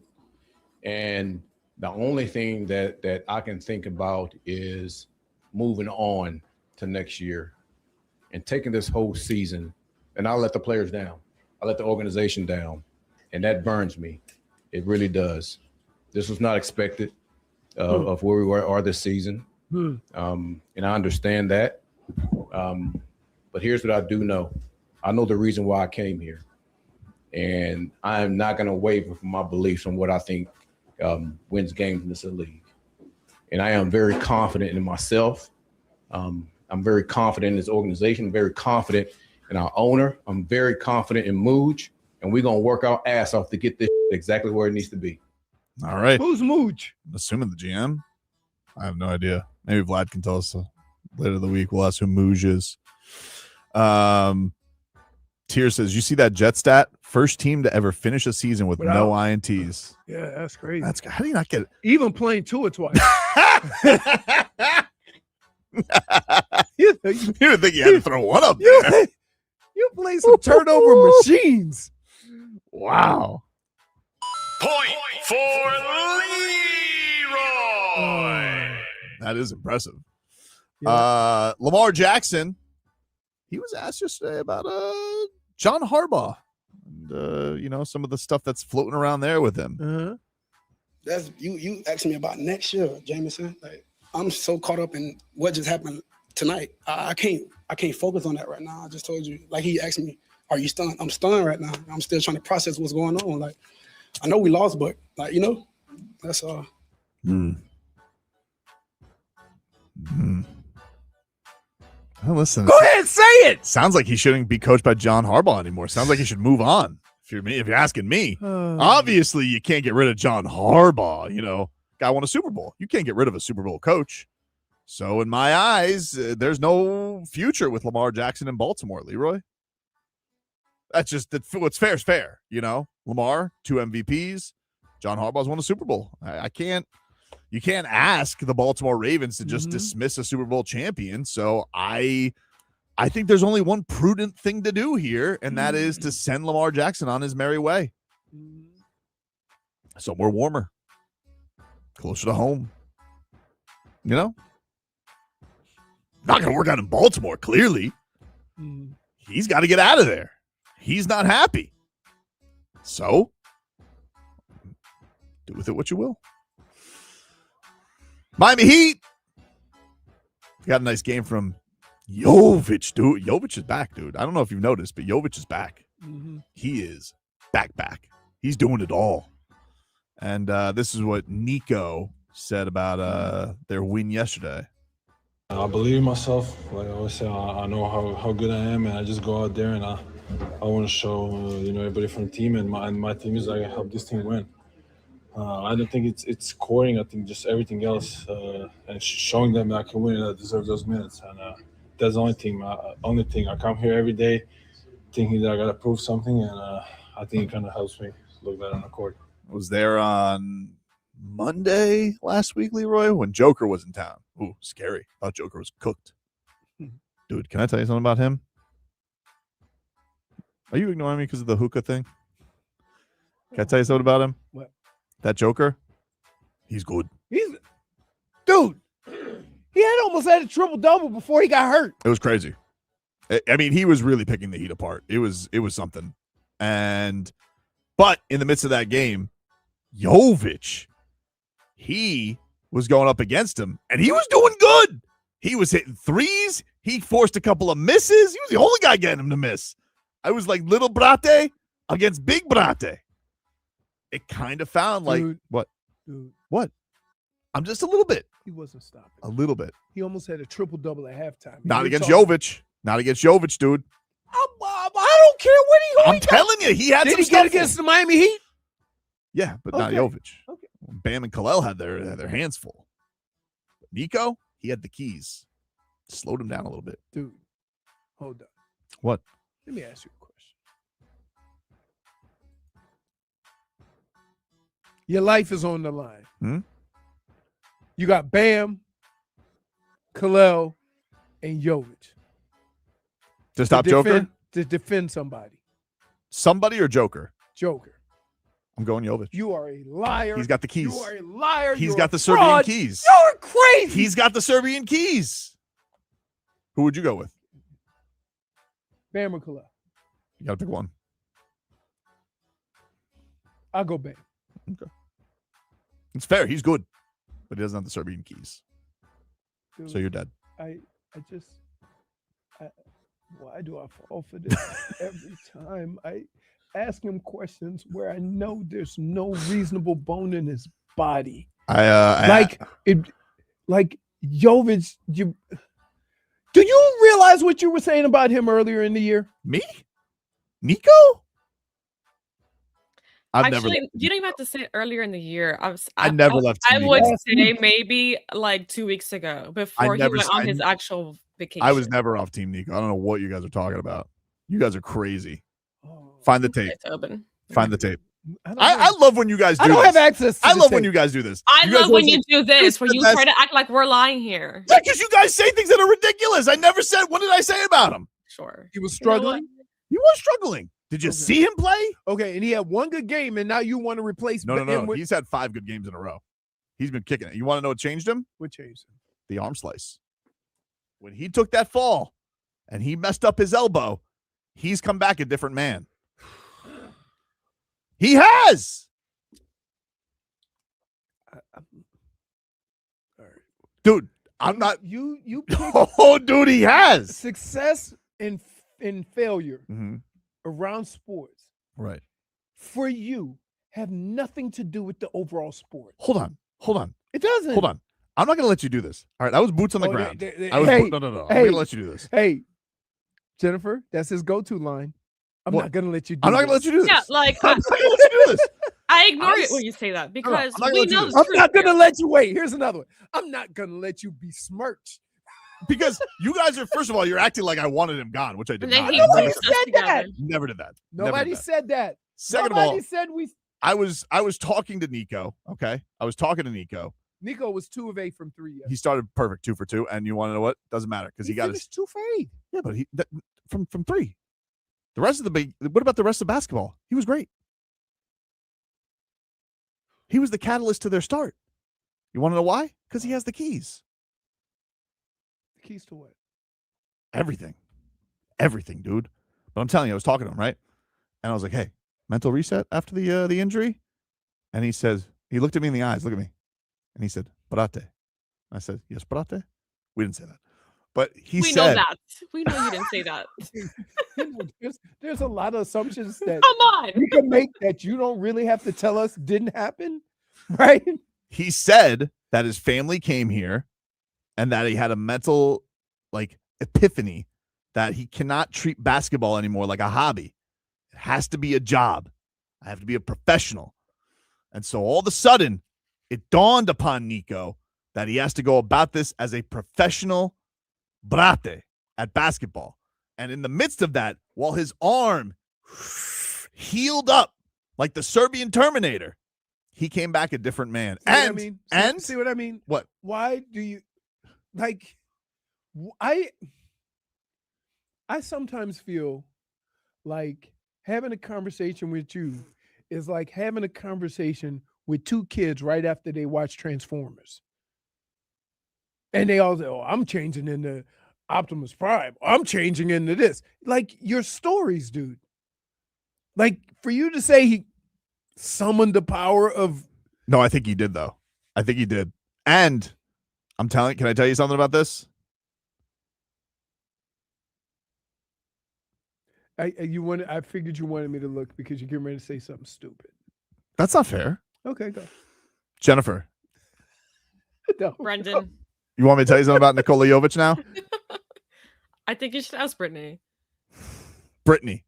And the only thing that I can think about is moving on to next year and taking this whole season. And I'll let the players down. I let the organization down. And that burns me. It really does. This was not expected of where we are this season. And I understand that. But here's what I do know. I know the reason why I came here. And I am not going to waver from my beliefs on what I think wins games in this league. And I am very confident in myself. I'm very confident in this organization, very confident in our owner. I'm very confident in Mooj. And we're going to work our ass off to get this exactly where it needs to be. All right. Who's Mooj? I'm assuming the GM. I have no idea. Maybe Vlad can tell us later in the week. We'll ask who Mooj is. Tier says, you see that Jet stat? First team to ever finish a season with no INTs. Yeah, that's crazy. How do you not get it? Even playing two or twice. You didn't think you had to throw one up there. You play some turnover machines. Wow. Point for Leroy. That is impressive. Yeah. Lamar Jackson, he was asked yesterday about John Harbaugh and some of the stuff that's floating around there with him. That's you asking me about next year, Jameson. Like, I'm so caught up in what just happened tonight. I can't focus on that right now. I just told you, like, he asked me, are you stunned? I'm stunned right now. I'm still trying to process what's going on. Like, I know we lost, but that's all. Well, listen. Go ahead, say it. Sounds like he shouldn't be coached by John Harbaugh anymore. Sounds like he should move on. If you're asking me, obviously you can't get rid of John Harbaugh. You know, guy won a Super Bowl. You can't get rid of a Super Bowl coach. So in my eyes, there's no future with Lamar Jackson in Baltimore, Leroy. That's just what's fair is fair. You know, Lamar, 2 MVPs. John Harbaugh's won a Super Bowl. You can't ask the Baltimore Ravens to just dismiss a Super Bowl champion. So I think there's only one prudent thing to do here, and that is to send Lamar Jackson on his merry way. Somewhere warmer, closer to home. You know? Not going to work out in Baltimore, clearly. He's got to get out of there. He's not happy. So, do with it what you will. Miami Heat. Got a nice game from Jović, dude. Jović is back, dude. I don't know if you've noticed, but Jović is back. He is back. He's doing it all. And this is what Nico said about their win yesterday. I believe in myself. Like I always say, I know how good I am, and I just go out there and I want to show everybody from the team, and my team is like help this team win. I don't think it's scoring. I think just everything else and showing them that I can win and I deserve those minutes. And that's the only thing. I come here every day thinking that I got to prove something, and I think it kind of helps me look better on the court. Was there on Monday last week, Leroy, when Joker was in town. Ooh, scary. I thought Joker was cooked. Dude, can I tell you something about him? Are you ignoring me because of the hookah thing? Can I tell you something about him? What? That Joker, he's good. Dude, he almost had a triple-double before he got hurt. It was crazy. I mean, he was really picking the Heat apart. It was something. But in the midst of that game, Jović, he was going up against him, and he was doing good. He was hitting threes. He forced a couple of misses. He was the only guy getting him to miss. I was like little Brate against big Brate. It kind of found like, Dude. What? Dude, What? I'm just a little bit. he wasn't stopping. A little bit. He almost had a triple-double at halftime. Not You're against talking- Jović. Not against Jović, dude. I don't care what he I'm telling you, he had Did some he stuff get against the Miami Heat? Yeah, but not Okay. Jović. Okay. Bam and Kalel had their hands full. Nico, he had the keys. Slowed him down a little bit. Dude, hold up. What? Let me ask you a question. Your life is on the line. You got Bam, Kalel, and Jović. To stop Joker? To defend somebody. Somebody or Joker? Joker. I'm going Jović. You are a liar. He's got the keys. You are a liar. He's You're got a the Serbian fraud. keys. You're crazy. He's got the Serbian keys. Who would you go with? Bam or Kalel? You got to pick one. I'll go Bam. Okay. It's fair. He's good, but he doesn't have the Serbian keys. Dude, So you're dead. Why do I fall for this every time? I ask him questions where I know there's no reasonable bone in his body. Like Jović. Do you realize what you were saying about him earlier in the year? Me? Nico? Actually, you don't even have to say it earlier in the year. I never left I Team would Nico. say maybe like 2 weeks ago before he went on his actual vacation. I was never off Team Nico. I don't know what you guys are talking about. You guys are crazy. Find the tape. Tobin. Find the tape. I love when you guys do I don't this. have access to I the love when tape. you guys do this. I You guys love when always you say, do this, "It's where the you best." try to act like we're lying here. Yeah, because you guys say things that are ridiculous. I never said. What did I say about him? Sure. He was You know what? struggling. He was struggling. Did you see him play? Okay, and he had one good game, and now you want to replace No. him with He's had 5 good games in a row. He's been kicking it. You want to know what changed him? what changed him? The arm slice. When he took that fall and he messed up his elbow, he's come back a different man. He has. Dude, I'm not. You pick Oh, dude, he has. success and failure Mm-hmm. around sports Right. for you have nothing to do with the overall sport. Hold on. It doesn't. Hold on. I'm not going to let you do this. All right, that was boots on the ground. No. I'm Hey, going to let you do this. Hey, Jennifer, that's his go-to line. I'm not going to let you do this. I'm not going to let you do this. Yeah, like I'm not going to let you do this. I ignore it when you say that because we know the I'm truth not going to here. let you wait. Here's another one. I'm not going to let you besmirch. Because you guys are, first of all, you're acting like I wanted him gone, which I did And they not. hate Nobody us said together. that. Never did that. Nobody said that. Second Nobody of all, said we. I was talking to Nico. Okay, I was talking to Nico. Nico was 2 of 8 from 3. He started perfect, 2 for 2, and you want to know what? Doesn't matter because he got his 2 for 8. Yeah, but from 3. The rest of the big. What about the rest of basketball? He was great. He was the catalyst to their start. You want to know why? Because he has the keys. The keys to what? Everything, dude. But I'm telling you, I was talking to him, right? And I was like, "Hey, mental reset after the injury." And he says, he looked at me in the eyes. Look at me, and he said, "Brate." I said, "Yes, brate." We didn't say that, but we know that. We know you didn't say that. There's a lot of assumptions that Come on. we can make that you don't really have to tell us didn't happen, right? He said that his family came here, and that he had a mental epiphany that he cannot treat basketball anymore like a hobby. It has to be a job. I have to be a professional. And so all of a sudden, it dawned upon Nico that he has to go about this as a professional brate at basketball. And in the midst of that, while his arm healed up like the Serbian Terminator, he came back a different man. See what I mean? What? Why do you I sometimes feel like having a conversation with you is like having a conversation with 2 kids right after they watch Transformers. And they all say, "Oh, I'm changing into Optimus Prime. I'm changing into this." Like your stories, dude. Like for you to say he summoned the power of. No, I think he did, though. I think he did. And can I tell you something about this? I figured you wanted me to look because you're getting ready to say something stupid. That's not fair. Okay, go. Jennifer, No. Brendan. you want me to tell you something about Nikola Jović now? I think you should ask Brittany. Brittany,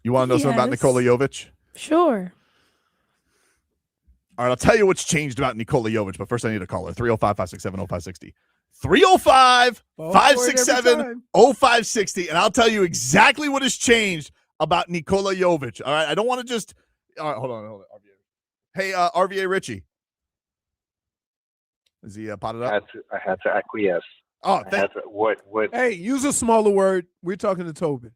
you want to know something about Yes. Nikola Jović? Sure. All right, I'll tell you what's changed about Nikola Jović, but first I need a caller. 305-567-0560. 305-567-0560, and I'll tell you exactly what has changed about Nikola Jović. All right, I don't want to just all right, hold on. RVA. Hey, RVA Richie. Is he potted up? I had to acquiesce. Oh, what? Hey, use a smaller word. We're talking to Tobin.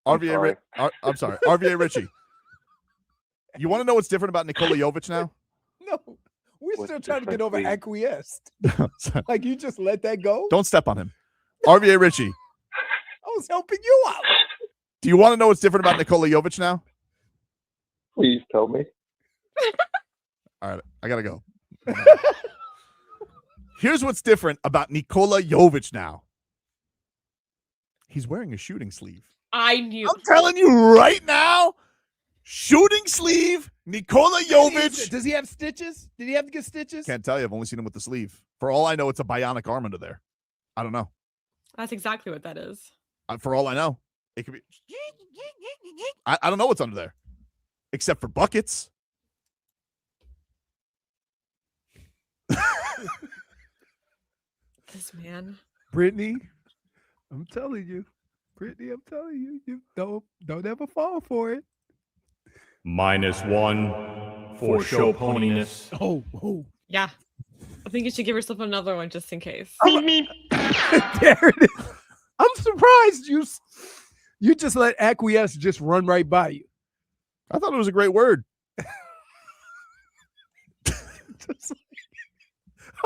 RVA. I'm sorry, RVA Richie. You want to know what's different about Nikola Jović now? No, we're What's still trying to get over different, acquiesced. Like you just let that go. Don't step on him. RVA Richie. I was helping you out. Do you want to know what's different about Nikola Jović now? Please tell me. All right, I gotta go. Here's what's different about Nikola Jović now. He's wearing a shooting sleeve. I knew. I'm telling you right now, shooting sleeve, Nikola Jović. Does he have stitches? Did he have to get stitches? Can't tell you. I've only seen him with the sleeve. For all I know, it's a bionic arm under there. I don't know. That's exactly what that is. For all I know, it could be. I don't know what's under there, except for buckets. This man. Brittany, I'm telling you. Brittany, I'm telling you. You don't ever fall for it. -1 for show poniness. Oh. Yeah. I think you should give yourself another one just in case. There it is. I'm surprised you just let acquiesce just run right by you. I thought it was a great word.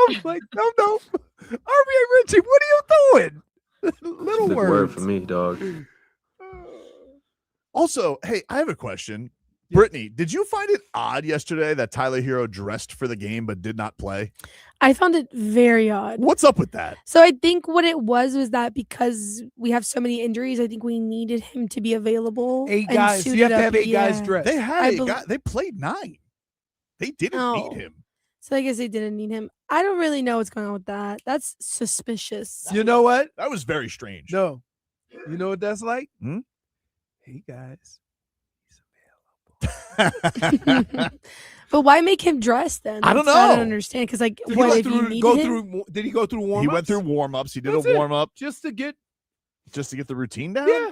I'm like, no. RBA Richie, what are you doing? Little Big words. word for me, dog. Also, hey, I have a question. Yes. Brittany, did you find it odd yesterday that Tyler Herro dressed for the game but did not play? I found it very odd. What's up with that? So I think what it was that because we have so many injuries, I think we needed him to be available. 8 guys. So you have to have 8 guys dressed. They had 8 guys. They played 9. They didn't need him. So I guess they didn't need him. I don't really know what's going on with that. That's suspicious. You know what? That was very strange. No. You know what that's like? Hmm? Hey, guys. But why make him dress then? I don't That's- I know. don't understand because like Did what he if you needed go him? through? Did he go through warm-ups? He went through warm-ups. He did That's a it. warm-up Just to get. the routine down? Yeah,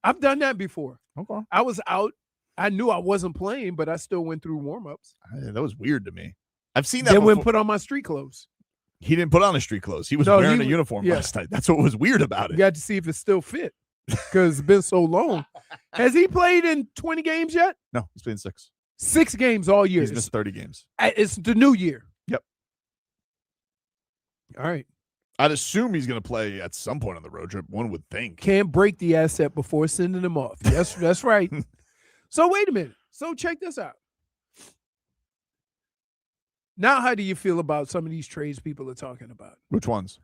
I've done that before. Okay. I was out. I knew I wasn't playing, but I still went through warm-ups. That was weird to me. I've seen that Then before. went put on my street clothes. He didn't put on his street clothes. He was No, wearing he a uniform yeah. last night. That's what was weird about You it. got to see if it still fit because it's been so long. Has he played in 20 games yet? No, he's playing 6. 6 games all year. He's missed 30 games. It's the new year. Yep. All right. I'd assume he's going to play at some point on the road trip. One would think. Can't break the asset before sending him off. Yes, that's right. So wait a minute. So check this out. Now, how do you feel about some of these trades people are talking about? Which ones?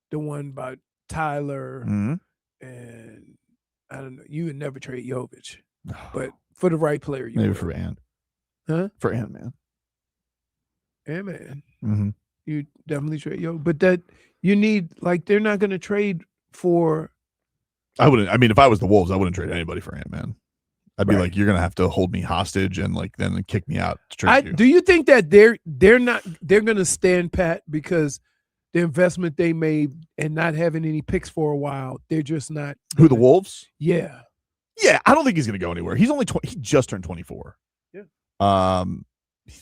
The one about Tyler Mhm. and I don't know. You would never trade Jović, but for the right player, you Maybe would. for Ant. Huh? For Ant, man. Yeah, man. Mm-hmm. You definitely trade Jović, but that you need like they're not going to trade for. I wouldn't. I mean, if I was the Wolves, I wouldn't trade anybody for Ant, man. I'd be Right. like, you're going to have to hold me hostage and like then kick me out to trade you. Do you think that they're going to stand pat because the investment they made and not having any picks for a while, they're just not. Who, the Wolves? Yeah. Yeah, I don't think he's going to go anywhere. He's only he just turned 24. Yeah.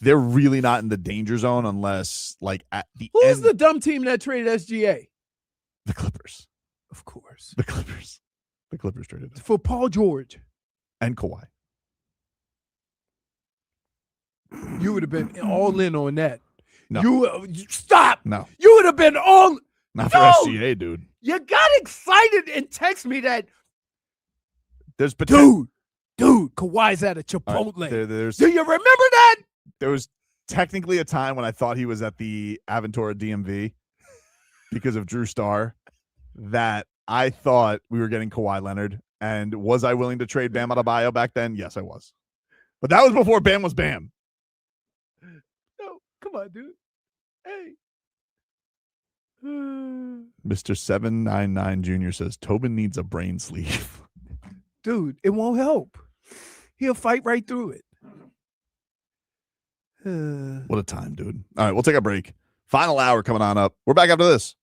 They're really not in the danger zone unless like at the Who's end. the dumb team that traded SGA? The Clippers. Of course. The Clippers. The Clippers traded him. For Paul George. And Kawhi. You would have been all in on that. No. You stop. No. You would have been all. Not for No! SGA, dude. You got excited and text me that, There's potential. dude, Kawhi's at a Chipotle. There's Do you remember that? there was technically a time when I thought he was at the Aventura DMV because of Drew Starr that I thought we were getting Kawhi Leonard. And was I willing to trade Bam Adebayo back then? Yes, I was. But that was before Bam was Bam. No, come on, dude. Hey. Mr. 799 Jr. says Tobin needs a brain sleeve. Dude, it won't help. He'll fight right through it. What a time, dude. All right, we'll take a break. Final hour coming on up. We're back after this.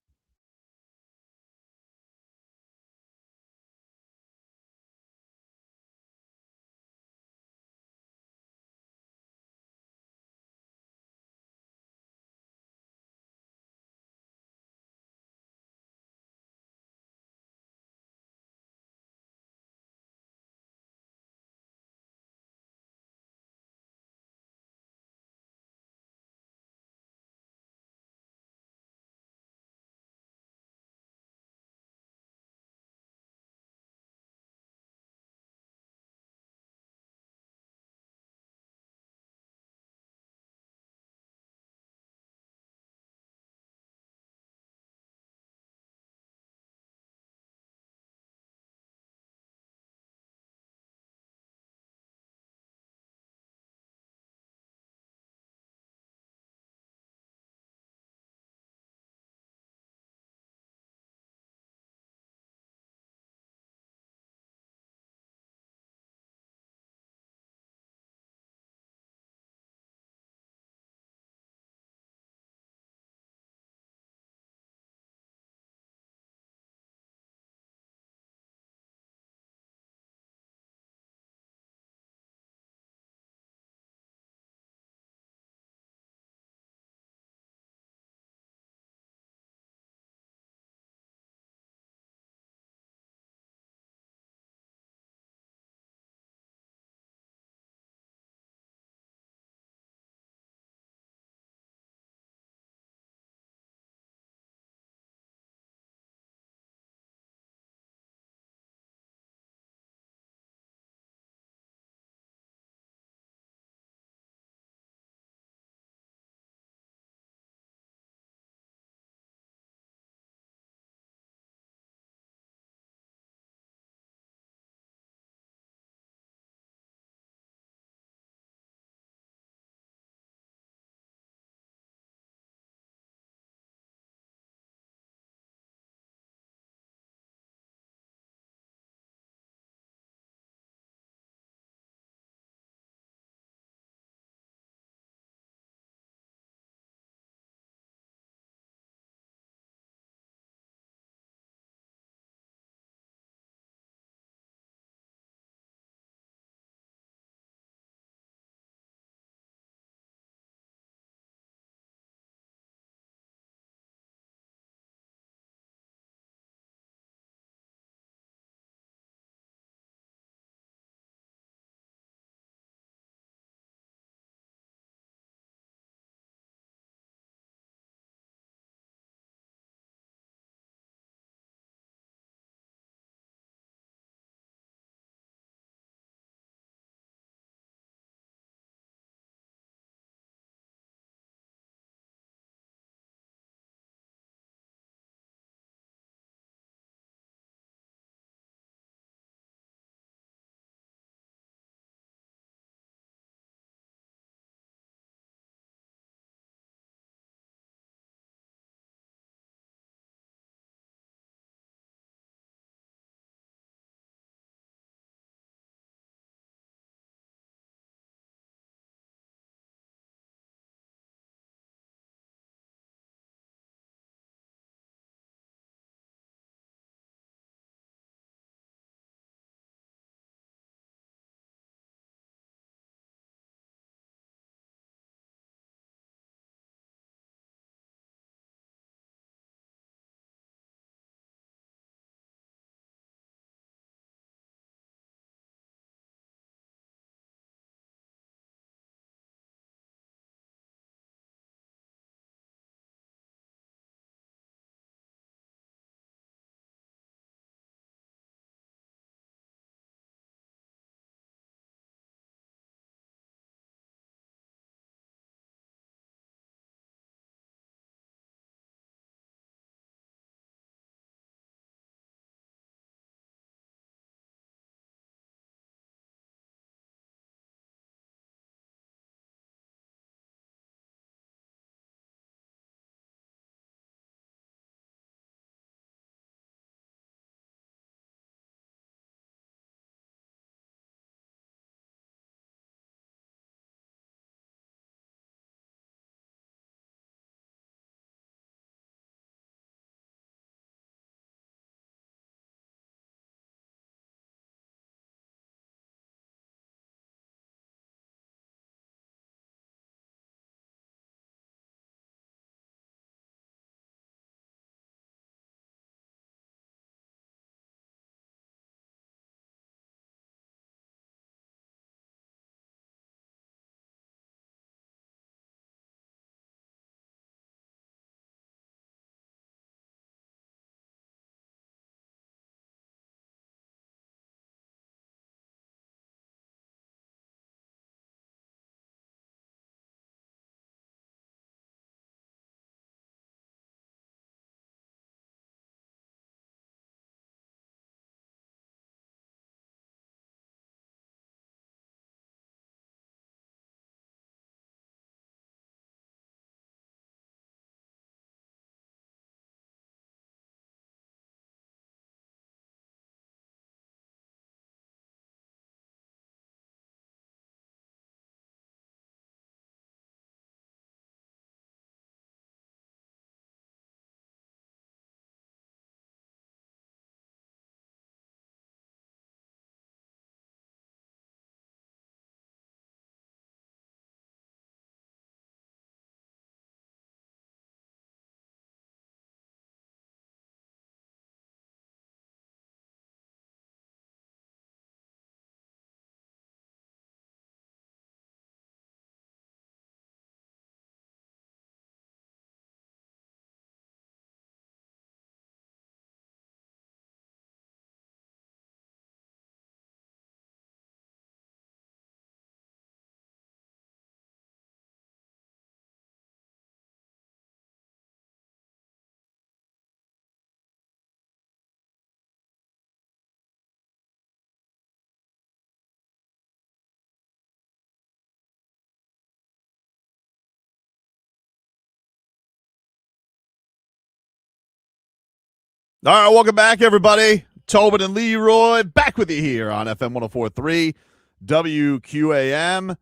All right, welcome back, everybody. Tobin and Leroy back with you here on FM 104.3 WQAM.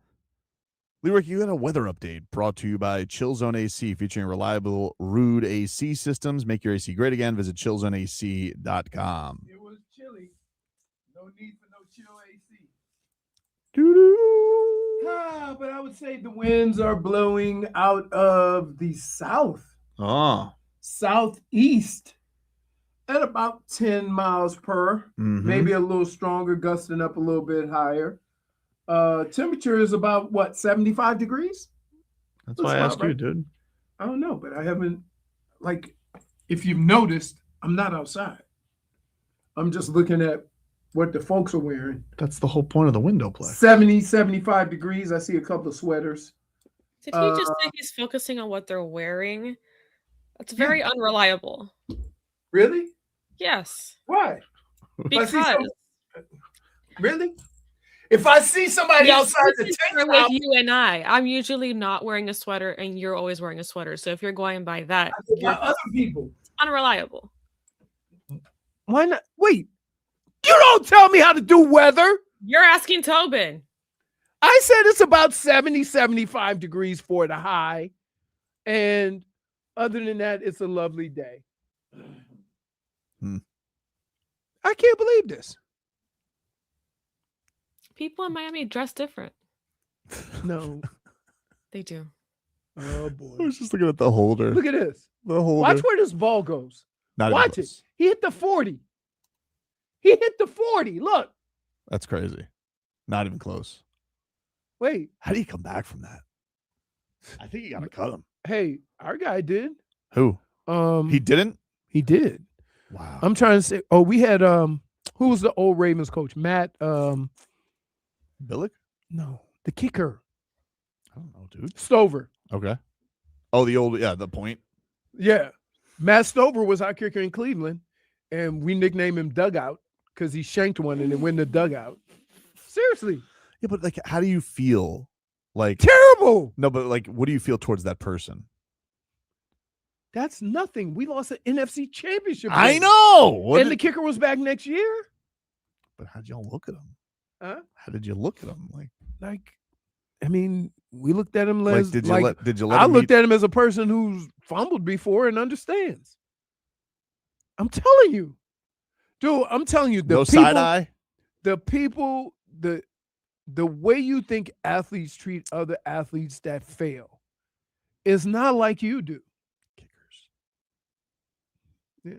Leroy, you got a weather update brought to you by Chill Zone AC, featuring reliable, rude AC systems. Make your AC great again. Visit chillzoneac.com. It was chilly. No need for no chill AC. But I would say the winds are blowing out of the south. Southeast at about 10 miles per, maybe a little stronger, gusting up a little bit higher. Temperature is about what, 75 degrees? That's why I asked you, dude. I don't know, but I haven't, like, if you've noticed, I'm not outside. I'm just looking at what the folks are wearing. That's the whole point of the window play. 70, 75 degrees. I see a couple of sweaters. Did he just say he's focusing on what they're wearing? That's very unreliable. Really? Yes. Why? Because really? If I see somebody outside the tent, with you and I'm usually not wearing a sweater, and you're always wearing a sweater. So if you're going by that, other people, it's unreliable. Why not? Wait, you don't tell me how to do weather. You're asking Tobin. I said it's about 70, 75 degrees for the high. And other than that, it's a lovely day. I can't believe this. People in Miami dress different. No. They do. Oh, boy. I was just looking at the holder. Look at this. The holder. Watch where this ball goes. Not even Watch close. it. He hit the 40. He hit the 40. Look. That's crazy. Not even close. Wait. How do you come back from that? I think you got to cut him. Hey, our guy did. Who? He didn't? He did. Wow. I'm trying to say, we had who was the old Ravens coach? Matt Billick? No, the kicker. I don't know, dude. Stover. Okay. Oh, the point. Yeah. Matt Stover was our kicker in Cleveland, and we nicknamed him Dugout because he shanked one and it went in the dugout. Seriously. Yeah, but like, how do you feel? Like, terrible. No, but like, what do you feel towards that person? That's nothing. We lost an NFC championship game. I know. And the kicker was back next year. But how'd y'all look at him? Huh? How did you look at him? Like, I mean, we looked at him as did you let I him looked at him as a person who's fumbled before and understands. I'm telling you, dude. I'm telling you, no side eye. The people, the way you think athletes treat other athletes that fail is not like you do. Yeah.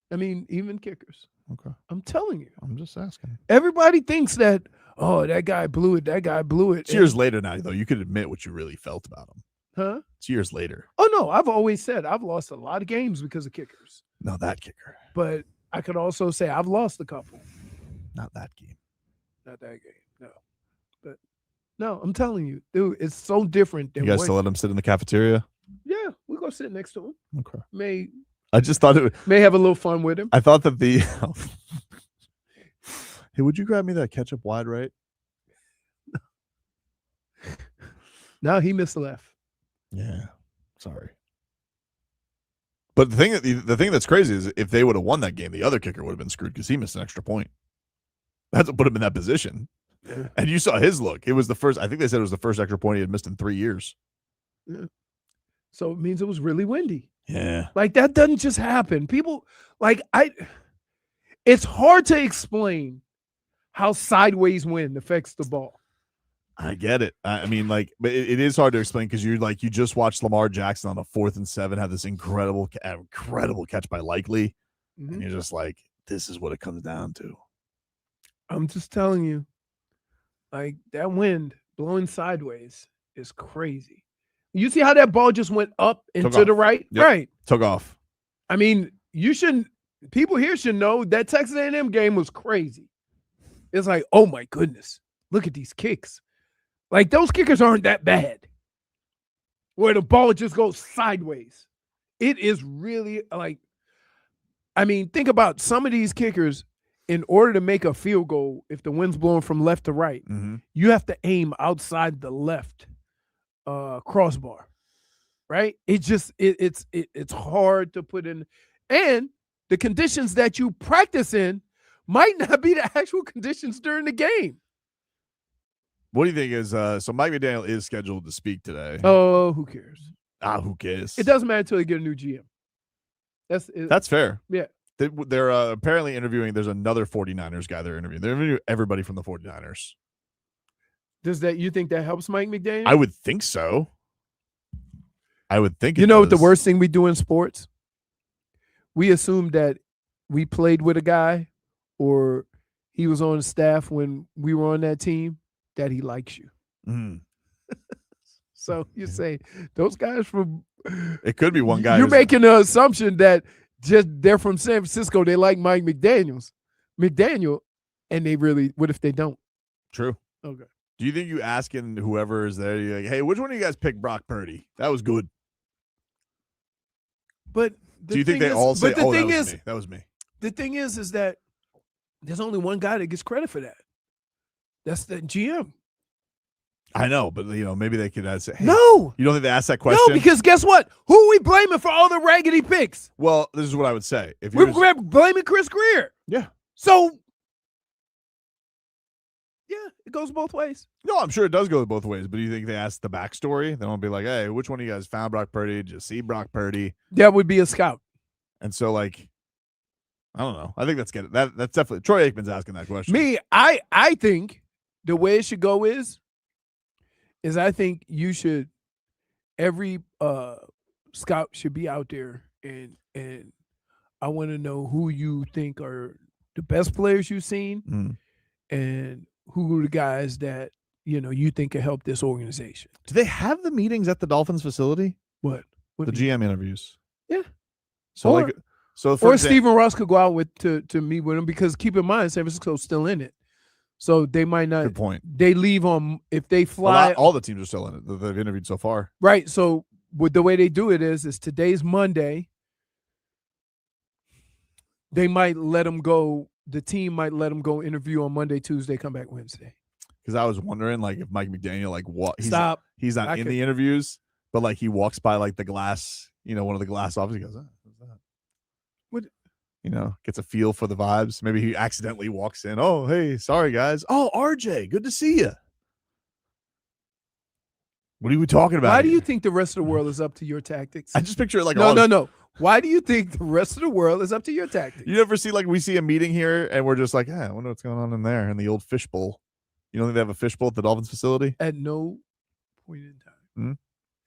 I mean, even kickers. Okay. I'm telling you. I'm just asking. Everybody thinks that, oh, that guy blew it. That guy blew it. It's years later now, though. You could admit what you really felt about him. Huh? It's years later. Oh, no. I've always said I've lost a lot of games because of kickers. No, that kicker. But I could also say I've lost a couple. Not that game. Not that game. No. But no, I'm telling you, dude, it's so different than You guys still let him sit in the cafeteria? Yeah, we go sit next to him. Okay. I just thought it may have a little fun with him. I thought that the hey, would you grab me that ketchup wide right? No, he missed the left. Yeah. Sorry. But the thing that's crazy is if they would have won that game, the other kicker would have been screwed because he missed an extra point. That's what put him in that position. Yeah. And you saw his look. It was the first, I think they said it was the first extra point he had missed in 3 years. Yeah. So it means it was really windy. Yeah. Like that doesn't just happen. People it's hard to explain how sideways wind affects the ball. I get it. I mean, but it is hard to explain because you just watched Lamar Jackson on a 4th and 7 have this incredible catch by Likely. Mm-hmm. And you're just like, this is what it comes down to. I'm just telling you, like that wind blowing sideways is crazy. You see how that ball just went up and to the right? Yep. Right. Took off. I mean, people here should know that Texas A&M game was crazy. It's like, oh my goodness, look at these kicks. Like those kickers aren't that bad. Where the ball just goes sideways. It is really like, I mean, think about some of these kickers. In order to make a field goal, if the wind's blowing from left to right, you have to aim outside the left crossbar, right? It's hard to put in. And the conditions that you practice in might not be the actual conditions during the game. What do you think is so Mike McDaniel is scheduled to speak today? Oh, who cares? Who cares? It doesn't matter until they get a new GM. That's fair. Yeah. They're apparently interviewing. There's another 49ers guy they're interviewing. They're interviewing everybody from the 49ers. You think that helps Mike McDaniel? I would think so. I would think You it know what the does. worst thing we do in sports? We assume that we played with a guy or he was on the staff when we were on that team, that he likes you. Mm. So you say those guys from It could be one guy. You're who's- making the assumption that just they're from San Francisco, they like Mike McDaniel, and they really, what if they don't? True. Okay. Do you think you asking whoever is there, you're like, hey, which one of you guys picked Brock Purdy? That was good. But Do you think they all say, oh, that was me? That was me. The thing is that there's only one guy that gets credit for that. That's the GM. I know, but maybe they could say, hey, No. You don't think they asked that question? No, because guess what? Who are we blaming for all the raggedy picks? Well, this is what I would say. If We're you're blaming Chris Greer. Yeah. So, yeah, it goes both ways. No, I'm sure it does go both ways, but do you think they asked the backstory? They won't be like, hey, which one of you guys found Brock Purdy? Did you see Brock Purdy? That would be a scout. And so, I don't know. I think that's good. That's definitely Troy Aikman's asking that question. Me, I think the way it should go is I think you should, every scout should be out there and I want to know who you think are the best players you've seen and who are the guys that, you think can help this organization. Do they have the meetings at the Dolphins facility? What The GM interviews. Yeah. So Or Stephen Ross could go out to meet with him because keep in mind, San Francisco's still in it. So they might not. Good point. They leave on if they fly. All the teams are still in it that they've interviewed so far. Right. So with the way they do it is today's Monday. They might let them go. The team might let them go interview on Monday, Tuesday, come back Wednesday. Because I was wondering, if Mike McDaniel, what he's not in the interviews, but he walks by the glass, one of the glass offices. He goes, oh, what's that? What? Gets a feel for the vibes. Maybe he accidentally walks in. Oh, hey, sorry guys. Oh, RJ, good to see you. What are we talking about? Why do you think the rest of the world is up to your tactics? I just picture it no. Why do you think the rest of the world is up to your tactics? You ever see we see a meeting here and we're just I wonder what's going on in there in the old fishbowl. You don't think they have a fishbowl at the Dolphins facility? At no point in time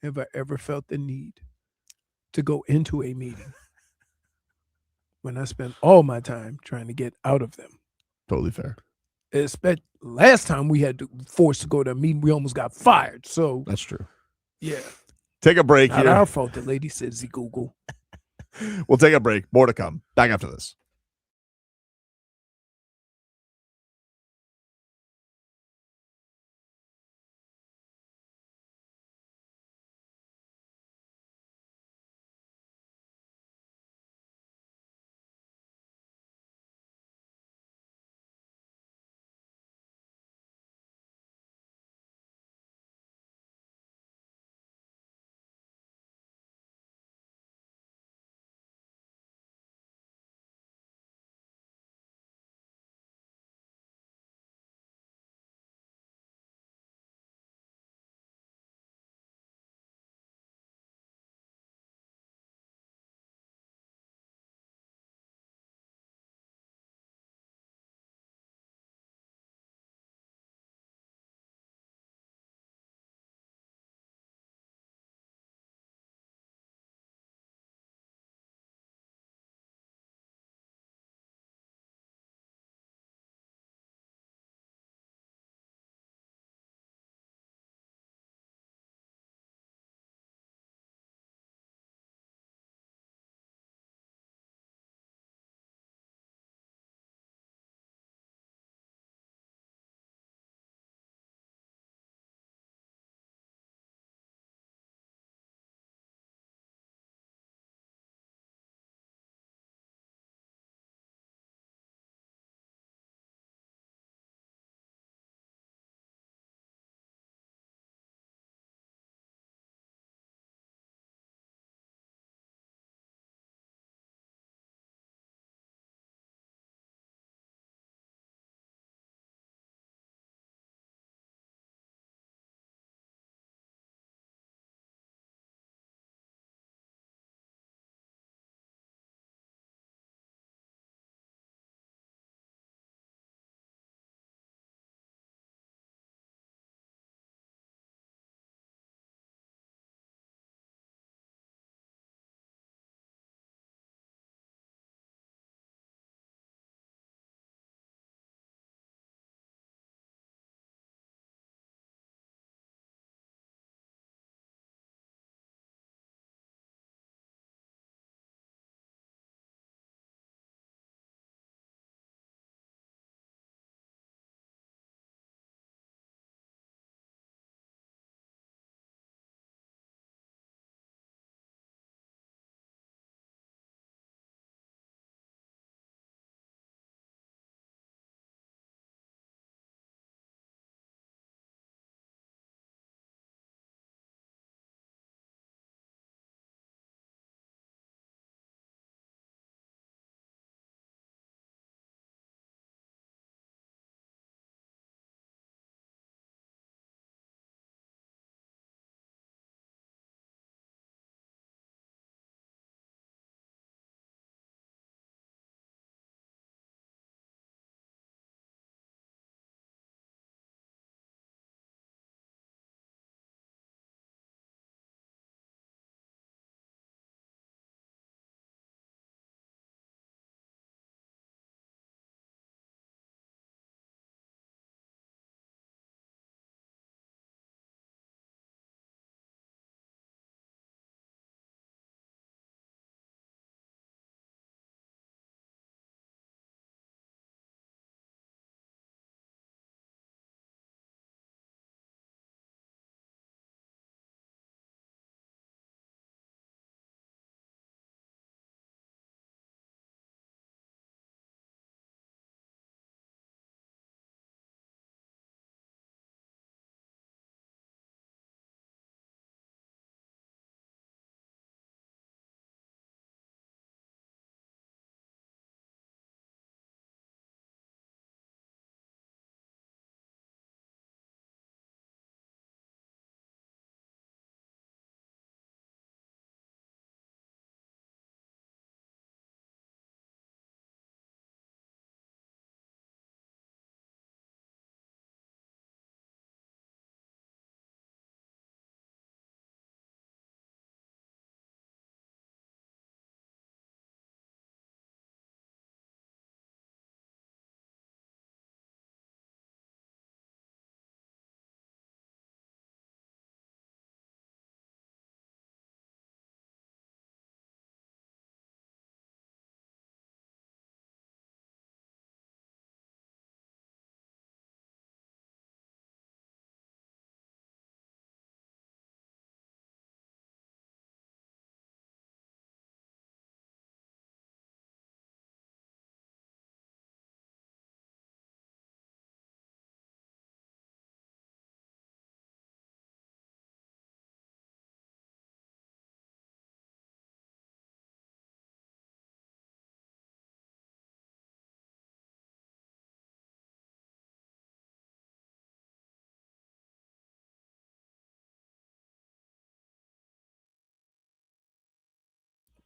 have I ever felt the need to go into a meeting when I spent all my time trying to get out of them. Totally fair. Last time we had to force to go to a meeting, we almost got fired. So that's true. Yeah. Take a break Not here. our fault. The lady said Z Google. We'll take a break. More to come. Back after this.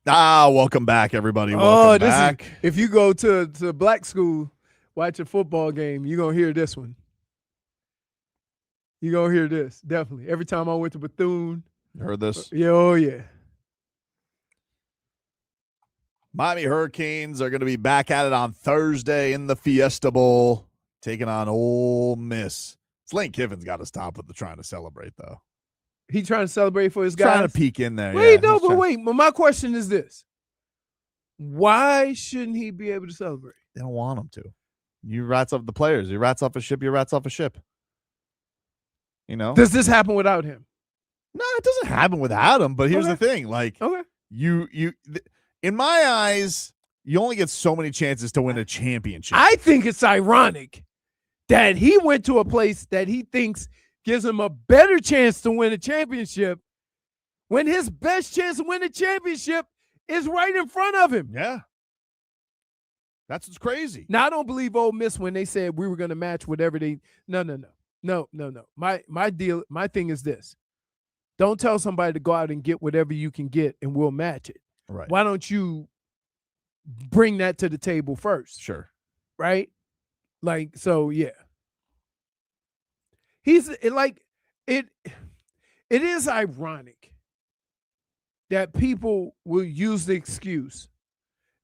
Welcome back, everybody. Welcome back. If you go to black school, watch a football game, you're going to hear this one. You're going to hear this, definitely. Every time I went to Bethune. You heard this? Yeah, oh, yeah. Miami Hurricanes are going to be back at it on Thursday in the Fiesta Bowl, taking on Ole Miss. Lane Kiffin's got to stop with the trying to celebrate, though. He trying to celebrate for his guys? Trying to peek in there. Wait, no, but wait. But my question is this. Why shouldn't he be able to celebrate? They don't want him to. You rats off the players. You rats off a ship. You rats off a ship. You know? Does this happen without him? No, it doesn't happen without him. But here's the thing. Like, in my eyes, you only get so many chances to win a championship. I think it's ironic that he went to a place that he thinks gives him a better chance to win a championship when his best chance to win a championship is right in front of him. Yeah. That's what's crazy. Now, I don't believe Ole Miss when they said we were going to match whatever they – no. My thing is this. Don't tell somebody to go out and get whatever you can get and we'll match it. Right. Why don't you bring that to the table first? Sure. Right? Like, so, yeah. It is ironic that people will use the excuse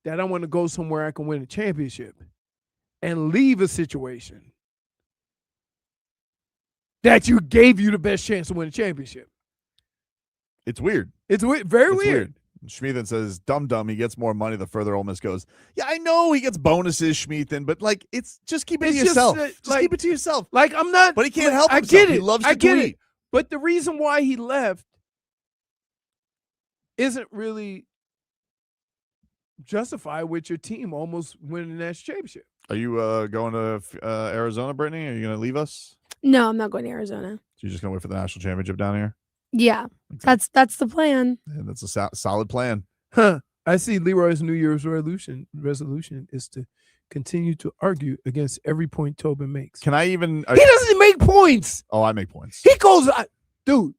that I want to go somewhere I can win a championship and leave a situation that you gave you the best chance to win a championship. It's weird. It's very weird. Schmeathan says, dumb, he gets more money the further Ole Miss goes. Yeah, I know he gets bonuses, Schmeathan, but, like, it's just keep it to yourself. Just keep it to yourself. Like, I'm not. But he can't help himself. I get it. He loves to I get tweet. it. But the reason why he left isn't really justified with your team almost winning the national championship. Are you going to Arizona, Brittany? Are you going to leave us? No, I'm not going to Arizona. So you're just going to wait for the national championship down here? Yeah, that's the plan. Yeah, that's a solid plan. Huh. I see Leroy's New Year's resolution is to continue to argue against every point Tobin makes. Can I even? He doesn't make points. Oh, I make points. He goes, dude,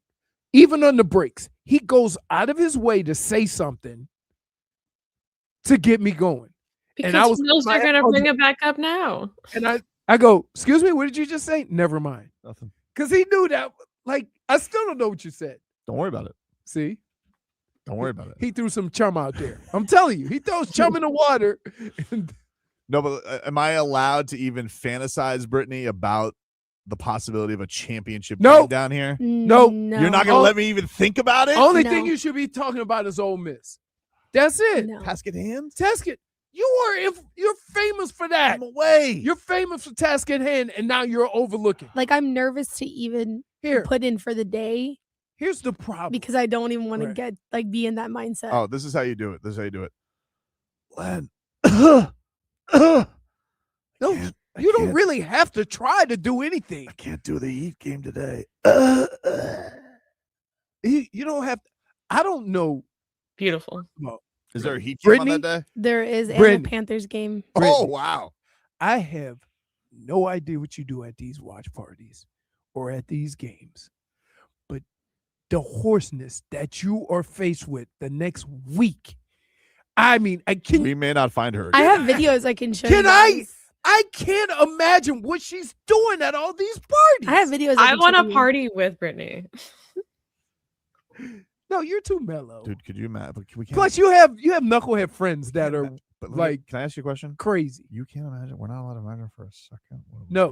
even on the breaks, he goes out of his way to say something to get me going. Because and I was, he knows they're going to bring it back up now. And I go, excuse me, what did you just say? Never mind. Nothing. Because he knew that. Like, I still don't know what you said. Don't worry about it. See? Don't worry about it. He threw some chum out there. I'm telling you, he throws chum in the water. No, but am I allowed to even fantasize, Brittany, about the possibility of a championship game down here? No. You're not going to let me even think about it? Only thing you should be talking about is Ole Miss. That's it. No. Tasket hand? Tasket. You're famous for that. I'm away. You're famous for task at hand, and now you're overlooking. Like, I'm nervous to even put in for the day. Here's the problem. Because I don't even want to be in that mindset. Oh, this is how you do it. Len. No, you don't really have to try to do anything. I can't do the Heat game today. You don't have to. I don't know. Beautiful. Well, is there a Heat game on that day? There is a Panthers game. Oh, wow. I have no idea what you do at these watch parties or at these games, but the hoarseness that you are faced with the next week. I mean, we may not find her I again. have videos I can show you guys. I can't imagine what she's doing at all these parties. I have videos. I want to party with Brittany. No, you're too mellow. Dude, could you imagine? Plus, you have knucklehead friends that are like, can I ask you a question? Crazy. You can't imagine. We're not allowed to imagine for a second. No.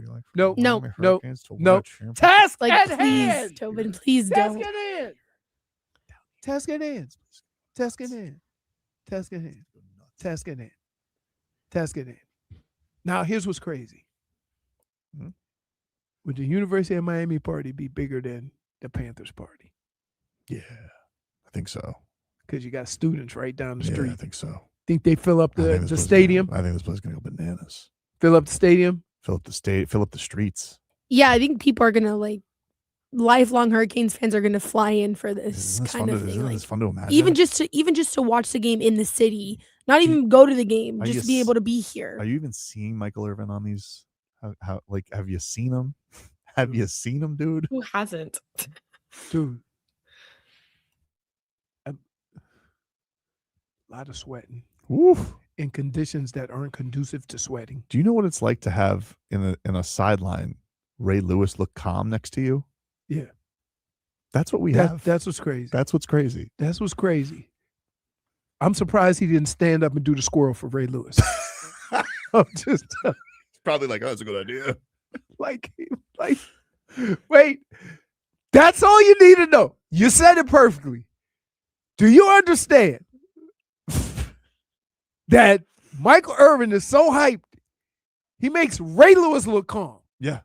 Task at please, hand. Tobin, please Task don't. at hand. Task at hand. Task at hand. Task at hand. Task at hand. Task at hand. Now, here's what's crazy. Would the University of Miami party be bigger than the Panthers party? Yeah, I think so. Because you got students right down the street. I think so. Think they fill up the stadium? I think this place is going to go bananas. Fill up the stadium? Fill up the streets. Yeah, I think people are going to lifelong Hurricanes fans are going to fly in for this kind of thing. Isn't this fun to imagine? Even just to watch the game in the city, not even go to the game, just to be able to be here. Are you even seeing Michael Irvin on these? How have you seen him? Have you seen him, dude? Who hasn't? Dude. A lot of sweating. Oof. In conditions that aren't conducive to sweating. Do you know what it's like to have in a sideline Ray Lewis look calm next to you? Yeah. That's what we have. That's what's crazy. That's what's crazy. That's what's crazy. I'm surprised he didn't stand up and do the squirrel for Ray Lewis. I'm just probably like, oh, that's a good idea. like, wait, that's all you need to know. You said it perfectly. Do you understand that Michael Irvin is so hyped, he makes Ray Lewis look calm? Yeah.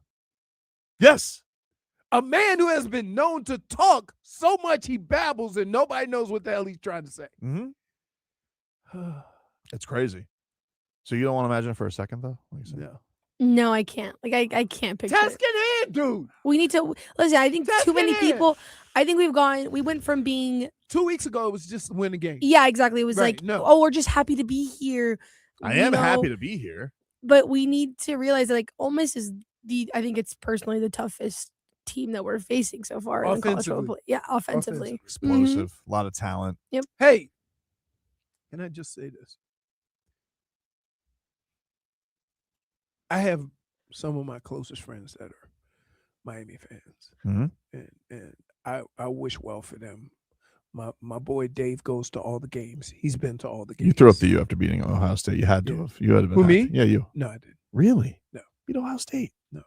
Yes. A man who has been known to talk so much he babbles and nobody knows what the hell he's trying to say. Mm-hmm. It's crazy. So you don't want to imagine it for a second, though? No. No, I can't. Like I can't picture Task it. in hand, dude. We need to listen. I think Task too many in hand. people. I think we went from being 2 weeks ago, it was just win a game. Yeah, exactly. It was Right, like, no. oh, we're just happy to be here. I You am know, happy to be here. But we need to realize that like Ole Miss is I think it's personally the toughest team that we're facing so far in college football. Yeah, offensively. Explosive. A lot of talent. Yep. Hey, can I just say this? I have some of my closest friends that are Miami fans, Mm-hmm. and I wish well for them. My boy Dave goes to all the games. He's been to all the games. You threw up the U after beating Ohio State. You had to have. You had to have been Who, me? happy. Yeah, you. No, I didn't. Really? No. Beat Ohio State. No.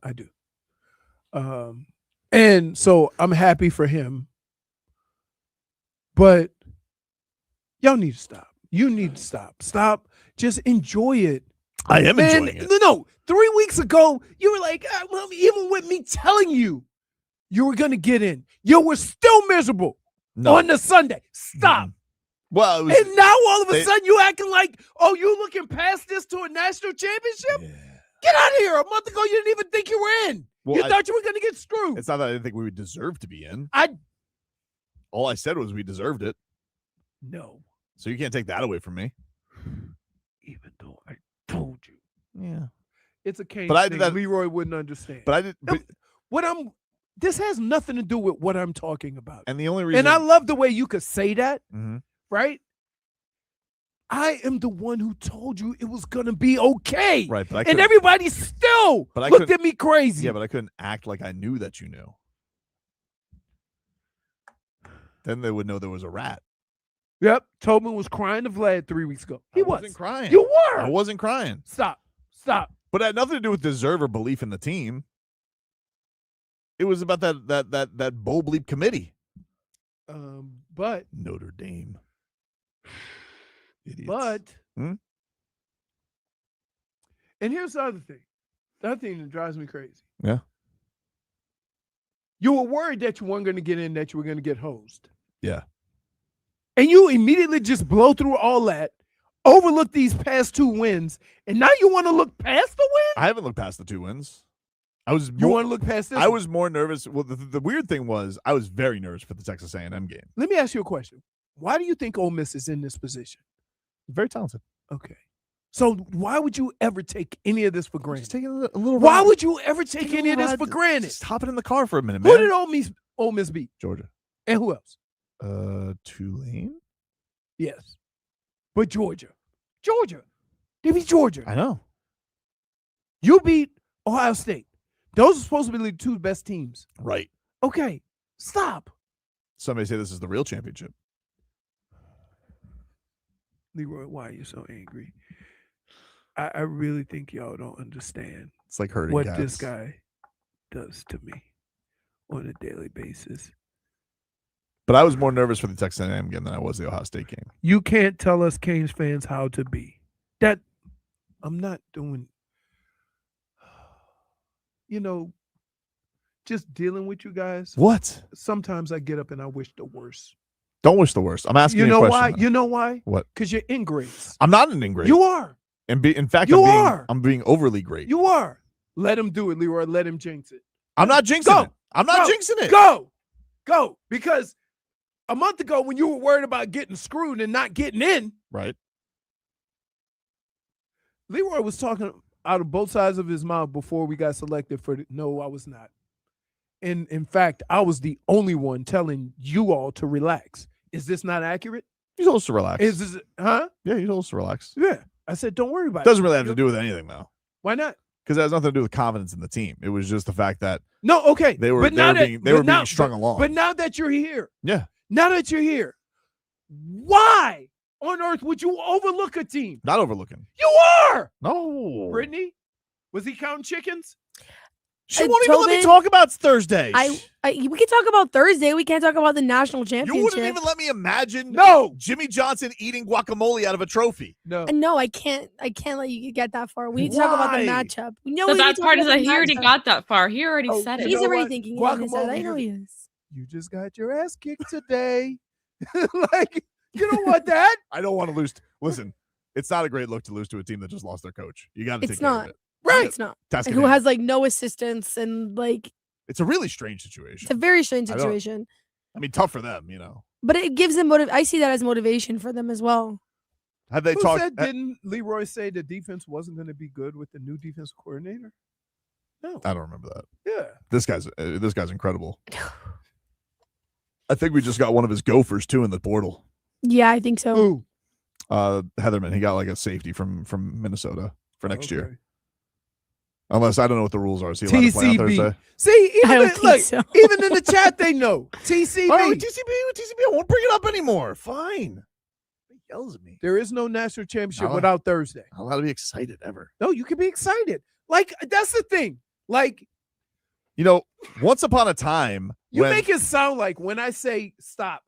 I do. And so I'm happy for him. But y'all need to stop. You need to stop. Stop. Just enjoy it. I am enjoying it. No. 3 weeks ago, you were like, well, even with me telling you were going to get in, you were still miserable on the Sunday. Stop. Well, it was, and now all of a sudden you acting like, oh, you looking past this to a national championship? Yeah. Get out of here. A month ago, you didn't even think you were in. Well, You thought you were going to get screwed. It's not that I didn't think we would deserve to be in. I All I said was we deserved it. No. So you can't take that away from me. Even though I told you. Yeah. It's a case But I thing. did that. Leroy wouldn't understand. But I did. But, This has nothing to do with what I'm talking about. and the only reason. And I love the way you could say that, Mhm. right? I am the one who told you it was going to be okay. Right, but I and couldn't- everybody still But I looked couldn't- at me crazy. Yeah, but I couldn't act like I knew that you knew. Then they would know there was a rat. Yep. Tobin was crying to Vlad 3 weeks ago. He I wasn't crying. You were. I wasn't crying. Stop. But it had nothing to do with deserve or belief in the team. It was about that bowl bleep committee. But Notre Dame. Idiots. But Hmm? and here's the other thing. The other thing that drives me crazy. Yeah. You were worried that you weren't going to get in, that you were going to get hosed. Yeah. And you immediately just blow through all that, overlook these past 2 wins, and now you want to look past the win? I haven't looked past the 2 wins. You want to look past this? I was more nervous. Well, the weird thing was I was very nervous for the Texas A&M game. Let me ask you a question. Why do you think Ole Miss is in this position? Very talented. Okay. So why would you ever take any of this for granted? Just taking a little Why ride. would you ever take Taking a any of little this for ride. granted? Just hopping in the car for a minute, man. Who did Ole Miss beat? Georgia. And who else? Tulane? Yes. But Georgia. They beat Georgia. I know. You beat Ohio State. Those are supposed to be the 2 best teams. Right. Okay. Stop. Somebody say this is the real championship. Leroy, why are you so angry? I really think y'all don't understand It's like hurting what guys. this guy does to me on a daily basis. But I was more nervous for the Texas A&M game than I was the Ohio State game. You can't tell us Canes fans how to be. That I'm not doing. Just dealing with you guys. What? Sometimes I get up and I wish the worst. Don't wish the worst. I'm asking You you know a why? question. You know why? What? Because you're ingrates. I'm not an ingrate. You are. And in fact, You are. I'm being overly great. You are. Let him do it, Leroy. Let him jinx it. I'm not jinxing Go. it. I'm not Go. jinxing it. Go. Because a month ago when you were worried about getting screwed and not getting in, Right. Leroy was talking out of both sides of his mouth before we got selected for no, I was not. And in fact, I was the only one telling you all to relax. Is this not accurate? He's supposed to relax. Huh? Yeah, he's supposed to relax. Yeah. I said, don't worry about it. Doesn't really have to do with anything, though. Why not? Because it has nothing to do with confidence in the team. It was just the fact that No, okay. they were being strung along. But now that you're here, yeah, why on earth would you overlook a team? Not overlooking. You are. No. Brittany, was he counting chickens? She won't even let me talk about Thursday. We can talk about Thursday. We can't talk about the national championship. You wouldn't even let me imagine Jimmy Johnson eating guacamole out of a trophy. No, I can't let you get that far. We need to talk about the matchup. The bad part is that he already got that far. He already said it. He's already thinking it in his head. I know he is. You just got your ass kicked today. Like, you don't want that. I don't want to lose. Listen, it's not a great look to lose to a team that just lost their coach. You got to take care of it. Right. It's not. Task Who has like no assistance and like. It's a really strange situation. It's a very strange situation. I mean, tough for them, you know. But it gives them I see that as motivation for them as well. Have they Who talked? said, didn't Leroy say the defense wasn't going to be good with the new defense coordinator? No. I don't remember that. Yeah. This guy's incredible. I think we just got one of his gophers too in the portal. Yeah, I think so. Who? Heatherman. He got like a safety from Minnesota for next year. Unless I don't know what the rules are. Is he allowed to play on Thursday? See, I don't think so. Even in the chat, they know. TCB. All right, TCB. I won't bring it up anymore. Fine. He yells at me. There is no national championship without Thursday. I'm not allowed to be excited ever. No, you can be excited. Like, that's the thing. Like, you know, once upon a time, you make it sound like when I say stop.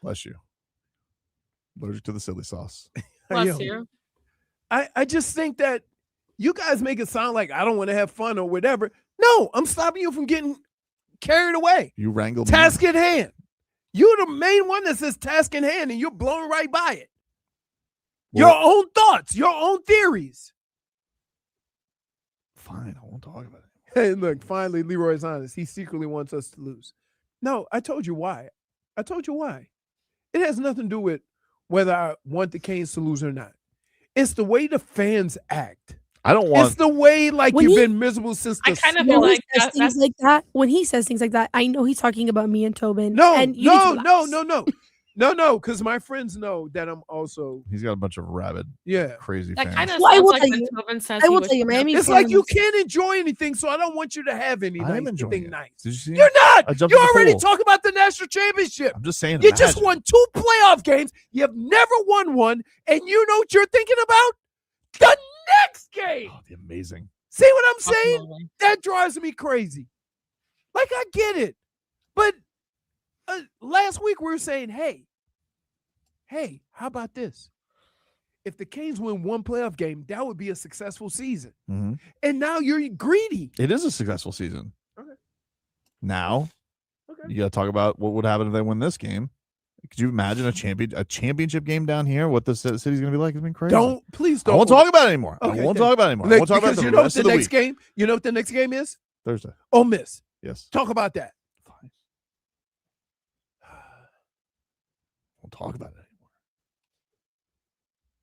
Bless you. Allergic to the silly sauce. Bless you. I just think that you guys make it sound like I don't want to have fun or whatever. No, I'm stopping you from getting carried away. You wrangled task at hand. You're the main one that says task in hand, and you're blown right by it. Your own thoughts, your own theories. Fine, I won't talk about it. Hey, look, finally, Leroy's honest. He secretly wants us to lose. No, I told you why. It has nothing to do with whether I want the Canes to lose or not. It's the way the fans act. I don't want. It's the way you've been miserable since the. I kind of feel like things like that. When he says things like that, I know he's talking about me and Tobin. No, and no, because my friends know that I'm also. He's got a bunch of rabid, crazy that fans. kind of sounds like when Tobin says. I will tell you, Miami. It's like you can't enjoy anything, so I don't want you to have anything nice. Did you see? You're not. You You already talk about the national championship. I'm just saying. You just won 2 playoff games. You have never won one, and you know what you're thinking about? The next game. Oh, the amazing. See what I'm saying? That drives me crazy. Like, I get it. But last week we were saying, hey, how about this? If the Canes win 1 playoff game, that would be a successful season. Mm-hmm. And now you're greedy. It is a successful season. Okay. Now, you got to talk about what would happen if they win this game. Could you imagine a championship game down here? What the city's going to be like? It's been crazy. Please don't. I won't talk about it anymore. Okay, I won't talk about it anymore. I won't talk about it the rest of the next week. game. You know what the next game is? Thursday. Ole Miss. Yes. Talk about that. Fine. Won't talk about it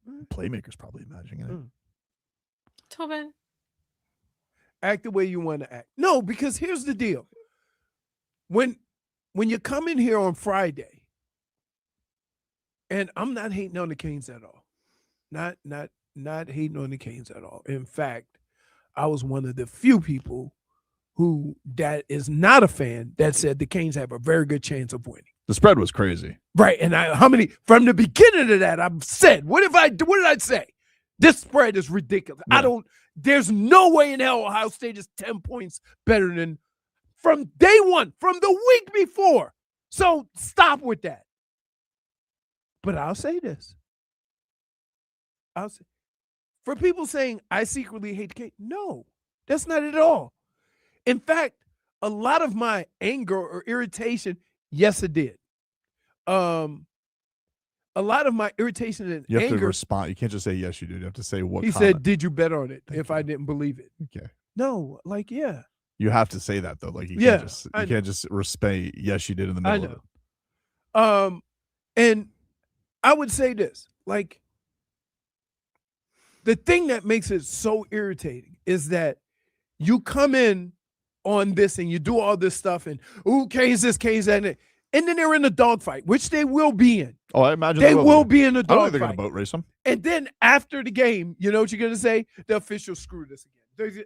anymore. Playmaker's probably imagining it. Tobin. Act the way you want to act. No, because here's the deal. When you come in here on Friday, and I'm not hating on the Canes at all. Not hating on the Canes at all. In fact, I was one of the few people who that is not a fan that said the Canes have a very good chance of winning. The spread was crazy. Right. And from the beginning of that, I've said, what did I say? This spread is ridiculous. Yeah. There's no way in hell Ohio State is 10 points better than from day one, from the week before. So stop with that. But I'll say this. For people saying I secretly hate the Canes, no, that's not it at all. In fact, a lot of my anger or irritation, yes, it did. A lot of my irritation and you have anger. To respond. You can't just say yes, you did. You have to say what. He said, "Did you bet on it?" If I didn't believe it. Okay. No, yeah. You have to say that though. Like you can't just respect. Yes, you did in the middle of it. And I would say this, like, the thing that makes it so irritating is that you come in on this and you do all this stuff and Canes this, Canes that, and then they're in a dogfight, which they will be in. Oh, I imagine they will be in a I don't think they're dogfight. going to boat race them. And then after the game, you know what you're going to say? The officials screwed us again.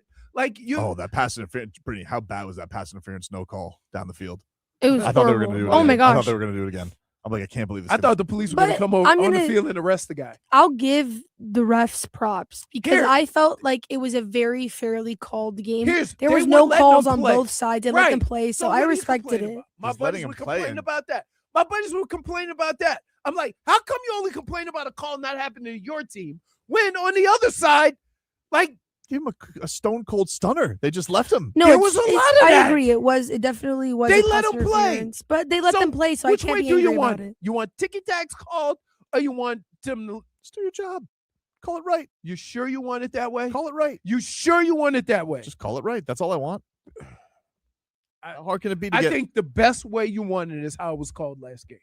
Oh, that pass interference. Brittany, how bad was that pass interference no call down the field? It was I thought they were horrible. going to do it Oh again. my I thought gosh. they were going to do it again. I'm like, I can't believe this. I thought the police were going to But come over I'm on the gonna- field and arrest the guy. I'll give the refs props because Here. I felt like it was a very fairly called game. There they was wouldn't no let calls them on play. both sides and let them Right. play, so what I are you respected complaining it. about? My He's letting buddies him were play complaining him. about that. My buddies were complaining about that. I'm like, how come you only complain about a call not happening to your team when on the other side, like, Give him a stone cold stunner. They just left him. No, there it's- was a it's- lot of that. I agree. It definitely was. They a let pass them play. interference, but they let them play, so I which can't way be do angry you want about it. You want ticky tacks called, or you want them to Just do your job. Call it right. You sure you want it that way? Call it right. You sure you want it that way? Just call it right. That's all I want. How hard can it be to I get? think the best way you want it is how it was called last game.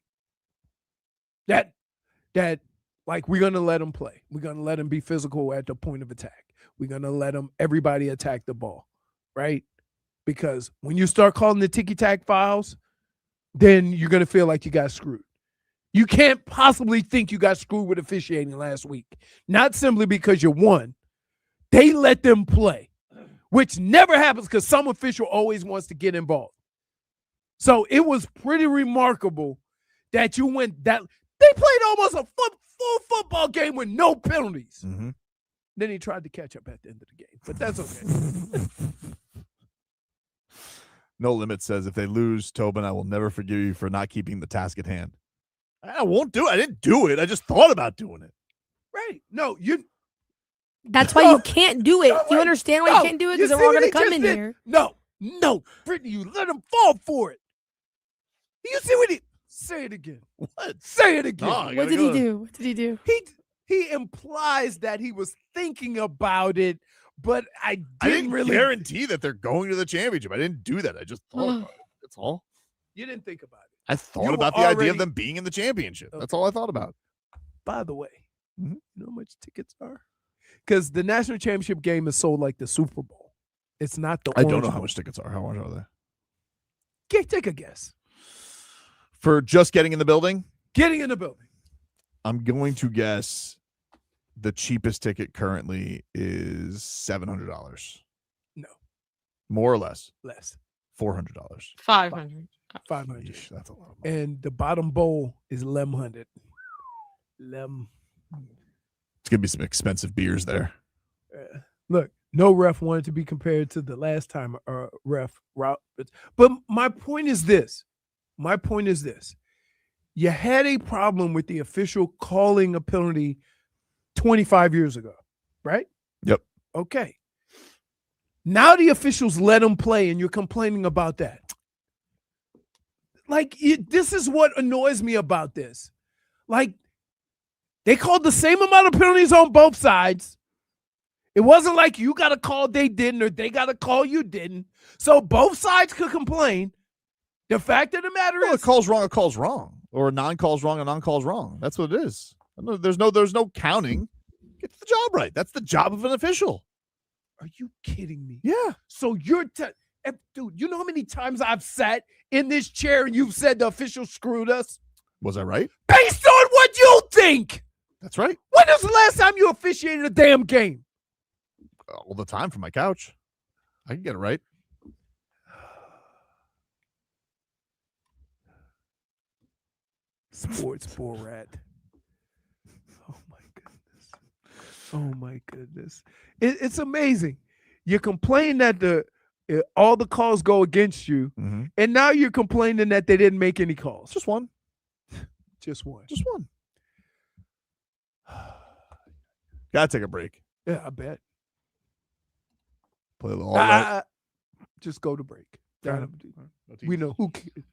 That like we're gonna let them play. We're gonna let them be physical at the point of attack. We're gonna let them everybody attack the ball, right? Because when you start calling the ticky tack fouls, then you're gonna feel like you got screwed. You can't possibly think you got screwed with officiating last week. Not simply because you won. They let them play, which never happens because some official always wants to get involved. So it was pretty remarkable that you went that. They played almost a full football game with no penalties. Mm-hmm. Then he tried to catch up at the end of the game, but that's okay. No Limit says, if they lose, Tobin, I will never forgive you for not keeping the task at hand. I won't do it. I didn't do it. I just thought about doing it. Right. No, you. That's why you can't do it. You understand why you can't do it? Because they're all going to come in here. No, Brittany, you let them fall for it. You see what he say it again? What? Say it again. No, What did he do? What did he do? He implies that he was thinking about it, but I didn't really guarantee that they're going to the championship. I didn't do that. I just thought about it. That's all. You didn't think about it. I thought You about were the idea already- of them being in the championship. That's all I thought about. By the way, Mhm. you know how much tickets are? Because the national championship game is sold like the Super Bowl. It's not the I don't Orange know how Bowl. much tickets are. How much are they? Take a guess. For just getting in the building, Getting in the building. I'm going to guess the cheapest ticket currently is $700. No. More or less? Less. $400. 500. 500. Yeesh, that's a lot of money. And the bottom bowl is 1,100. It's going to be some expensive beers there. Look, no ref wanted to be compared to the last time ref route. But my point is this. You had a problem with the official calling a penalty 25 years ago, right? Yep. Okay. Now the officials let them play and you're complaining about that. Like, this is what annoys me about this. Like, they called the same amount of penalties on both sides. It wasn't like you got a call they didn't or they got a call you didn't. So both sides could complain. The fact of the matter Well, is, a call's wrong, a call's wrong. Or a non-call's wrong, a non-call's wrong. That's what it is. There's no counting. Get the job right. That's the job of an official. are you kidding me? Yeah. So dude, you know how many times I've sat in this chair and you've said the officials screwed us? Was I right? Based on what you think. That's right. When was the last time you officiated a damn game? All the time from my couch. I can get it right. Sports Borat. Oh my goodness. It's amazing. You complain that all the calls go against you, and now you're complaining that they didn't make any calls. Just one. Just one. Just one. Gotta take a break. Yeah, I bet. Play a little all right. Just go to break. Fair enough. We know who cares.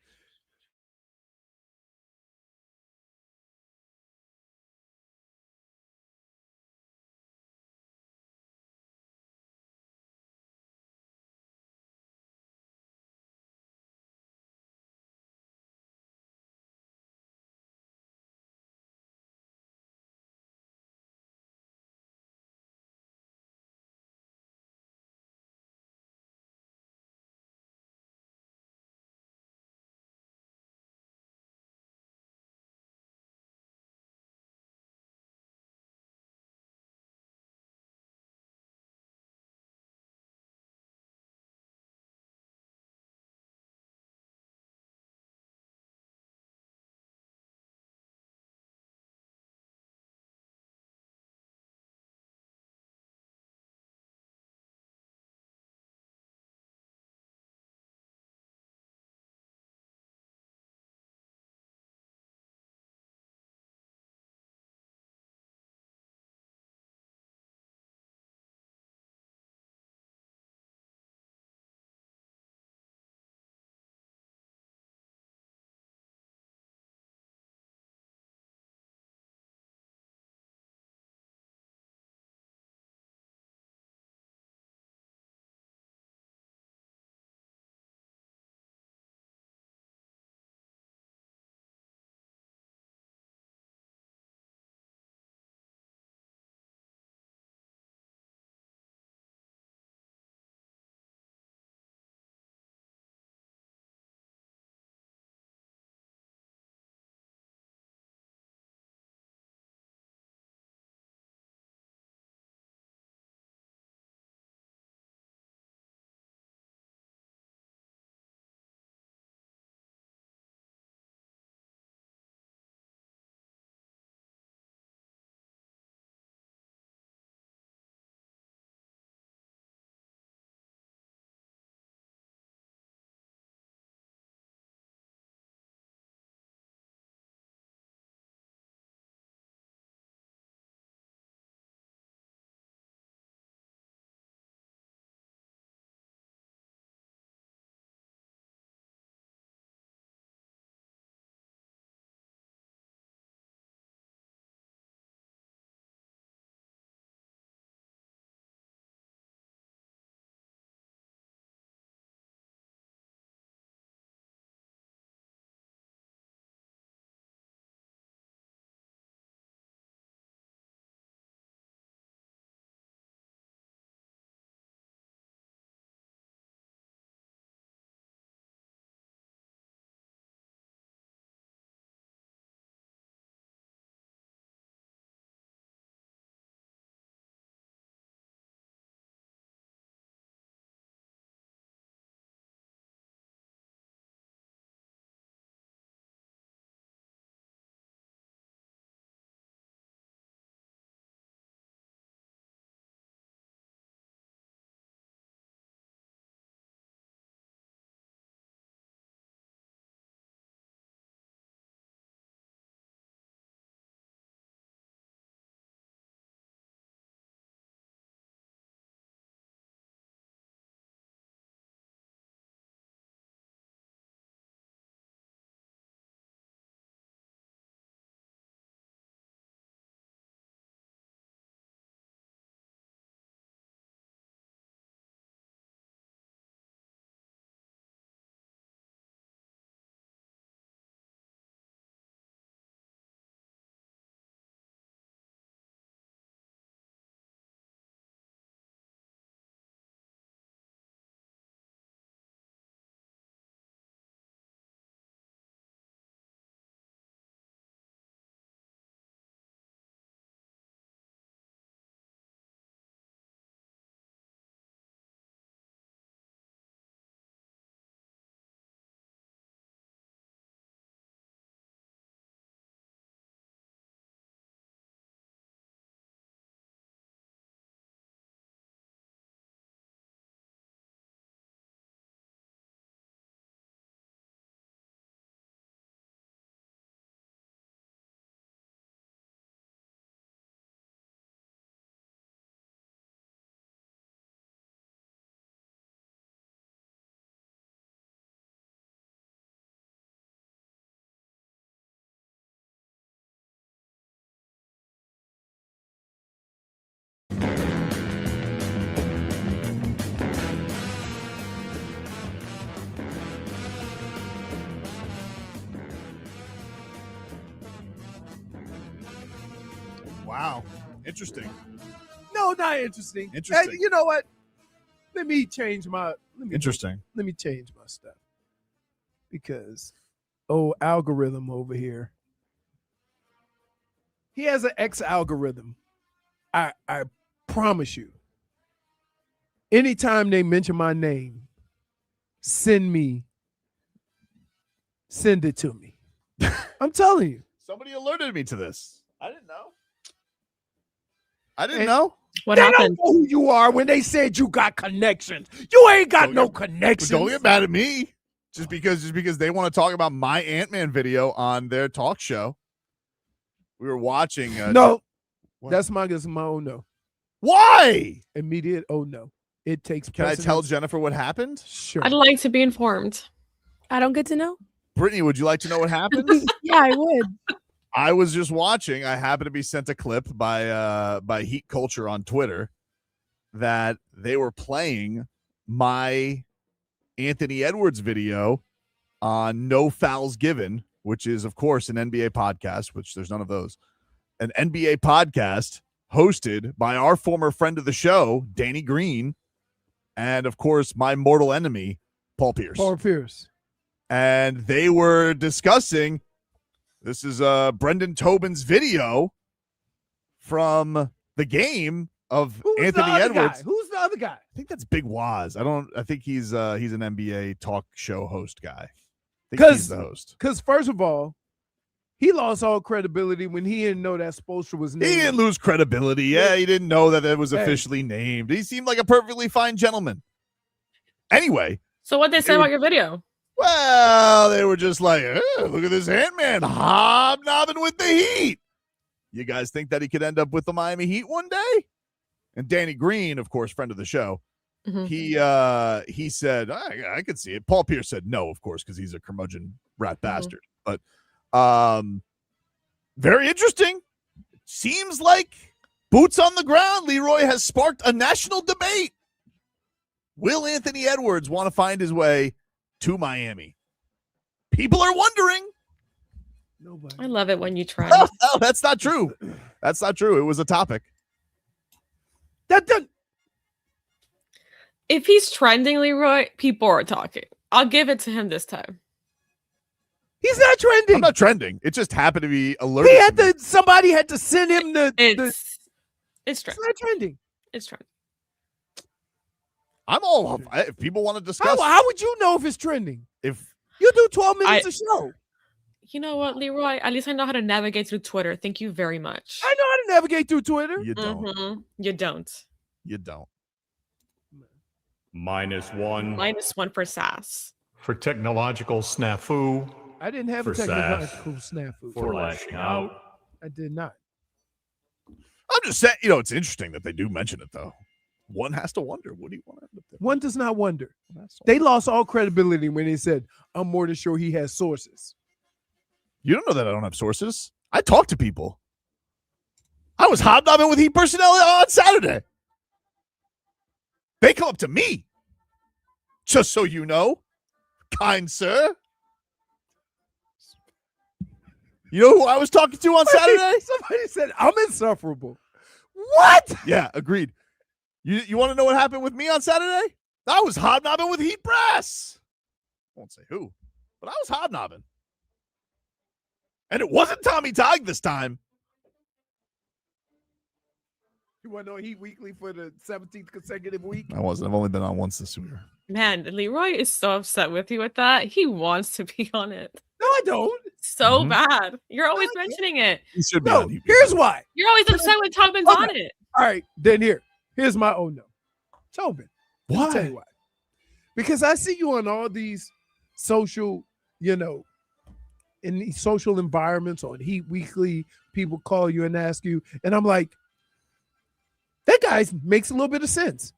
Wow. Interesting. No, not interesting. Interesting. You know what? Let me change my. Interesting. Let me change my stuff because algorithm over here. He has an X algorithm. I promise you. Anytime they mention my name, send it to me. I'm telling you. Somebody alerted me to this. I didn't know. I didn't know. What They happened? don't know who you are when they said you got connections. You ain't got no connections. Don't get mad at me. Just because they want to talk about my Ant-Man video on their talk show. We were watching. No. What? That's my oh no. Why? Immediate oh no. It takes Can I precedence. tell Jennifer what happened? Sure. I'd like to be informed. I don't get to know. Brittany, would you like to know what happened? Yeah, I would. I was just watching. I happened to be sent a clip by Heat Culture on Twitter that they were playing my Anthony Edwards video on No Fouls Given, which is, of course, an NBA podcast, which there's none of those. An NBA podcast hosted by our former friend of the show, Danny Green, and, of course, my mortal enemy, Paul Pierce. Paul Pierce. And they were discussing, this is Brendan Tobin's video from the game of Who's Anthony the other Edwards. guy? Who's the other guy? I think that's Big Waz. I think he's an NBA talk show host guy. I think he's the host. Because first of all, he lost all credibility when he didn't know that Spoelstra was named. He didn't lose credibility. Yeah, he didn't know that it was Hey. officially named. He seemed like a perfectly fine gentleman. Anyway, So what they say about your video? well, they were just like, look at this Ant-Man hobnobbing with the Heat. You guys think that he could end up with the Miami Heat one day? And Danny Green, of course, friend of the show, he said, I could see it. Paul Pierce said no, of course, because he's a curmudgeon rat bastard. But very interesting. Seems like boots on the ground, Leroy has sparked a national debate. Will Anthony Edwards want to find his way to Miami? People are wondering. Nobody. I love it when you try. No, that's not true. That's not true. It was a topic. If he's trending, Leroy, people are talking. I'll give it to him this time. He's not trending. I'm not trending. It just happened to be alerted. He had to. Somebody had to send him It's trending. It's not trending. It's trending. I'm all up. If people want to discuss, How would you know if it's trending? if You do 12 minutes a show. You know what, Leroy? At least I know how to navigate through Twitter. Thank you very much. I know how to navigate through Twitter. you don't, You don't. you don't. -1 -1 for sass. for technological snafu. I didn't have For a technical snafu. For lashing out. I did not. I'm just saying, it's interesting that they do mention it, though. One has to wonder, what do you want to end up there? One does not wonder. They lost all credibility when they said, I'm more than sure he has sources. You don't know that I don't have sources. I talk to people. I was hobnobbing with Heat personnel on Saturday. They come up to me. Just so you know, kind sir. You know who I was talking to on Saturday? Somebody said, I'm insufferable. What? Yeah, agreed. You want to know what happened with me on Saturday? I was hobnobbing with Heat brass. I won't say who, but I was hobnobbing. And it wasn't Tommy Tigg this time. You want to know Heat Weekly for the 17th consecutive week? I wasn't. I've only been on once this year. Man, Leroy is so upset with you with that. He wants to be on it. No, I don't. So bad. You're always mentioning it. He should be No, on Heat. here's why. You're always upset when Tobin's Okay. on it. All right, then here's my oh no. Tobin. Let me tell you why. Because I see you on all these social, in these social environments on Heat Weekly, people call you and ask you, and I'm like, that guy makes a little bit of sense.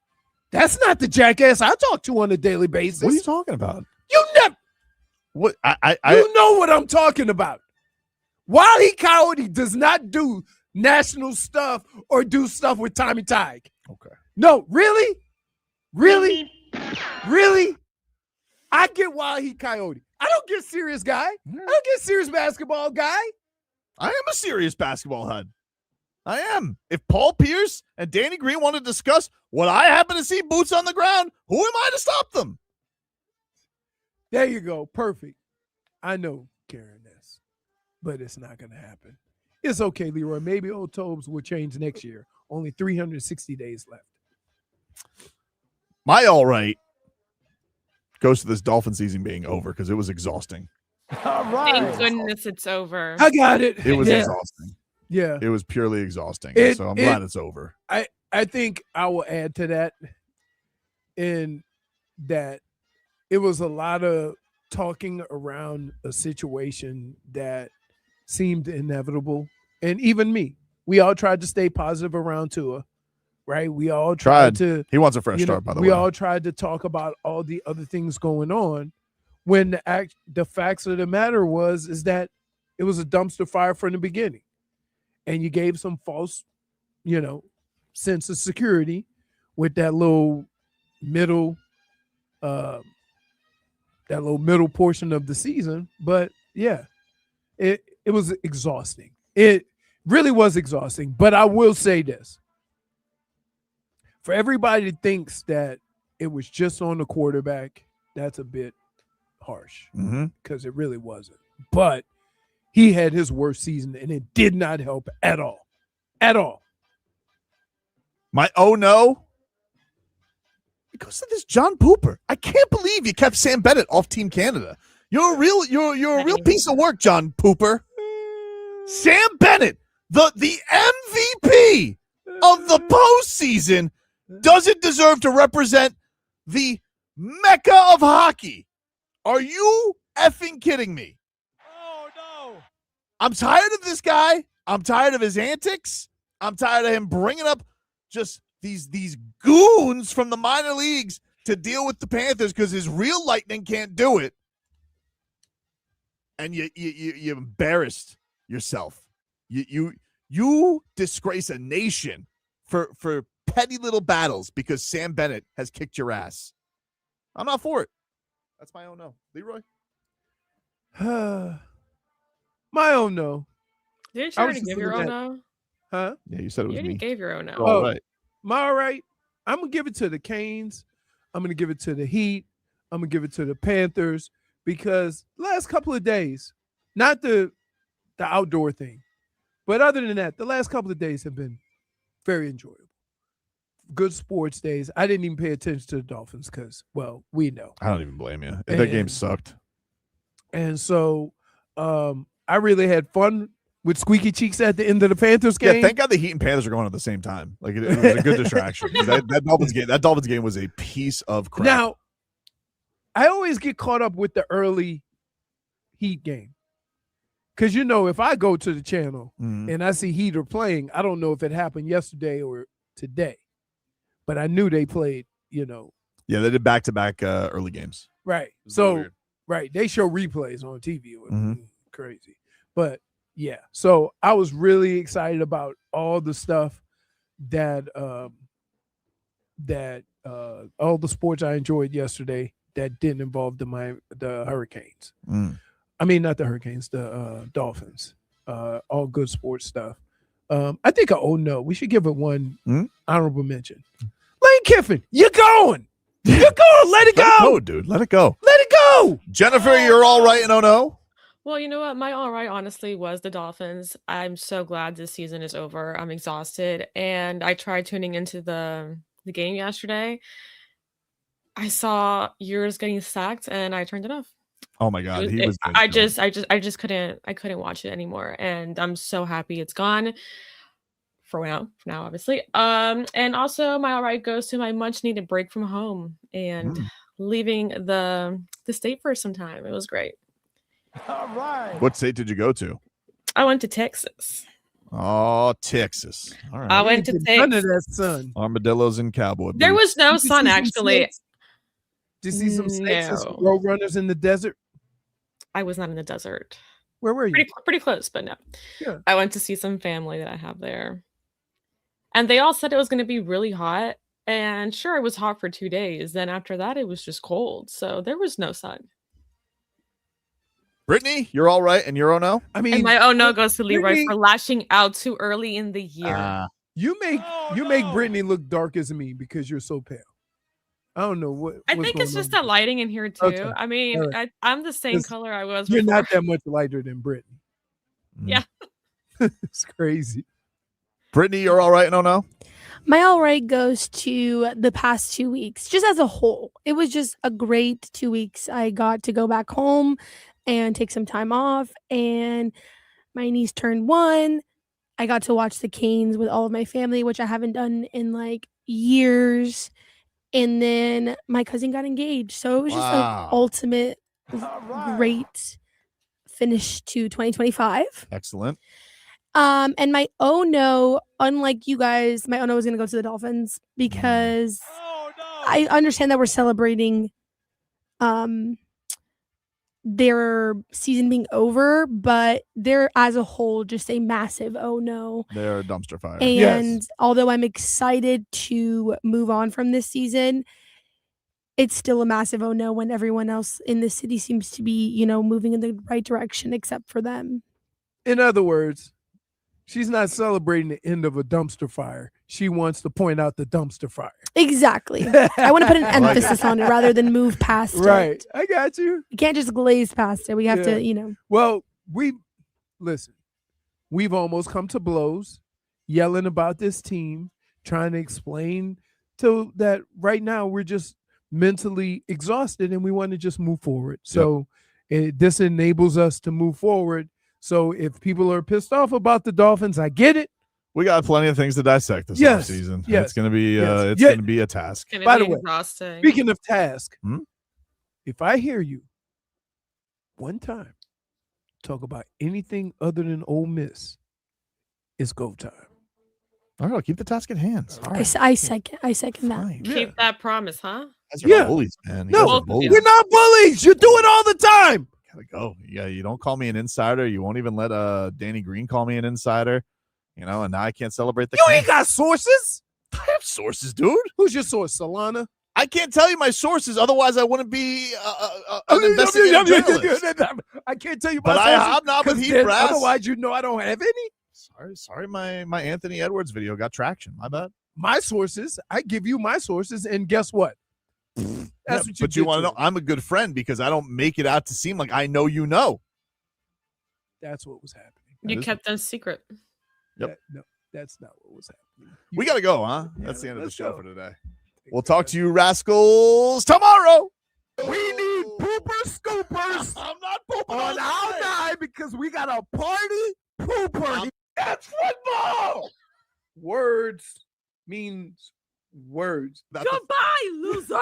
That's not the jackass I talk to on a daily basis. What are you talking about? You never. What You know what I'm talking about. Wile E. Coyote does not do national stuff or do stuff with Tommy Tigg. Okay. No, really? Really? Really? I get Wile E. Coyote. I don't get serious guy. I don't get serious basketball guy. I am a serious basketball head. I am. If Paul Pierce and Danny Green want to discuss what I happen to see boots on the ground, who am I to stop them? There you go. Perfect. I know Karen is, but it's not going to happen. It's okay, Leroy. Maybe old Tobes will change next year. Only 360 days left. My all right goes to this Dolphin season being over because it was exhausting. All right. Thank goodness it's over. I got it. It was exhausting. Yeah. It was purely exhausting. So I'm glad it's over. I think I will add to that in that it was a lot of talking around a situation that seemed inevitable. And even me, we all tried to stay positive around Tua, right? We all tried to. He wants a fresh start, by the way. We all tried to talk about all the other things going on when the facts of the matter is that it was a dumpster fire from the beginning. And you gave some false, sense of security with that little middle portion of the season. But yeah, it was exhausting. It really was exhausting. But I will say this. For everybody that thinks that it was just on the quarterback, that's a bit harsh because it really wasn't. But he had his worst season, and it did not help at all. At all. My oh no, it goes to this John Pooper. I can't believe you kept Sam Bennett off Team Canada. You're a real piece of work, John Pooper. Sam Bennett, the MVP of the postseason, doesn't deserve to represent the mecca of hockey. Are you effing kidding me? Oh, no. I'm tired of this guy. I'm tired of his antics. I'm tired of him bringing up just these goons from the minor leagues to deal with the Panthers because his real lightning can't do it. And you embarrassed yourself. You disgrace a nation for petty little battles because Sam Bennett has kicked your ass. I'm not for it. That's my own no. Leroy? My own no. Didn't you already give your own no? Huh? Yeah, you said it was You me. already gave your own no. All right. My all right. I'm going to give it to the Canes. I'm going to give it to the Heat. I'm going to give it to the Panthers because last couple of days, not the outdoor thing, but other than that, the last couple of days have been very enjoyable. Good sports days. I didn't even pay attention to the Dolphins because, well, we know. I don't even blame you. That game sucked. And so I really had fun with squeaky cheeks at the end of the Panthers game. Yeah, thank God the Heat and Panthers are going at the same time. Like it was a good distraction. that Dolphins game was a piece of crap. Now, I always get caught up with the early Heat game. Because, if I go to the channel and I see Heat are playing, I don't know if it happened yesterday or today. But I knew they played, Yeah, they did back-to-back early games. Right. So, weird. Right. They show replays on TV. It was crazy. But, yeah. So I was really excited about all the stuff that all the sports I enjoyed yesterday that didn't involve the Hurricanes. I mean, not the Hurricanes, the Dolphins. All good sports stuff. I think no. We should give it one honorable mention. Lane Kiffin, you're going. You're going. Let it go. Let it go, dude. Let it go. Let it go. Jennifer, you're all right in oh no? Well, you know what? My all right, honestly, was the Dolphins. I'm so glad this season is over. I'm exhausted. And I tried tuning into the game yesterday. I saw yours getting sacked and I turned it off. Oh my God. He was good. I just couldn't watch it anymore. And I'm so happy it's gone. For now, obviously. And also my all right goes to my much needed break from home and leaving the state for some time. It was great. All right. What state did you go to? I went to Texas. Oh, Texas. All right. I went to None of Texas. that sun. Armadillos and cowboy boots. There was no sun actually. Did you see some snakes and No. road runners in the desert? I was not in the desert. Where were you? Pretty close, but no. Yeah. I went to see some family that I have there. And they all said it was going to be really hot. And sure, it was hot for 2 days. Then after that, it was just cold. So there was no sun. Brittany, you're all right, and you're oh no. I mean, And my oh no goes to Leroy Brittany- for lashing out too early in the year. You make Brittany look dark as me because you're so pale. I don't know what. I what's think it's going just on. the lighting in here too. Okay. I mean, All right. I'm the same Listen, color I was. You're before. not that much lighter than Brittany. Yeah. It's crazy. Brittany, you're all right, and oh no. My all right goes to the past 2 weeks, just as a whole. It was just a great 2 weeks. I got to go back home and take some time off, and my niece turned 1. I got to watch the Canes with all of my family, which I haven't done in like years. And then my cousin got engaged. So it was just an ultimate great finish to 2025. Excellent. And my oh no, unlike you guys, my oh no is going to go to the Dolphins because I understand that we're celebrating their season being over, but they're as a whole just a massive oh no. They're a dumpster fire. And although I'm excited to move on from this season, it's still a massive oh no when everyone else in the city seems to be, moving in the right direction except for them. In other words, she's not celebrating the end of a dumpster fire. She wants to point out the dumpster fire. Exactly. I want to put an emphasis on it rather than move past it. Right. I got you. You can't just glaze past it. We have to, Well, we've almost come to blows, yelling about this team, trying to explain to that right now we're just mentally exhausted and we want to just move forward. So this enables us to move forward. So if people are pissed off about the Dolphins, I get it. We got plenty of things to dissect this offseason. Yes. It's gonna be Yes. gonna be a task. By the way, exhausting. speaking of task, if I hear you one time talk about anything other than Ole Miss, it's go time. All right, keep the task at hand. All right. I second that. Keep that promise, huh? You guys are bullies, man. You No, guys are bullies. we're not bullies. You do it all the time. Gotta go. Yeah, you don't call me an insider. You won't even let Danny Green call me an insider. And now I can't celebrate the. You ain't got sources. I have sources, dude. Who's your source, Solana? I can't tell you my sources, otherwise I wouldn't be an investigative journalist. I can't tell you my But sources. I hobnob with 'cause Heat then Brass. Otherwise, I don't have any. Sorry, my Anthony Edwards video got traction. My bad. My sources, I give you my sources, and guess what? That's what but you want to know? I'm a good friend because I don't make it out to seem like I know you know. That's what was happening. You kept them secret. Yep. No, that's not what was happening. We got to go, huh? That's the end of the show for today. We'll talk to you rascals tomorrow. We need pooper scoopers. I'm not pooping on our night because we got a party pooper. That's football. Words means words. Goodbye, loser.